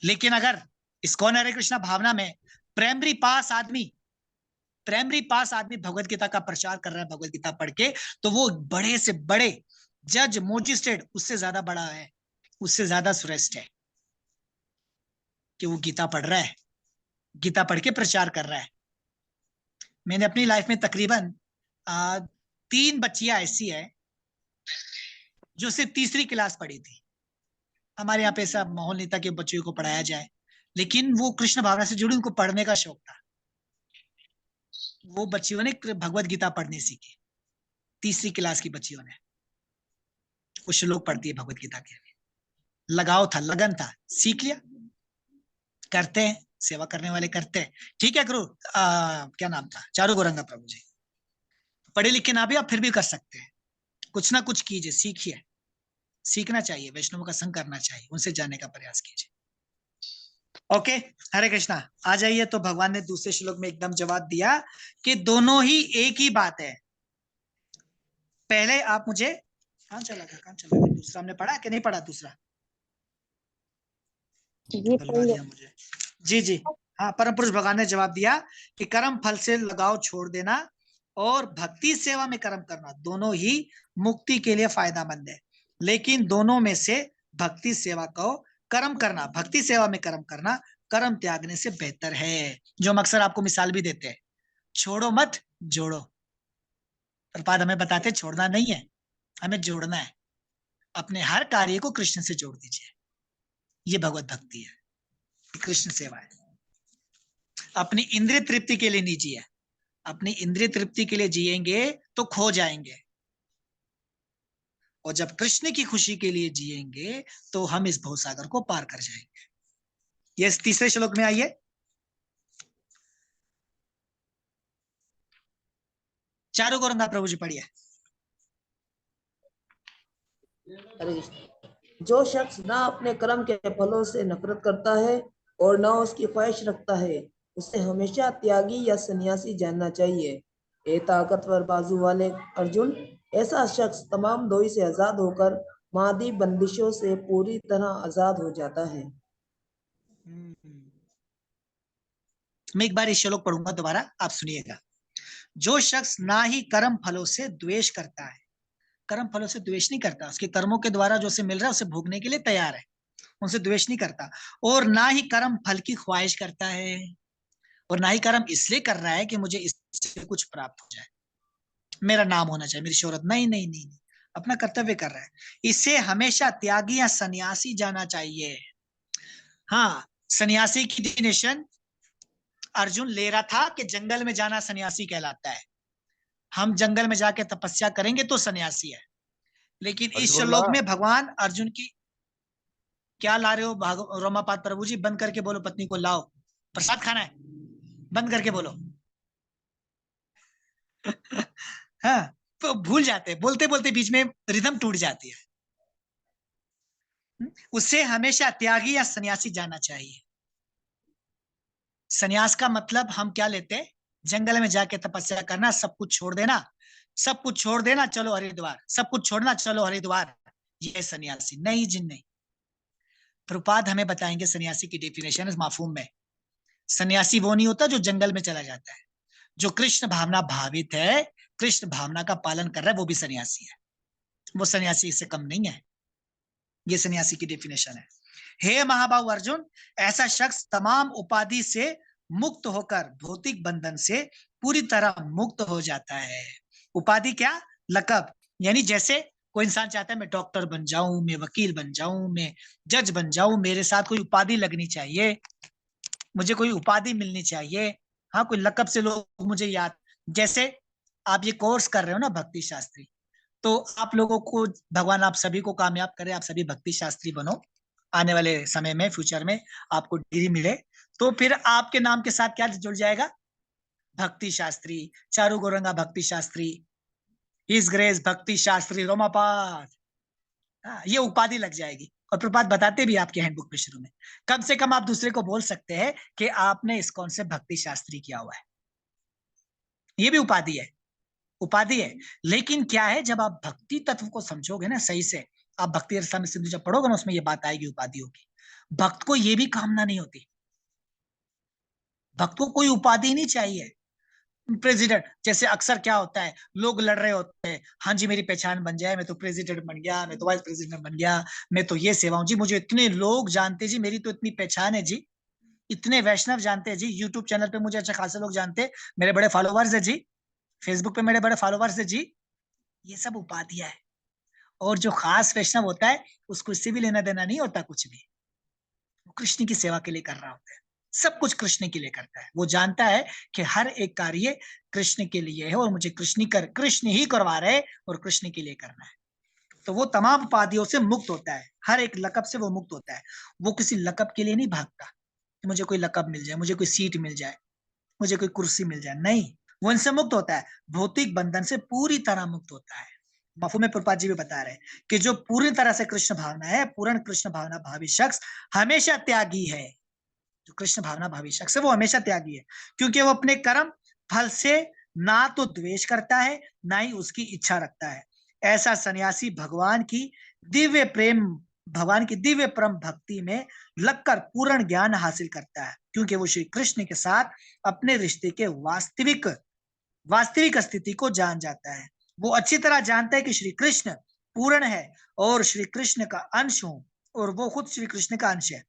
लेकिन अगर इस्कॉन हरे कृष्णा भावना में प्राइमरी पास आदमी भगवत गीता का प्रचार कर रहा है, भगवत गीता पढ़ के, तो वो बड़े से बड़े जज, मजिस्ट्रेट उससे ज्यादा बड़ा है, उससे ज्यादा श्रेष्ठ है कि वो गीता पढ़ रहा है, गीता पढ़ के प्रचार कर रहा है। मैंने अपनी लाइफ में तकरीबन 3 बच्चियां ऐसी है जो सिर्फ तीसरी क्लास पढ़ी थी। हमारे यहाँ पे ऐसा माहौल नहीं था कि बच्चों को पढ़ाया जाए, लेकिन वो कृष्ण भावना से जुड़ी, उनको पढ़ने का शौक था। वो बच्चियों ने भगवत गीता पढ़नी सीखी, तीसरी क्लास की बच्चियों ने। वो श्लोक पढ़ती है भगवत गीता के, लगाव था, लगन था, सीख लिया। करते हैं, सेवा करने वाले करते हैं। ठीक है गुरु, क्या नाम था, चारू गौरंगा प्रभु जी। पढ़े लिखे ना भी आप फिर भी कर सकते हैं, कुछ ना कुछ कीजिए, सीखिए, सीखना चाहिए, वैष्णव का संग करना चाहिए, उनसे जानने का प्रयास कीजिए। ओके, हरे कृष्णा। आ जाइए। तो भगवान ने दूसरे श्लोक में एकदम जवाब दिया कि दोनों ही एक ही बात है। पहले आप मुझे, कहाँ चला गया, दूसरा हमने पढ़ा कि नहीं पढ़ा? दूसरा बुलवा दिया मुझे। जी जी, हाँ, परम पुरुष भगवान ने जवाब दिया कि कर्म फल से लगाव छोड़ देना और भक्ति सेवा में कर्म करना दोनों ही मुक्ति के लिए फायदेमंद है। लेकिन दोनों में से भक्ति सेवा को कर्म करना, भक्ति सेवा में कर्म करना कर्म त्यागने से बेहतर है। जो हम अक्सर आपको मिसाल भी देते हैं, छोड़ो मत जोड़ो। प्रपाद हमें बताते छोड़ना नहीं है, हमें जोड़ना है। अपने हर कार्य को कृष्ण से जोड़ दीजिए, ये भगवत भक्ति है, कृष्ण सेवा है। अपनी इंद्रिय तृप्ति के लिए नहीं जिए, अपनी इंद्रिय तृप्ति के लिए जिएंगे तो खो जाएंगे, और जब कृष्ण की खुशी के लिए जिएंगे तो हम इस भवसागर को पार कर जाएंगे। ये तीसरे श्लोक में आइए। चारू गौरंगा प्रभु जी पढ़िए। जो शख्स ना अपने कर्म के फलों से नफरत करता है और ना उसकी ख्वाहिश रखता है, उसे हमेशा त्यागी या सन्यासी जानना चाहिए। ए ताकतवर बाजू वाले अर्जुन, ऐसा शख्स तमाम दोई से आजाद होकर मादी बंदिशों से पूरी तरह आजाद हो जाता है। मैं एक बार इस श्लोक पढ़ूंगा दोबारा, आप सुनिएगा। जो शख्स ना ही कर्म फलों से द्वेष करता है, कर्म फलों से द्वेष नहीं करता, उसके कर्मों के द्वारा जो उसे मिल रहा है उसे भोगने के लिए तैयार है, उनसे द्वेष नहीं करता, और ना ही कर्म फल की ख्वाहिश करता है, और ना ही कर्म इसलिए कर रहा है कि मुझे इससे कुछ प्राप्त हो जाए, मेरा नाम होना चाहिए, मेरी शोहरत, नहीं नहीं नहीं, नहीं। अपना कर्तव्य कर रहा है। इसे हमेशा त्यागी या सन्यासी जाना चाहिए। हाँ, सन्यासी की डेफिनेशन अर्जुन ले रहा था कि जंगल में जाना सन्यासी कहलाता है। हम जंगल में जाके तपस्या करेंगे तो सन्यासी है। लेकिन इस श्लोक में भगवान अर्जुन की, क्या ला रहे हो रोमापाद प्रभु जी? बंद करके बोलो, पत्नी को लाओ, प्रसाद खाना है, बंद करके बोलो। हाँ, तो भूल जाते, बोलते बोलते बीच में रिदम टूट जाती है। उससे हमेशा त्यागी या सन्यासी जाना चाहिए। सन्यास का मतलब हम क्या लेते हैं? जंगल में जाके तपस्या करना, सब कुछ छोड़ देना, सब कुछ छोड़ देना, चलो हरिद्वार, सब कुछ छोड़ना, चलो हरिद्वार, ये सन्यासी नहीं। जिन नहीं, प्रभुपाद हमें बताएंगे सन्यासी की डेफिनेशन इस माफूम में। सन्यासी वो नहीं होता जो जंगल में चला जाता है, जो कृष्ण भावना भावित है, कृष्ण भावना का पालन कर रहा है, वो भी सन्यासी है। वो सन्यासी इससे कम नहीं है। ये सन्यासी की डेफिनेशन है। हे महाबाहु अर्जुन, ऐसा शख्स तमाम उपाधि से मुक्त होकर भौतिक बंधन से पूरी तरह मुक्त हो जाता है। उपाधि क्या? लकब। यानी जैसे कोई इंसान चाहता है मैं डॉक्टर बन जाऊं, मैं वकील बन जाऊं, मैं जज बन जाऊं, मेरे साथ कोई उपाधि लगनी चाहिए, मुझे कोई उपाधि मिलनी चाहिए, हाँ, कोई लकब से लोग मुझे याद। जैसे आप ये कोर्स कर रहे हो ना भक्ति शास्त्री, तो आप लोगों को भगवान आप सभी को कामयाब करे, आप सभी भक्ति शास्त्री बनो, आने वाले समय में, फ्यूचर में आपको डिग्री मिले, तो फिर आपके नाम के साथ क्या जुड़ जाएगा? भक्ति शास्त्री, चारू गौरंगा भक्ति शास्त्री, हिज ग्रेस भक्ति शास्त्री रोमापाद, ये उपाधि लग जाएगी। और प्रपात बताते भी आपके हैंडबुक में शुरू में, कम से कम आप दूसरे को बोल सकते हैं कि आपने इस कौन से भक्ति शास्त्री किया हुआ है। ये भी उपाधि है, उपाधि है। लेकिन क्या है, जब आप भक्ति तत्व को समझोगे ना सही से, आप भक्ति रसायन सिंधु जब पढ़ोगे ना, उसमें ये बात आएगी उपाधियों की। भक्त को ये भी कामना नहीं होती, भक्त को कोई उपाधि नहीं चाहिए, प्रेसिडेंट, जैसे अक्सर क्या होता है, लोग लड़ रहे होते हैं, हाँ जी मेरी पहचान बन जाए, मैं तो प्रेसिडेंट बन गया, मैं तो वाइस प्रेसिडेंट बन गया, मैं तो ये सेवा हूँ जी, मुझे इतने लोग जानते जी, मेरी तो इतनी पहचान है जी, इतने वैष्णव जानते हैं जी, यूट्यूब चैनल पे मुझे अच्छा खासा लोग जानते हैं, मेरे बड़े फॉलोवर्स है जी, फेसबुक पे मेरे बड़े फॉलोवर्स है जी। ये सब उपाधियां है। और जो खास वैष्णव होता है उसको इससे भी लेना देना नहीं होता कुछ भी, वो कृष्ण की सेवा के लिए कर रहा होता है, सब कुछ कृष्ण के लिए करता है। वो जानता है कि हर एक कार्य कृष्ण के लिए है और मुझे कृष्ण ही करवा रहे और कृष्ण के लिए करना है। तो वो तमाम उपाधियों से मुक्त होता है, हर एक लकब से वो मुक्त होता है। वो किसी लकब के लिए नहीं भागता कि मुझे कोई लकब मिल जाए, मुझे कोई सीट मिल जाए, मुझे कोई कुर्सी मिल जाए, नहीं, वो इनसे मुक्त होता है, भौतिक बंधन से पूरी तरह मुक्त होता है। मफहूम में प्रभुपाद जी भी बता रहे हैं कि जो पूरी तरह से कृष्ण भावना है, पूर्ण कृष्ण भावना भावी शख्स हमेशा त्यागी है। जो कृष्ण भावना भावी शख्स है वो हमेशा त्यागी है, क्योंकि वो अपने कर्म फल से ना तो द्वेष करता है ना ही उसकी इच्छा रखता है। ऐसा सन्यासी भगवान की दिव्य परम भक्ति में लगकर पूर्ण ज्ञान हासिल करता है, क्योंकि वो श्री कृष्ण के साथ अपने रिश्ते के वास्तविक स्थिति को जान जाता है। वो अच्छी तरह जानता है कि श्री कृष्ण पूर्ण है और श्री कृष्ण का अंश हूं और वो खुद श्री कृष्ण का अंश है।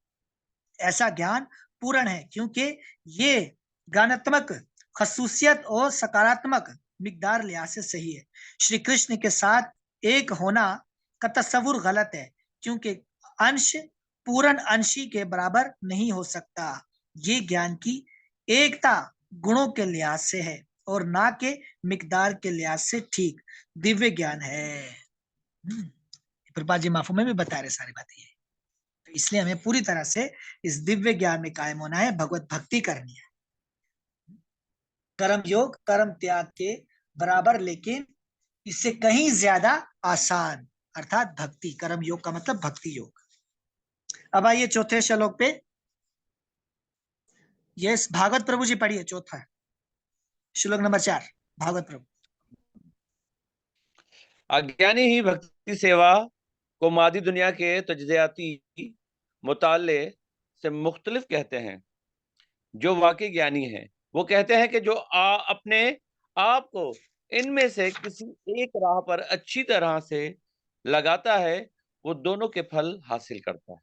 ऐसा ज्ञान पूर्ण है क्योंकि ये ज्ञानात्मक खसूसियत और सकारात्मक मिकदार लिहाज से सही है। श्री कृष्ण के साथ एक होना का तस्वुर गलत है, क्योंकि अंश पूर्ण अंशी के बराबर नहीं हो सकता। ये ज्ञान की एकता गुणों के लिहाज से है और ना के मिकदार के लिहाज से ठीक दिव्य ज्ञान है। प्रभुपाद जी माफू में भी बता रहे सारी बातें। तो इसलिए हमें पूरी तरह से इस दिव्य ज्ञान में कायम होना है, भगवत भक्ति करनी है। कर्म योग कर्म त्याग के बराबर, लेकिन इससे कहीं ज्यादा आसान, अर्थात भक्ति। कर्म योग का मतलब भक्ति योग। अब आइए चौथे श्लोक पे। यस, भागवत प्रभु जी पढ़िए चौथा श्लोक नंबर 4, भागवत प्रभु। अज्ञानी ही भक्ति सेवा को मादी दुनिया के तजज़ियाती मुताले से मुख्तलिफ कहते हैं। जो वाकई ज्ञानी है वो कहते हैं कि जो अपने आप को इनमें से किसी एक राह पर अच्छी तरह से लगाता है वो दोनों के फल हासिल करता है।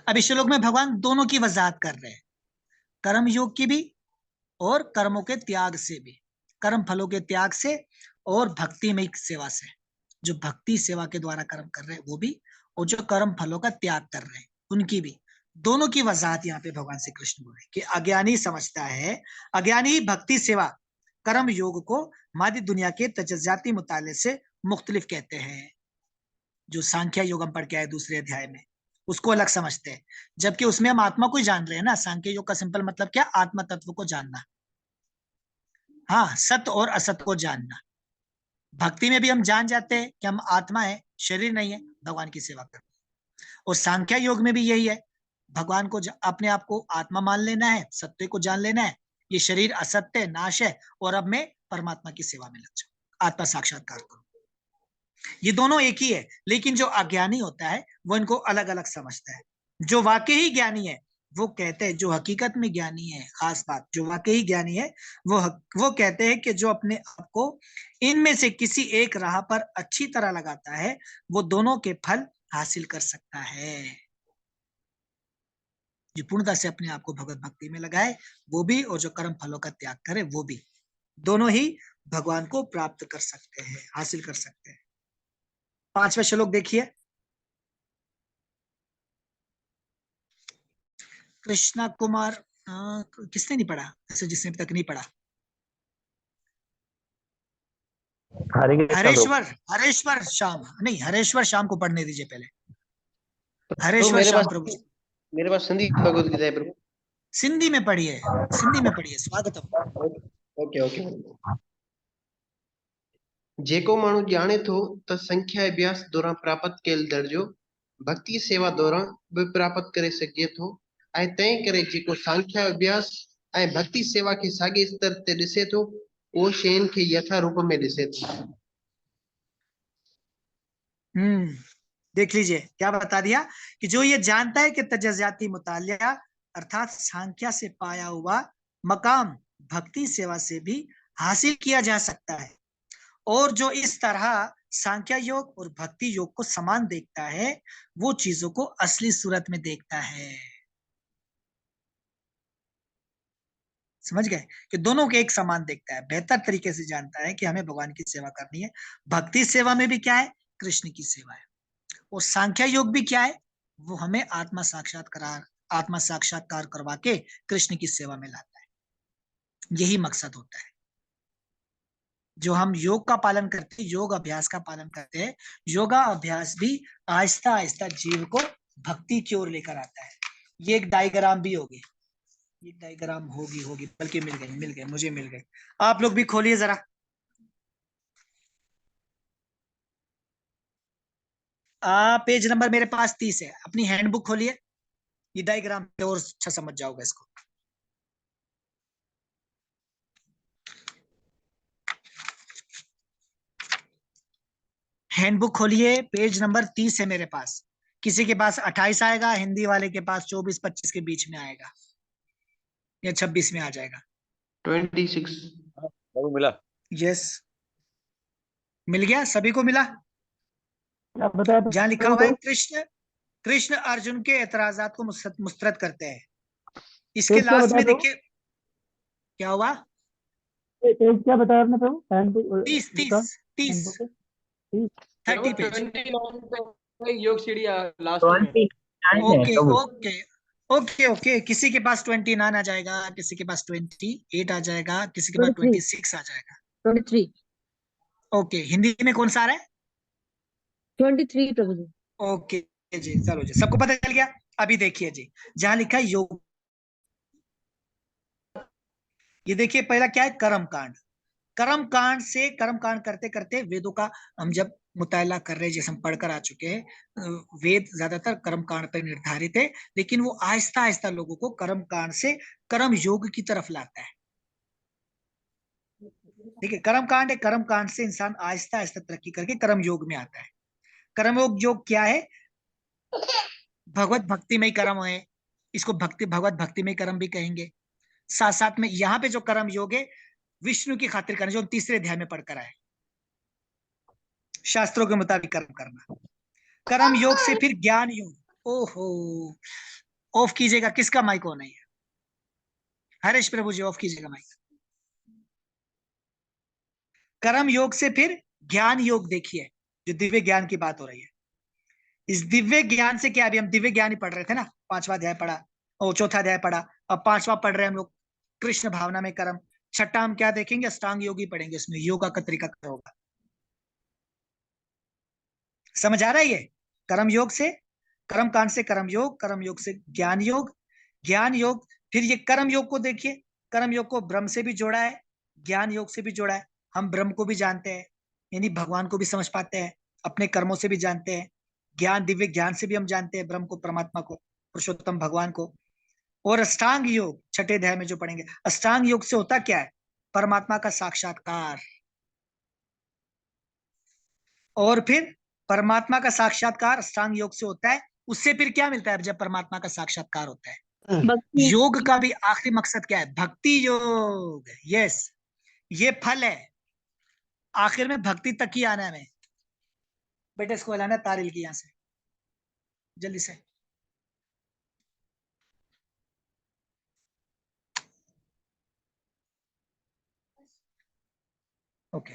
अब इस श्लोक में भगवान दोनों की वजाहत कर रहे हैं, कर्म योग की भी और कर्मों के त्याग से भी, कर्म फलों के त्याग से और भक्ति में सेवा से। जो भक्ति सेवा के द्वारा कर्म कर रहे हैं वो भी, और जो कर्म फलों का त्याग कर रहे हैं उनकी भी, दोनों की वजाहत यहाँ पे भगवान श्री कृष्ण बोल रहे कि अज्ञानी समझता है, अज्ञानी भक्ति सेवा कर्म योग को मादी दुनिया के तजज़ियाती मुताले से मुख्तलिफ कहते हैं। जो सांख्य योग हम पढ़ के आए दूसरे अध्याय में, उसको अलग समझते हैं, जबकि उसमें हम आत्मा को ही जान रहे हैं ना। सांख्य योग का सिंपल मतलब क्या? आत्मा तत्व को जानना, हाँ, सत्य और असत्य को जानना। भक्ति में भी हम जान जाते हैं कि हम आत्मा है, शरीर नहीं है, भगवान की सेवा करते हैं। और सांख्य योग में भी यही है, भगवान को अपने आप को आत्मा मान लेना है, सत्य को जान लेना है, ये शरीर असत्य नाश है और अब मैं परमात्मा की सेवा में लग जाऊं, आत्मा साक्षात्कार करूं। ये दोनों एक ही है, लेकिन जो अज्ञानी होता है वो इनको अलग अलग समझता है। जो वाकई ही ज्ञानी है वो कहते हैं, जो हकीकत में ज्ञानी है, खास बात, जो वाकई ज्ञानी है वो कहते हैं कि जो अपने आप को इनमें से किसी एक राह पर अच्छी तरह लगाता है वो दोनों के फल हासिल कर सकता है। जो पूर्णता से अपने आप को भगवत भक्ति में लगाए वो भी, और जो कर्म फलों का त्याग करे वो भी, दोनों ही भगवान को प्राप्त कर सकते हैं, हासिल कर सकते हैं। 5वां श्लोक देखिए। कृष्णा कुमार, किसने नहीं पढ़ा? ऐसे जिसने अभी तक नहीं पढ़ा। हरेश्वर श्याम, नहीं, हरेश्वर श्याम को पढ़ने दीजिए पहले। हरेश्वर श्याम प्रभु जी, मेरे पास सिंधी भगवत गीता है प्रभु। सिंधी में पढ़िए, सिंधी में पढ़िए, स्वागतम। Okay okay. जेको माण्हू ॼाणे थो त संख्या अभ्यास दौरान प्राप्त कयल दर्जो भक्ति सेवा दौरान भी प्राप्त करे सघे थो, ऐं तंहिं करे जेको संख्या अभ्यास ऐं भक्ति सेवा के साॻे स्तर ते ॾिसे थो उहो शयुनि खे यथा रूप में ॾिसे थो। देख लीजिए क्या बता दिया कि जो ये जानता है कि तजज़ियाती मुतालिया अर्थात सांख्या से पाया हुआ मकाम भक्ति सेवा से भी हासिल किया जा सकता है। और जो इस तरह सांख्य योग और भक्ति योग को समान देखता है, वो चीजों को असली सूरत में देखता है। समझ गए कि दोनों के एक समान देखता है, बेहतर तरीके से जानता है कि हमें भगवान की सेवा करनी है। भक्ति सेवा में भी क्या है? कृष्ण की सेवा है। और सांख्य योग भी क्या है? वो हमें आत्मा साक्षात्कार करवा के कृष्ण की सेवा में लाता है। यही मकसद होता है। जो हम योग का पालन करते हैं, योग अभ्यास का पालन करते हैं, योगा अभ्यास भी आहिस्ता आहिस्ता जीव को भक्ति की ओर लेकर आता है। ये एक डायग्राम भी होगी, ये डायग्राम होगी बल्कि मिल गए मुझे मिल गए। आप लोग भी खोलिए जरा, पेज नंबर मेरे पास 30 है। अपनी हैंडबुक खोलिए, ये डायग्राम और अच्छा समझ जाओगे इसको। हैंडबुक खोलिए, पेज नंबर 30 है मेरे पास। किसी के पास 28 आएगा, हिंदी वाले के पास 24-25 के बीच में आएगा, या 26 में आ जाएगा। 26 मिला? यस, मिल गया, सभी को मिला। बताया तो जहाँ लिखा हुआ है कृष्ण अर्जुन के एतराजात को मुस्तरद करते हैं, इसके लास्ट में देखिए क्या हुआ। पेज क्या बताया आपने प्रभु? 30 योग सीढ़ी लास्ट में। ओके, किसी के पास 29 आ जाएगा, किसी के पास 28 आ जाएगा, किसी के पास 26 आ जाएगा। 23। ओके, हिंदी में कौन सा आ रहा है? 23 प्रभु जी। ओके जी, चलो जी, सबको पता चल गया। अभी देखिए जी, जहां लिखा है योग, ये देखिए पहला क्या है? कर्म कांड। कर्म कांड करते करते वेदों का हम जब मुताला कर रहे हैं, जैसे हम पढ़कर आ चुके हैं, वेद ज्यादातर कर्म कांड पर निर्धारित है, लेकिन वो आहिस्ता आहिस्ता लोगों को कर्म कांड से कर्म योग की तरफ लाता है। ठीक है, कर्म कांड से इंसान आहिस्ता आहिस्ता तरक्की करके कर्म योग में आता है। कर्म योग क्या है? भगवत भक्ति में ही कर्म है, इसको भगवत भक्ति में कर्म भी कहेंगे। साथ साथ में यहाँ पे जो कर्म योग है, विष्णु की खातिर करना, जो 3रे अध्याय में पढ़कर आए, शास्त्रों के मुताबिक कर्म करना। कर्म योग से फिर ज्ञान योग। ओहो, ऑफ कीजिएगा, किसका माइक ऑन है? हरेश प्रभु जी, ऑफ कीजिएगा माइक। कर्म योग से फिर ज्ञान योग देखिए, जो दिव्य ज्ञान की बात हो रही है। इस दिव्य ज्ञान से क्या, अभी हम दिव्य ज्ञान ही पढ़ रहे थे ना, 5वां अध्याय पढ़ा और 4था अध्याय पढ़ा, अब 5वां पढ़ रहे हैं हम लोग, कृष्ण भावना में कर्म। 6ठा हम क्या देखेंगे? अष्टांग योगी पढ़ेंगे, उसमें योगा का तरीका क्या होगा। समझ आ रहा है? ये कर्म योग से, कर्म कांड से कर्म योग से ज्ञान योग, फिर ये कर्म योग को देखिए, कर्म योग को ब्रह्म से भी जोड़ा है, ज्ञान योग से भी जोड़ा है। हम ब्रह्म को भी जानते हैं, यानी भगवान को भी समझ पाते हैं, अपने कर्मों से भी जानते हैं, ज्ञान, दिव्य ज्ञान से भी हम जानते हैं ब्रह्म को, परमात्मा को, पुरुषोत्तम भगवान को। और अष्टांग योग 6ठे अध्याय में जो पढ़ेंगे, अष्टांग योग से होता क्या है? परमात्मा का साक्षात्कार। और फिर परमात्मा का साक्षात्कार अष्टांग योग से होता है, उससे फिर क्या मिलता है जब परमात्मा का साक्षात्कार होता है? योग का भी आखिरी मकसद क्या है? भक्ति योग। यस, ये फल है, आखिर में भक्ति तक ही आना है। हमें बेटे इसको लाना तारिल की, यहां से जल्दी से। ओके,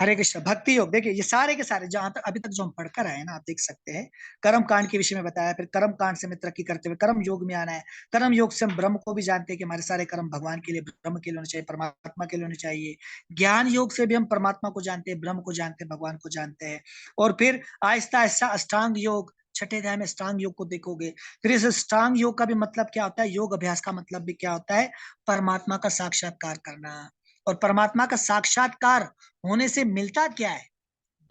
हरे कृष्ण। भक्ति योग देखिए, ये सारे के सारे जहां तक अभी तक जो हम पढ़कर आए ना, आप देख सकते हैं, कर्म कांड के विषय में बताया, फिर कर्म कांड से हमें तरक्की करते हुए कर्म योग में आना है। कर्म योग से हम ब्रह्म को भी जानते हैं कि हमारे सारे कर्म भगवान के लिए, ब्रह्म के लिए होने चाहिए, परमात्मा के लिए होने चाहिए। ज्ञान योग से भी हम परमात्मा को जानते हैं, ब्रह्म को जानते हैं, भगवान को जानते हैं। और फिर आहिस्ता आहिस्ता अष्टांग योग, 6ठे अध्याय में अष्टांग योग को देखोगे। फिर इस अष्टांग योग का भी मतलब क्या होता है? योग अभ्यास का मतलब भी क्या होता है? परमात्मा का साक्षात्कार करना। और परमात्मा का साक्षात्कार होने से मिलता क्या है?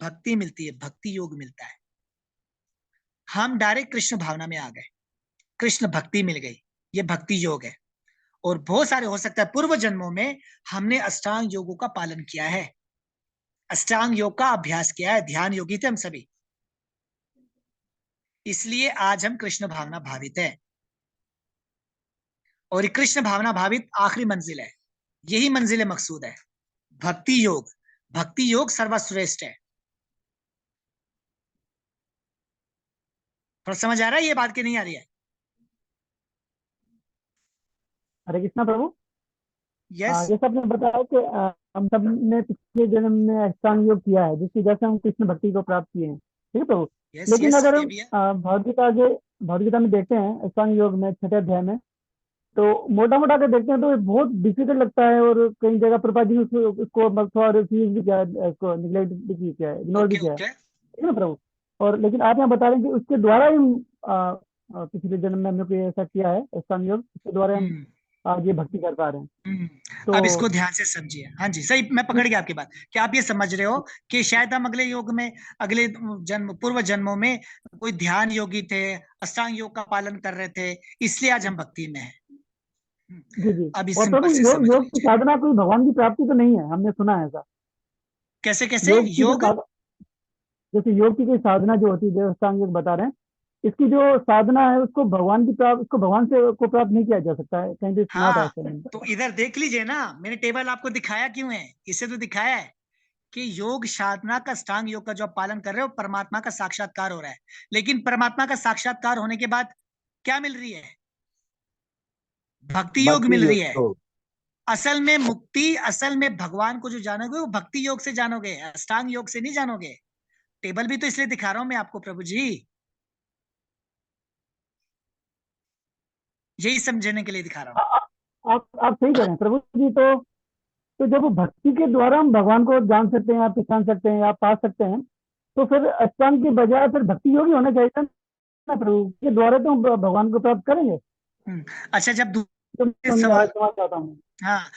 भक्ति मिलती है, भक्ति योग मिलता है। हम डायरेक्ट कृष्ण भावना में आ गए, कृष्ण भक्ति मिल गई, ये भक्ति योग है। और बहुत सारे हो सकता है पूर्व जन्मों में हमने अष्टांग योगों का पालन किया है, अष्टांग योग का अभ्यास किया है, ध्यान योगी थे हम सभी, इसलिए आज हम कृष्ण भावना भावित है। और कृष्ण भावना भावित आखिरी मंजिल है, यही मंजिल मकसूद है। भक्ति योग, भक्ति योग सर्वश्रेष्ठ है। थोड़ा समझ आ रहा है ये बात कि नहीं आ रही है? हरे कृष्णा प्रभु। यस जैसा आपने बताया कि हम सब ने पिछले जन्म में अष्टांग योग किया है, जिसकी वजह से हम कृष्ण भक्ति को प्राप्त किए हैं, ठीक है प्रभु। यस लेकिन यस, अगर ये हम भी है। भगवदगीता में देखते हैं अष्टांग योग में 6ठे अध्याय में, तो मोटा मोटा कर देखते हैं तो ये बहुत डिफिकल्ट लगता है, और कई जगह प्रभुपाद जी ने उसको थोड़ा रिफ्यूज भी किया है, उसको निग्लेक्ट भी किया है, इग्नोर भी ओके किया है, ओके, ठीक है ना प्रभु। और लेकिन आप यहाँ बता रहे हैं कि उसके द्वारा ही हम पिछले जन्म में हमने कोई ऐसा किया है अष्टांग योग, उसके द्वारा हम आज ये भक्ति कर पा रहे हैं। तो अब इसको ध्यान से समझिए। हाँ जी सही, मैं पकड़ गया आपकी बात कि आप ये समझ रहे हो कि शायद हम अगले योग में, अगले जन्म, पूर्व जन्मों में कोई ध्यान योगी थे, अष्टांग योग का पालन कर रहे थे, इसलिए आज हम भक्ति में हैं। जी जी। अब इस और प्रभु सिंपल से समझ योग की लीजिए। साधना कोई भगवान की प्राप्ति तो नहीं है, हमने सुना है ऐसा। कैसे कैसे योग की जो योग? जैसे योग की कोई साधना जो होती है, जो अष्टांग योग बता रहे हैं, इसकी जो साधना है उसको भगवान की प्राप्त, उसको भगवान से को प्राप्त नहीं किया जा सकता है, कहीं भी सुना था हाँ, ऐसे में। तो इधर देख लीजिए ना, मैंने टेबल आपको दिखाया क्यों है, इससे तो दिखाया है कि योग साधना का, अष्टांग योग का जो आप पालन कर रहे हो, परमात्मा का साक्षात्कार हो रहा है। लेकिन परमात्मा का साक्षात्कार होने के बाद क्या मिल रही है? भक्ति योग मिल रही है। असल में मुक्ति, असल में भगवान को जो जानोगे वो भक्ति योग से जानोगे, अष्टांग योग से नहीं जानोगे। टेबल भी तो इसलिए दिखा रहा हूं मैं आपको प्रभु जी, यही समझने के लिए दिखा रहा हूं। आप सही कह रहे हैं प्रभु जी। तो जब भक्ति के द्वारा हम भगवान को जान सकते हैं, आप पहचान सकते हैं, आप पा सकते हैं, तो फिर अष्टांग के बजाय फिर भक्ति योग ही होना चाहिए ना प्रभु, के द्वारा तो हम भगवान को प्राप्त करेंगे। अच्छा, जब दूसरे सवाल सवाल, चाहता हूँ, हाँ,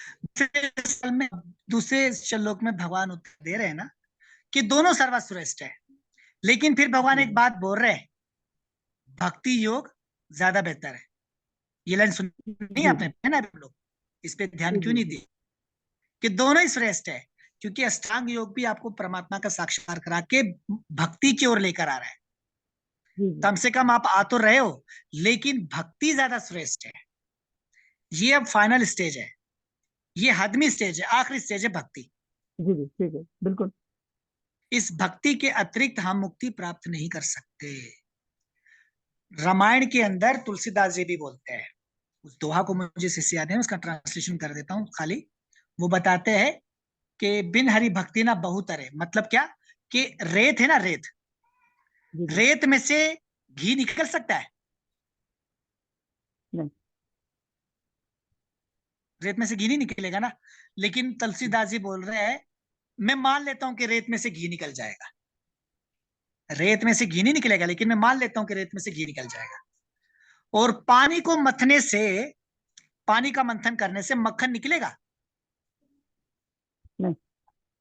दूसरे श्लोक में भगवान उत्तर दे रहे हैं ना कि दोनों सर्वश्रेष्ठ है, लेकिन फिर भगवान एक बात बोल रहे हैं, भक्ति योग ज्यादा बेहतर है। ये लाइन सुनी आपने, है ना? लोग इस पे ध्यान क्यों नहीं दिए कि दोनों ही श्रेष्ठ है? क्योंकि अष्टांग योग भी आपको परमात्मा का साक्षात्कार करा के भक्ति की ओर लेकर आ रहा है। कम से कम आप आ तो रहे हो, लेकिन भक्ति ज्यादा श्रेष्ठ है। ये अब फाइनल स्टेज है, ये हदमी स्टेज है, आखिरी स्टेज है भक्ति। जी जी ठीक है, बिल्कुल। इस भक्ति के अतिरिक्त हम मुक्ति प्राप्त नहीं कर सकते। रामायण के अंदर तुलसीदास जी भी बोलते हैं, उस दोहा को मुझे शिष्य याद है, उसका ट्रांसलेशन कर देता हूँ खाली। वो बताते हैं कि बिन हरि भक्ति ना बहुत अरे, मतलब क्या कि रेत है ना, रेत, रेत में से घी निकल सकता है? नहीं, रेत में से घी नहीं निकलेगा ना। लेकिन तुलसीदास जी बोल रहे हैं, मैं मान लेता हूं कि रेत में से घी निकल जाएगा, रेत में से घी नहीं निकलेगा, लेकिन मैं मान लेता हूं कि रेत में से घी निकल जाएगा। और पानी को मथने से, पानी का मंथन करने से मक्खन निकलेगा? नहीं,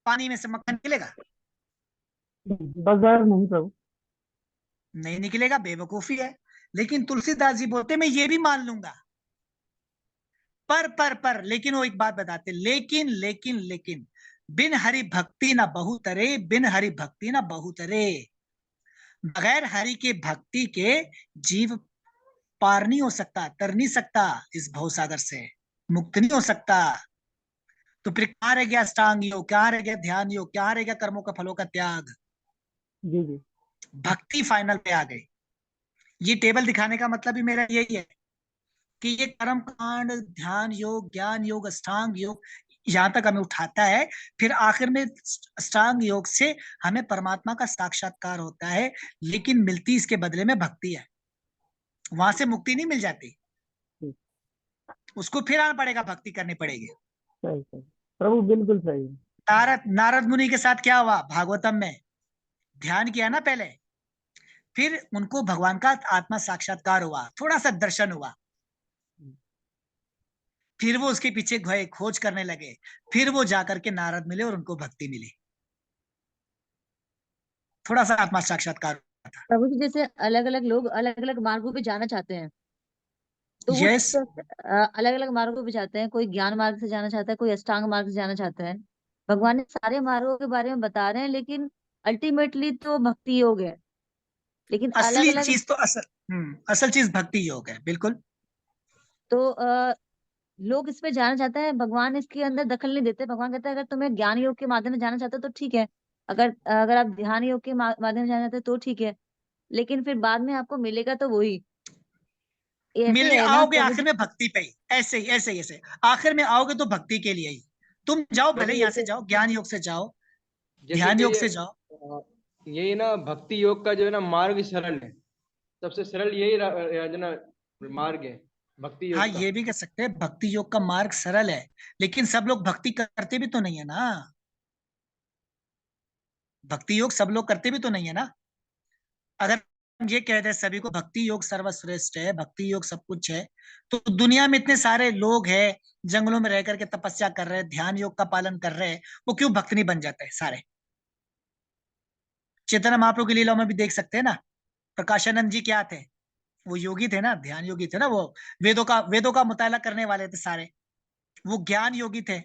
पानी में से मक्खन निकलेगा? बाजार नहीं प्रभु, नहीं निकलेगा, बेवकूफी है। लेकिन तुलसीदास जी बोलते मैं ये भी मान लूंगा, पर लेकिन वो एक बात बताते, लेकिन लेकिन लेकिन बिन हरि भक्ति ना बहुत अरे, बिन हरि भक्ति ना बहुत अरे। बगैर हरि के भक्ति के जीव पार नहीं हो सकता, तर नहीं सकता इस भवसागर से, मुक्त नहीं हो सकता। तो फिर कहाँ रह गया अष्टांग योग, कहाँ रह गया ध्यान योग, कहाँ रह गया कर्मों का फलों का त्याग? जी जी, भक्ति फाइनल पे आ गई। ये टेबल दिखाने का मतलब ही मेरा यही है कि ये कर्म कांड, ध्यान योग, ज्ञान योग, अष्टांग योग, यहाँ तक हमें उठाता है। फिर आखिर में अष्टांग योग से हमें परमात्मा का साक्षात्कार होता है, लेकिन मिलती इसके बदले में भक्ति है। वहां से मुक्ति नहीं मिल जाती, उसको फिर आना पड़ेगा, भक्ति करनी पड़ेगी। सही सही प्रभु, बिल्कुल सही। नारद मुनि के साथ क्या हुआ? भागवतम में ध्यान किया ना पहले, फिर उनको भगवान का आत्मा साक्षात्कार हुआ, थोड़ा सा दर्शन हुआ, फिर वो उसके पीछे गए, खोज करने लगे, फिर वो जाकर के नारद मिले और उनको भक्ति मिली, थोड़ा सा आत्मा साक्षात्कार हुआ था। प्रभु जी, जैसे अलग अलग लोग अलग अलग मार्गों पे जाना चाहते हैं, तो वो यस, अलग अलग मार्गों पे जाते हैं। कोई ज्ञान मार्ग से जाना चाहता है, कोई अष्टांग मार्ग से जाना चाहता है। भगवान ने सारे मार्गों के बारे में बता रहे हैं, लेकिन अल्टीमेटली तो भक्ति योग है। लेकिन अलग असली अलग, चीज तो असल चीज भक्ति योग है, बिल्कुल। तो लोग इस पे जाना चाहते हैं, भगवान इसके अंदर दखल नहीं देते। भगवान कहते हैं अगर तुम्हें ज्ञान योग के माध्यम से जाना चाहते हो तो ठीक है, अगर अगर आप ध्यान योग के माध्यम से जाना चाहते हो तो ठीक है, लेकिन फिर बाद में आपको मिलेगा तो वही। मिल ऐसे है ना आओगे प्रभु आखिर जी। में भक्ति पे ही, ऐसे ही ऐसे ही ऐसे आखिर में आओगे तो भक्ति के लिए ही। तुम जाओ भले प्रभु यहाँ से जैसे जाओ, ज्ञान योग से जाओ, जैसे ध्यान कि योग से जाओ। यही ना भक्ति योग का जो है ना मार्ग सरल है, सबसे सरल यही जो ना मार्ग है भक्ति हाँ, योग का। ये भी कह सकते हैं भक्ति योग का मार्ग सरल है, लेकिन सब लोग भक्ति करते भी तो नहीं है ना। भक्ति योग सब लोग करते भी तो नहीं है ना। अगर हम ये कह दें सभी को भक्ति योग सर्वश्रेष्ठ है, भक्ति योग सब कुछ है, तो दुनिया में इतने सारे लोग हैं जंगलों में रह करके तपस्या कर रहे हैं, ध्यान योग का पालन कर रहे हैं, वो क्यों भक्त नहीं बन जाते सारे। चैतन्य महाप्रभु की लीलाओं में भी देख सकते हैं ना, प्रकाशानंद जी क्या थे, वो योगी थे ना, ध्यान योगी थे ना, वो वेदों का मुताला करने वाले थे सारे, वो ज्ञान योगी थे।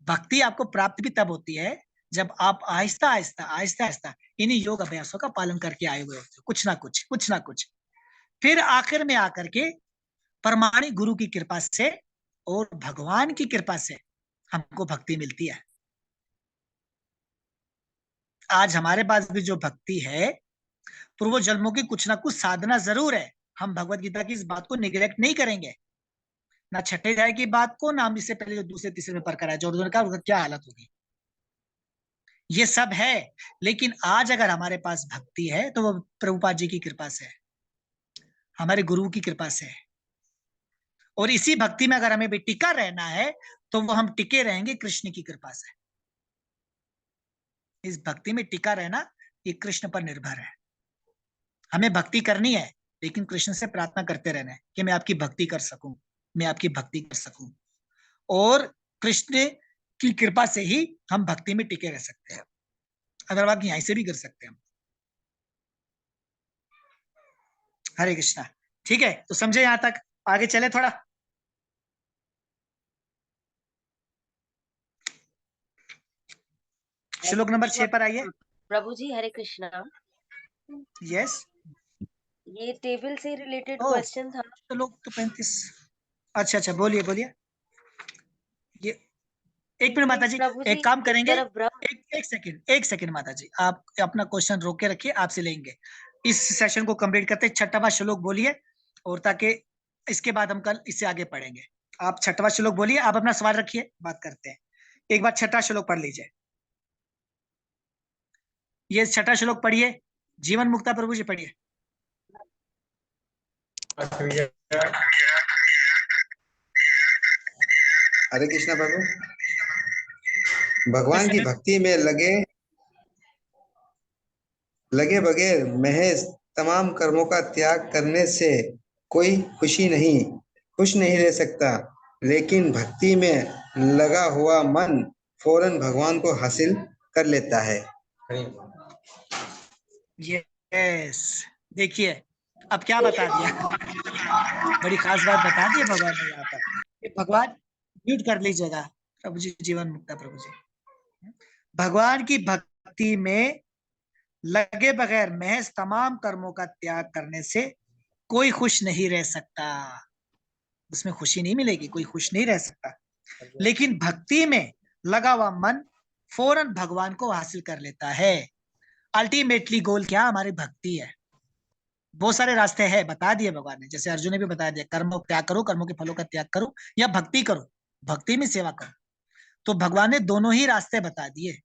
भक्ति आपको प्राप्त भी तब होती है जब आप आहिस्ता आहिस्ता आहिस्ता आहिस्ता इन्हीं योग अभ्यासों का पालन करके आए हुए होते हो, कुछ ना कुछ कुछ ना कुछ। फिर आखिर में आकर के परमाणु गुरु की कृपा से और भगवान की कृपा से हमको भक्ति मिलती है। आज हमारे पास भी जो भक्ति है, पूर्व जन्मों की कुछ ना कुछ साधना जरूर है। हम भगवत गीता की इस बात को निगलेक्ट नहीं करेंगे, ना छठे अध्याय की बात को, ना हम इससे पहले जो दूसरे तीसरे में पढ़ कर आए, जो उन्होंने कहा क्या हालत होगी, ये सब है। लेकिन आज अगर हमारे पास भक्ति है तो वो प्रभुपाद जी की कृपा से है, हमारे गुरु की कृपा से है। और इसी भक्ति में अगर हमें भी टिका रहना है तो वो हम टिके रहेंगे कृष्ण की कृपा से। इस भक्ति में टिका रहना ये कृष्ण पर निर्भर है। हमें भक्ति करनी है, लेकिन कृष्ण से प्रार्थना करते रहना है कि मैं आपकी भक्ति कर सकूं, मैं आपकी भक्ति कर सकूं। और कृष्ण की कृपा से ही हम भक्ति में टिके रह सकते हैं, अगर बात यहीं से भी कर सकते हैं हम। हरे कृष्णा। ठीक है, तो समझे यहां तक, आगे चले थोड़ा। श्लोक नंबर 6 पर आइए। प्रभु जी हरे कृष्णा। यस, ये टेबल से रिलेटेड ओ क्वेश्चन था। श्लोक तो 35। अच्छा, बोलिए बोलिए। ये एक मिनट माता जी, प्रभु जी एक काम करेंगे, तरफ ब्रह्म। एक सेकंड माता जी, आप अपना क्वेश्चन रोक के रखिए, आपसे लेंगे। इस सेशन को कंप्लीट करते 6वां श्लोक बोलिए, और ताकि इसके बाद हम कल इससे आगे पढ़ेंगे। आप 6वां श्लोक बोलिए, आप अपना सवाल रखिए, बात करते हैं। एक बार 6वां श्लोक पढ़ लीजिए। ये 6वां श्लोक पढ़िए, जीवन मुक्ता प्रभु जी पढ़िए। हरे कृष्णा प्रभु। भगवान की भक्ति में लगे बगैर महज तमाम कर्मों का त्याग करने से कोई खुश नहीं रह सकता, लेकिन भक्ति में लगा हुआ मन फौरन भगवान को हासिल कर लेता है। यस, देखिए अब क्या बता दिया, बड़ी खास बात बता दी भगवान ने यहाँ पर। भगवान म्यूट कर लीजिएगा प्रभु जी, जीवन मुक्ता प्रभु जी। भगवान की भक्ति में लगे बगैर महज तमाम कर्मों का त्याग करने से कोई खुश नहीं रह सकता, उसमें खुशी नहीं मिलेगी, कोई खुश नहीं रह सकता। लेकिन भक्ति में लगा हुआ मन फौरन भगवान को हासिल कर लेता है। अल्टीमेटली गोल क्या, हमारी भक्ति है। बहुत सारे रास्ते हैं, बता दिए भगवान ने, जैसे अर्जुन ने भी बता दिया, कर्म त्याग करो, कर्मों के फलों का त्याग करो, या भक्ति करो, भक्ति में सेवा करो। तो भगवान ने दोनों ही रास्ते बता दिए,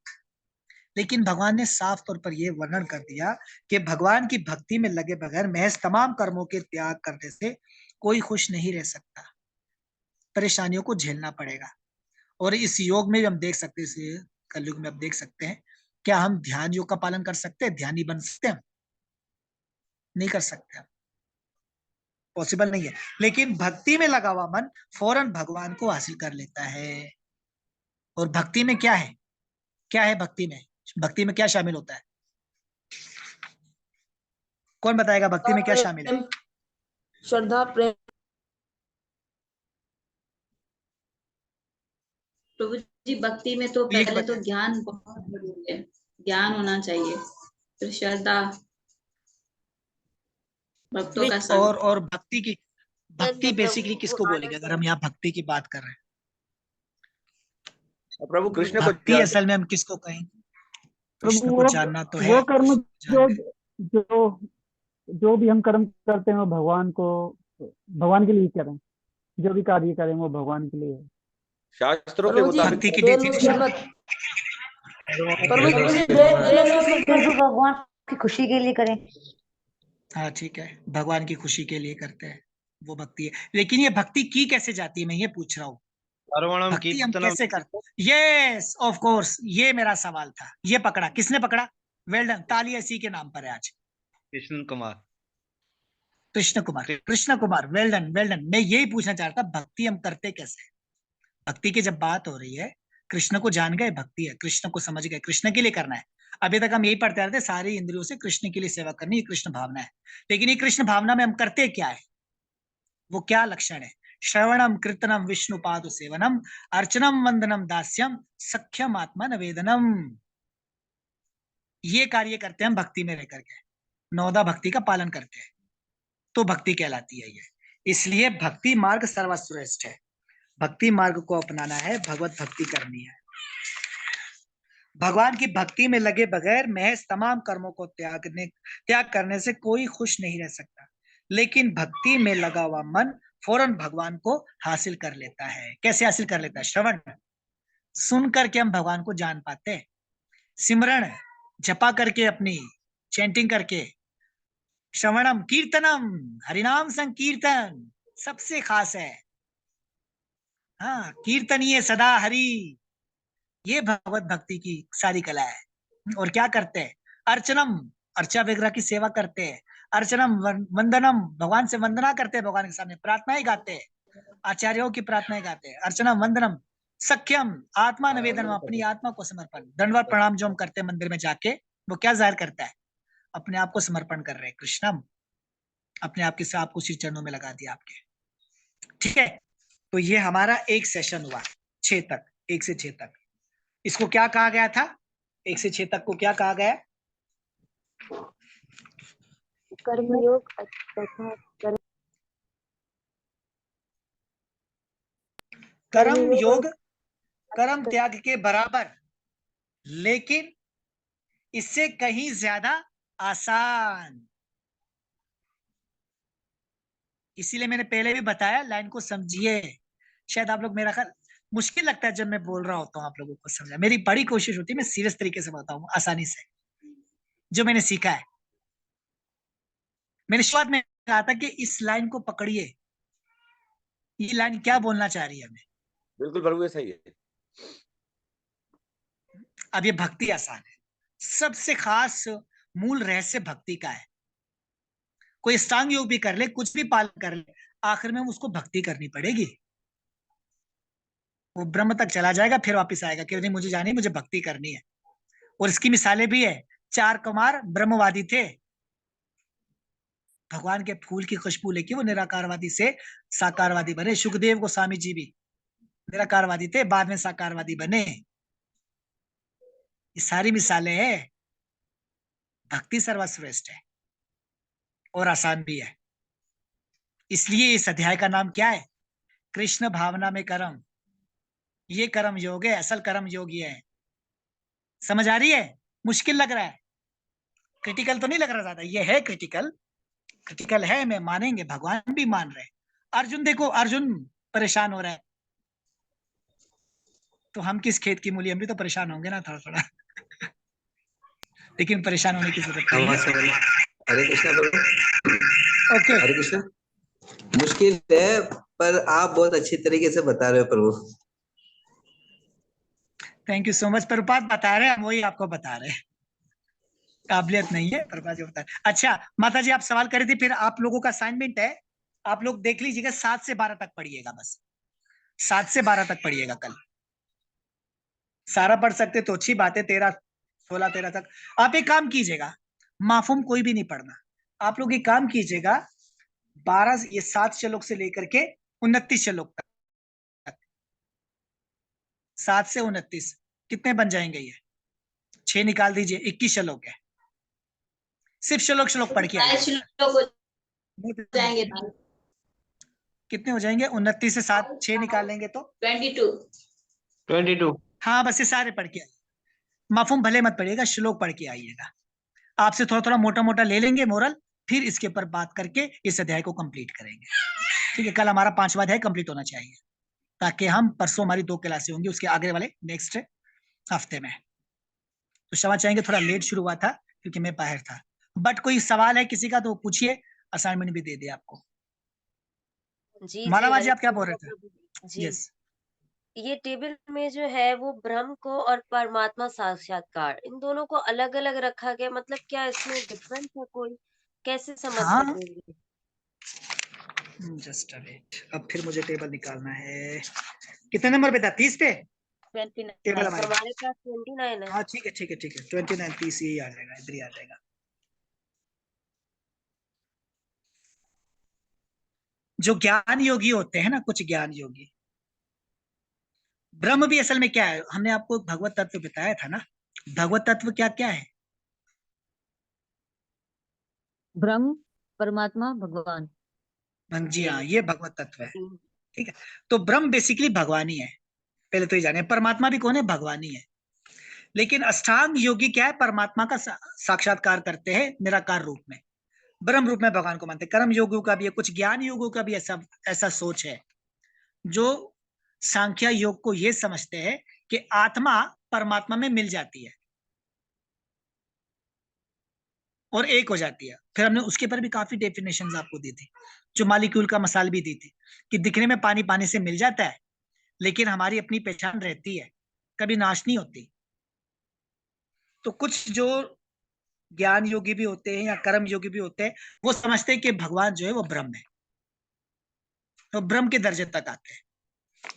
लेकिन भगवान ने साफ तौर पर यह वर्णन कर दिया कि भगवान की भक्ति में लगे बगैर महज तमाम कर्मों के त्याग करने से कोई खुश नहीं रह सकता, परेशानियों को झेलना पड़ेगा। और इस योग में भी हम देख सकते हैं, इस कलयुग में आप देख सकते हैं, क्या हम ध्यान योग का पालन कर सकते हैं, ध्यानी बन सकते हैं? नहीं कर सकते, पॉसिबल नहीं है। लेकिन भक्ति में लगा हुआ मन फौरन भगवान को हासिल कर लेता है। और भक्ति में क्या है, क्या है भक्ति में, भक्ति में क्या शामिल होता है, कौन बताएगा भक्ति में क्या शामिल है? श्रद्धा, प्रेम। प्रभु जी भक्ति में तो पहले तो ज्ञान बहुत जरूरी है, ज्ञान होना चाहिए, फिर श्रद्धा, भक्तों का संग। और भक्ति बेसिकली किसको बोलेंगे अगर हम यहाँ भक्ति की बात कर रहे हैं? प्रभु कृष्ण को भक्ति असल में हम किसको कहें? कृष्ण को जानना तो है। वो कर्म जो भी हम कर्म करते हैं वो भगवान के लिए करें। जो भी कार्य करें वो भगवान के लिए है। शास्त्रों के मुताबिक भक्ति की डेफिनेशन भगवान की खुशी के लिए करें। हाँ ठीक है, भगवान की खुशी के लिए करते हैं, वो भक्ति है। लेकिन ये भक्ति की कैसे जाती है, मैं ये पूछ रहा हूँ। भक्ति हम कैसे करते हैं? यस ऑफ कोर्स, ये मेरा सवाल था। ये पकड़ा, किसने पकड़ा? वेल डन, ताली इसी के नाम पर है आज। Krishna Kumar, well done well done. मैं यही पूछना चाहता, भक्ति हम करते कैसे? भक्ति की जब बात हो रही है, कृष्ण को जान गए, भक्ति है, कृष्ण को समझ गए, कृष्ण के लिए करना है। अभी तक हम यही पढ़ते रहते, सारी इंद्रियों से कृष्ण के लिए सेवा करनी, ये कृष्ण भावना है। लेकिन ये कृष्ण भावना में हम करते क्या है, वो क्या लक्षण है? श्रवणम कीर्तनम विष्णुपाद सेवनम अर्चनम वंदनम दास्यम सख्यम आत्मा निवेदनम। ये कार्य करते हैं हम भक्ति में रह करके, नौदा भक्ति का पालन करते हैं, तो भक्ति कहलाती है ये। इसलिए भक्ति मार्ग सर्वश्रेष्ठ है। भक्ति मार्ग को अपनाना है, भगवत भक्ति करनी है। भगवान की भक्ति में लगे बगैर महज तमाम कर्मों को त्याग करने से कोई खुश नहीं रह सकता। लेकिन भक्ति में लगा हुआ मन फौरन भगवान को हासिल कर लेता है। कैसे हासिल कर लेता है? श्रवण, सुन करके हम भगवान को जान पाते हैं। सिमरण, जपा करके, अपनी चैंटिंग करके। श्रवणम कीर्तनम, हरिनाम संकीर्तन सबसे खास है। हाँ, कीर्तनीय सदा हरि, ये भगवत भक्ति की सारी कला है। और क्या करते हैं? अर्चनम, अर्चा विग्रह की सेवा करते हैं। अर्चनम वंदनम, भगवान से वंदना करते हैं, भगवान के सामने प्रार्थनाएं गाते हैं, आचार्यों की प्रार्थनाएं गाते हैं। अर्चनम वंदनम सख्यम, आत्मा निवेदनम, अपनी आत्मा को समर्पण। दंडवत प्रणाम जो हम करते हैं मंदिर में जाके, वो क्या जाहिर करता है? अपने आप को समर्पण कर रहे हैं। कृष्णम, अपने आप के साथ आपको श्री चरणों में लगा दिया आपके। ठीक है, तो ये हमारा एक सेशन हुआ 6 तक, 1 से 6 तक। इसको क्या कहा गया था? 1 से 6 तक को क्या कहा गया? कर्मयोग कर्म योग कर्म त्याग के बराबर, लेकिन इससे कहीं ज्यादा आसान। इसीलिए मैंने पहले भी बताया, लाइन को समझिए। शायद आप लोग, मेरा ख्याल मुश्किल लगता है जब मैं बोल रहा होता हूँ आप लोगों को समझा। मेरी बड़ी कोशिश होती है मैं सीरियस तरीके से बताऊं, आसानी से, जो मैंने सीखा है। मैंने शुरुआत में कहा था कि इस लाइन को पकड़िए, ये लाइन क्या बोलना चाह रही है हमें। बिल्कुल प्रभु, ये सही है। अब ये भक्ति आसान है। सबसे खास मूल रहस्य भक्ति का है। कोई अष्टांग योग भी कर ले, कुछ भी पालन कर ले, आखिर में उसको भक्ति करनी पड़ेगी। वो ब्रह्म तक चला जाएगा, फिर वापस आएगा कि नहीं मुझे जानी, मुझे भक्ति करनी है। और इसकी मिसालें भी है। 4 कुमार ब्रह्मवादी थे, भगवान के फूल की खुशबू लेके वो निराकारवादी से साकारवादी बने। सुखदेव गोस्वामी जी भी निराकारवादी थे, बाद में साकारवादी बने। ये सारी मिसालें हैं। भक्ति सर्वश्रेष्ठ है और आसान भी है। इसलिए इस अध्याय का नाम क्या है? कृष्ण भावना में कर्म। ये कर्म योग है, असल कर्म योग ये है। समझ आ रही है? मुश्किल लग रहा है? क्रिटिकल तो नहीं लग रहा ज्यादा? ये है क्रिटिकल, क्रिटिकल है, मैं मानेंगे, भगवान भी मान रहे। अर्जुन देखो, अर्जुन परेशान हो रहा है, तो हम किस खेत की मूली, हम भी तो परेशान होंगे ना थोड़ा थोड़ा। लेकिन परेशान होने की जरूरत नहीं है। हरे कृष्णा प्रभु। ओके, हरे कृष्णा। मुश्किल है, पर आप बहुत अच्छी तरीके से बता रहे हो प्रभु। Thank you so much. Prabhupada बता रहे हैं, हम वही आपको बता रहे हैं। काबिलियत नहीं है, प्रभुपाद जी बता रहे। अच्छा माता जी, आप सवाल कर रही थी, फिर आप लोगों का असाइनमेंट है, आप लोग देख लीजिएगा, 7 से 12 तक पढ़िएगा। बस 7 से 12 तक पढ़िएगा। कल सारा पढ़ सकते तो अच्छी बात है, 13, 16, 13 तक। आप एक काम कीजिएगा, माफूम कोई भी नहीं पढ़ना। आप लोग एक काम कीजिएगा, 12 ये 7 श्लोक से लेकर के 29 श्लोक तक, 7 से 29 कितने बन जाएंगे? ये 6 निकाल दीजिए, 21 श्लोक है। सिर्फ श्लोक पढ़ के आइए। कितने हो जाएंगे? 29 से 7 6 निकाल लेंगे तो 22। हाँ बस ये सारे पढ़ के आइए, मफहूम भले मत पढ़िएगा, श्लोक पढ़ के आइएगा। आपसे थोड़ा थोड़ा मोटा मोटा ले लेंगे मोरल, फिर इसके ऊपर बात करके इस अध्याय को कंप्लीट करेंगे। ठीक है, कल हमारा 5वां अध्याय कंप्लीट होना चाहिए, ताकि हम परसों हमारी 2 क्लासें होंगी, उसके आगे वाले नेक्स्ट हफ्ते में। तो क्षमा चाहेंगे, थोड़ा लेट शुरू हुआ था क्योंकि मैं बाहर था। बट कोई सवाल है किसी का तो पूछिए, असाइनमेंट भी दे दे आपको। जी मालावा जी हरे आप क्या बोल रहे थे? कृष्णा जी। यस, ये टेबल में जो है वो ब्रह्म को और परमात्मा साक्षात्कार इन दोनों को अलग अलग रखा गया, मतलब क्या इसमें डिफरेंस है कोई, कैसे समझ हाँ सकेंगे? जस्ट अ वेट, अब फिर मुझे टेबल निकालना है। कितने नंबर पे था? 30 पे 29 टेबल हमारे हमारे पास 29 है। हाँ ठीक है ठीक है ठीक है, 29 30 यही आ जाएगा, इधर ही आ जाएगा। जो ज्ञान योगी होते हैं ना, कुछ ज्ञान योगी, ब्रह्म भी असल में क्या है? हमने आपको भगवत तत्व बताया था ना, भगवत तत्व क्या क्या है? ब्रह्म, परमात्मा, भगवान। जी हाँ, ये भगवत तत्व है। ठीक है, तो ब्रह्म बेसिकली भगवान ही है, पहले तो ये जाने। परमात्मा भी कौन है? भगवान ही है। लेकिन अष्टांग योगी क्या है? परमात्मा का साक्षात्कार करते हैं निराकार रूप में, ब्रह्म रूप में भगवान को मानते हैं। कर्म योगियों का भी है, कुछ ज्ञान योगियों का भी ऐसा सोच है, जो सांख्य योग को ये समझते हैं कि आत्मा परमात्मा में मिल जाती है और एक हो जाती है। फिर हमने उसके पर भी काफी डेफिनेशंस आपको दी थी, जो मालिक्यूल का मसाल भी दी थी, कि दिखने में पानी पानी से मिल जाता है, लेकिन हमारी अपनी पहचान रहती है, कभी नाश नहीं होती। तो कुछ जो ज्ञान योगी भी होते हैं या कर्म योगी भी होते हैं, वो समझते हैं कि भगवान जो है वो ब्रह्म है, तो ब्रह्म के दर्जे तक आते हैं,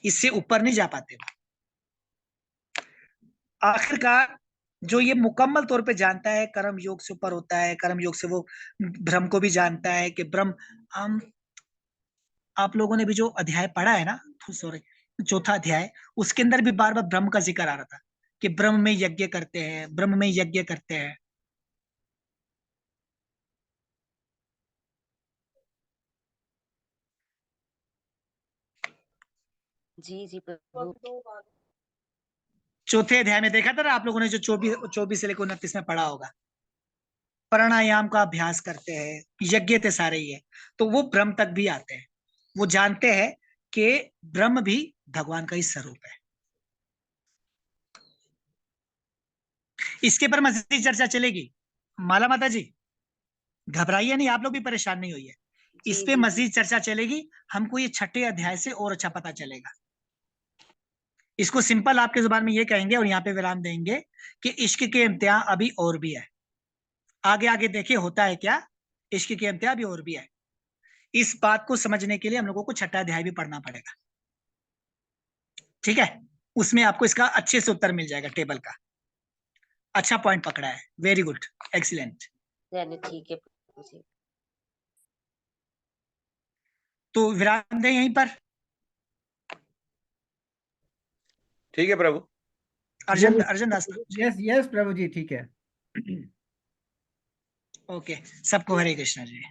इससे ऊपर नहीं जा पाते। आखिरकार जो ये मुकम्मल तौर पे जानता है कर्म योग से ऊपर होता है, कर्म योग से वो ब्रह्म को भी जानता है कि ब्रह्म, हम आप लोगों ने भी जो अध्याय पढ़ा है ना, सॉरी, चौथा अध्याय, उसके अंदर भी बार बार ब्रह्म का जिक्र आ रहा था कि ब्रह्म में यज्ञ करते हैं, ब्रह्म में यज्ञ करते हैं। जी जी प्रभु। चौथे अध्याय में देखा था ना आप लोगों ने, जो 24 से लेकर 29 में पढ़ा होगा, प्राणायाम का अभ्यास करते हैं, यज्ञ ते सारे ही है, तो वो ब्रह्म तक भी आते हैं। वो जानते हैं कि ब्रह्म भी भगवान का ही स्वरूप है। इसके पर मजीद चर्चा चलेगी, माला माता जी घबराइए नहीं, आप लोग भी परेशान नहीं होइए, इस पे मजीद चर्चा चलेगी। हमको ये 6ठे अध्याय से और अच्छा पता चलेगा। इसको सिंपल आपके जुबान में ये कहेंगे और यहाँ पे विराम देंगे कि इश्क के इम्तिहान अभी और भी है। आगे आगे देखिए होता है क्या, इश्क के इम्तिहान अभी और भी है। इस बात को समझने के लिए हम लोगों को 6ठा अध्याय भी पढ़ना पड़ेगा। ठीक है, उसमें आपको इसका अच्छे से उत्तर मिल जाएगा टेबल का। अच्छा पॉइंट पकड़ा है, वेरी गुड, एक्सीलेंट। ठीक है प्रभु जी। तो विराम दें यहीं पर। ठीक है प्रभु। अर्जुन दास। यस यस प्रभु जी, ठीक है। ओके, सबको Hare Krishna ji.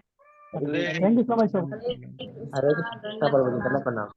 Thank you so much. Hare Krishna प्रभु जी, प्रणाम।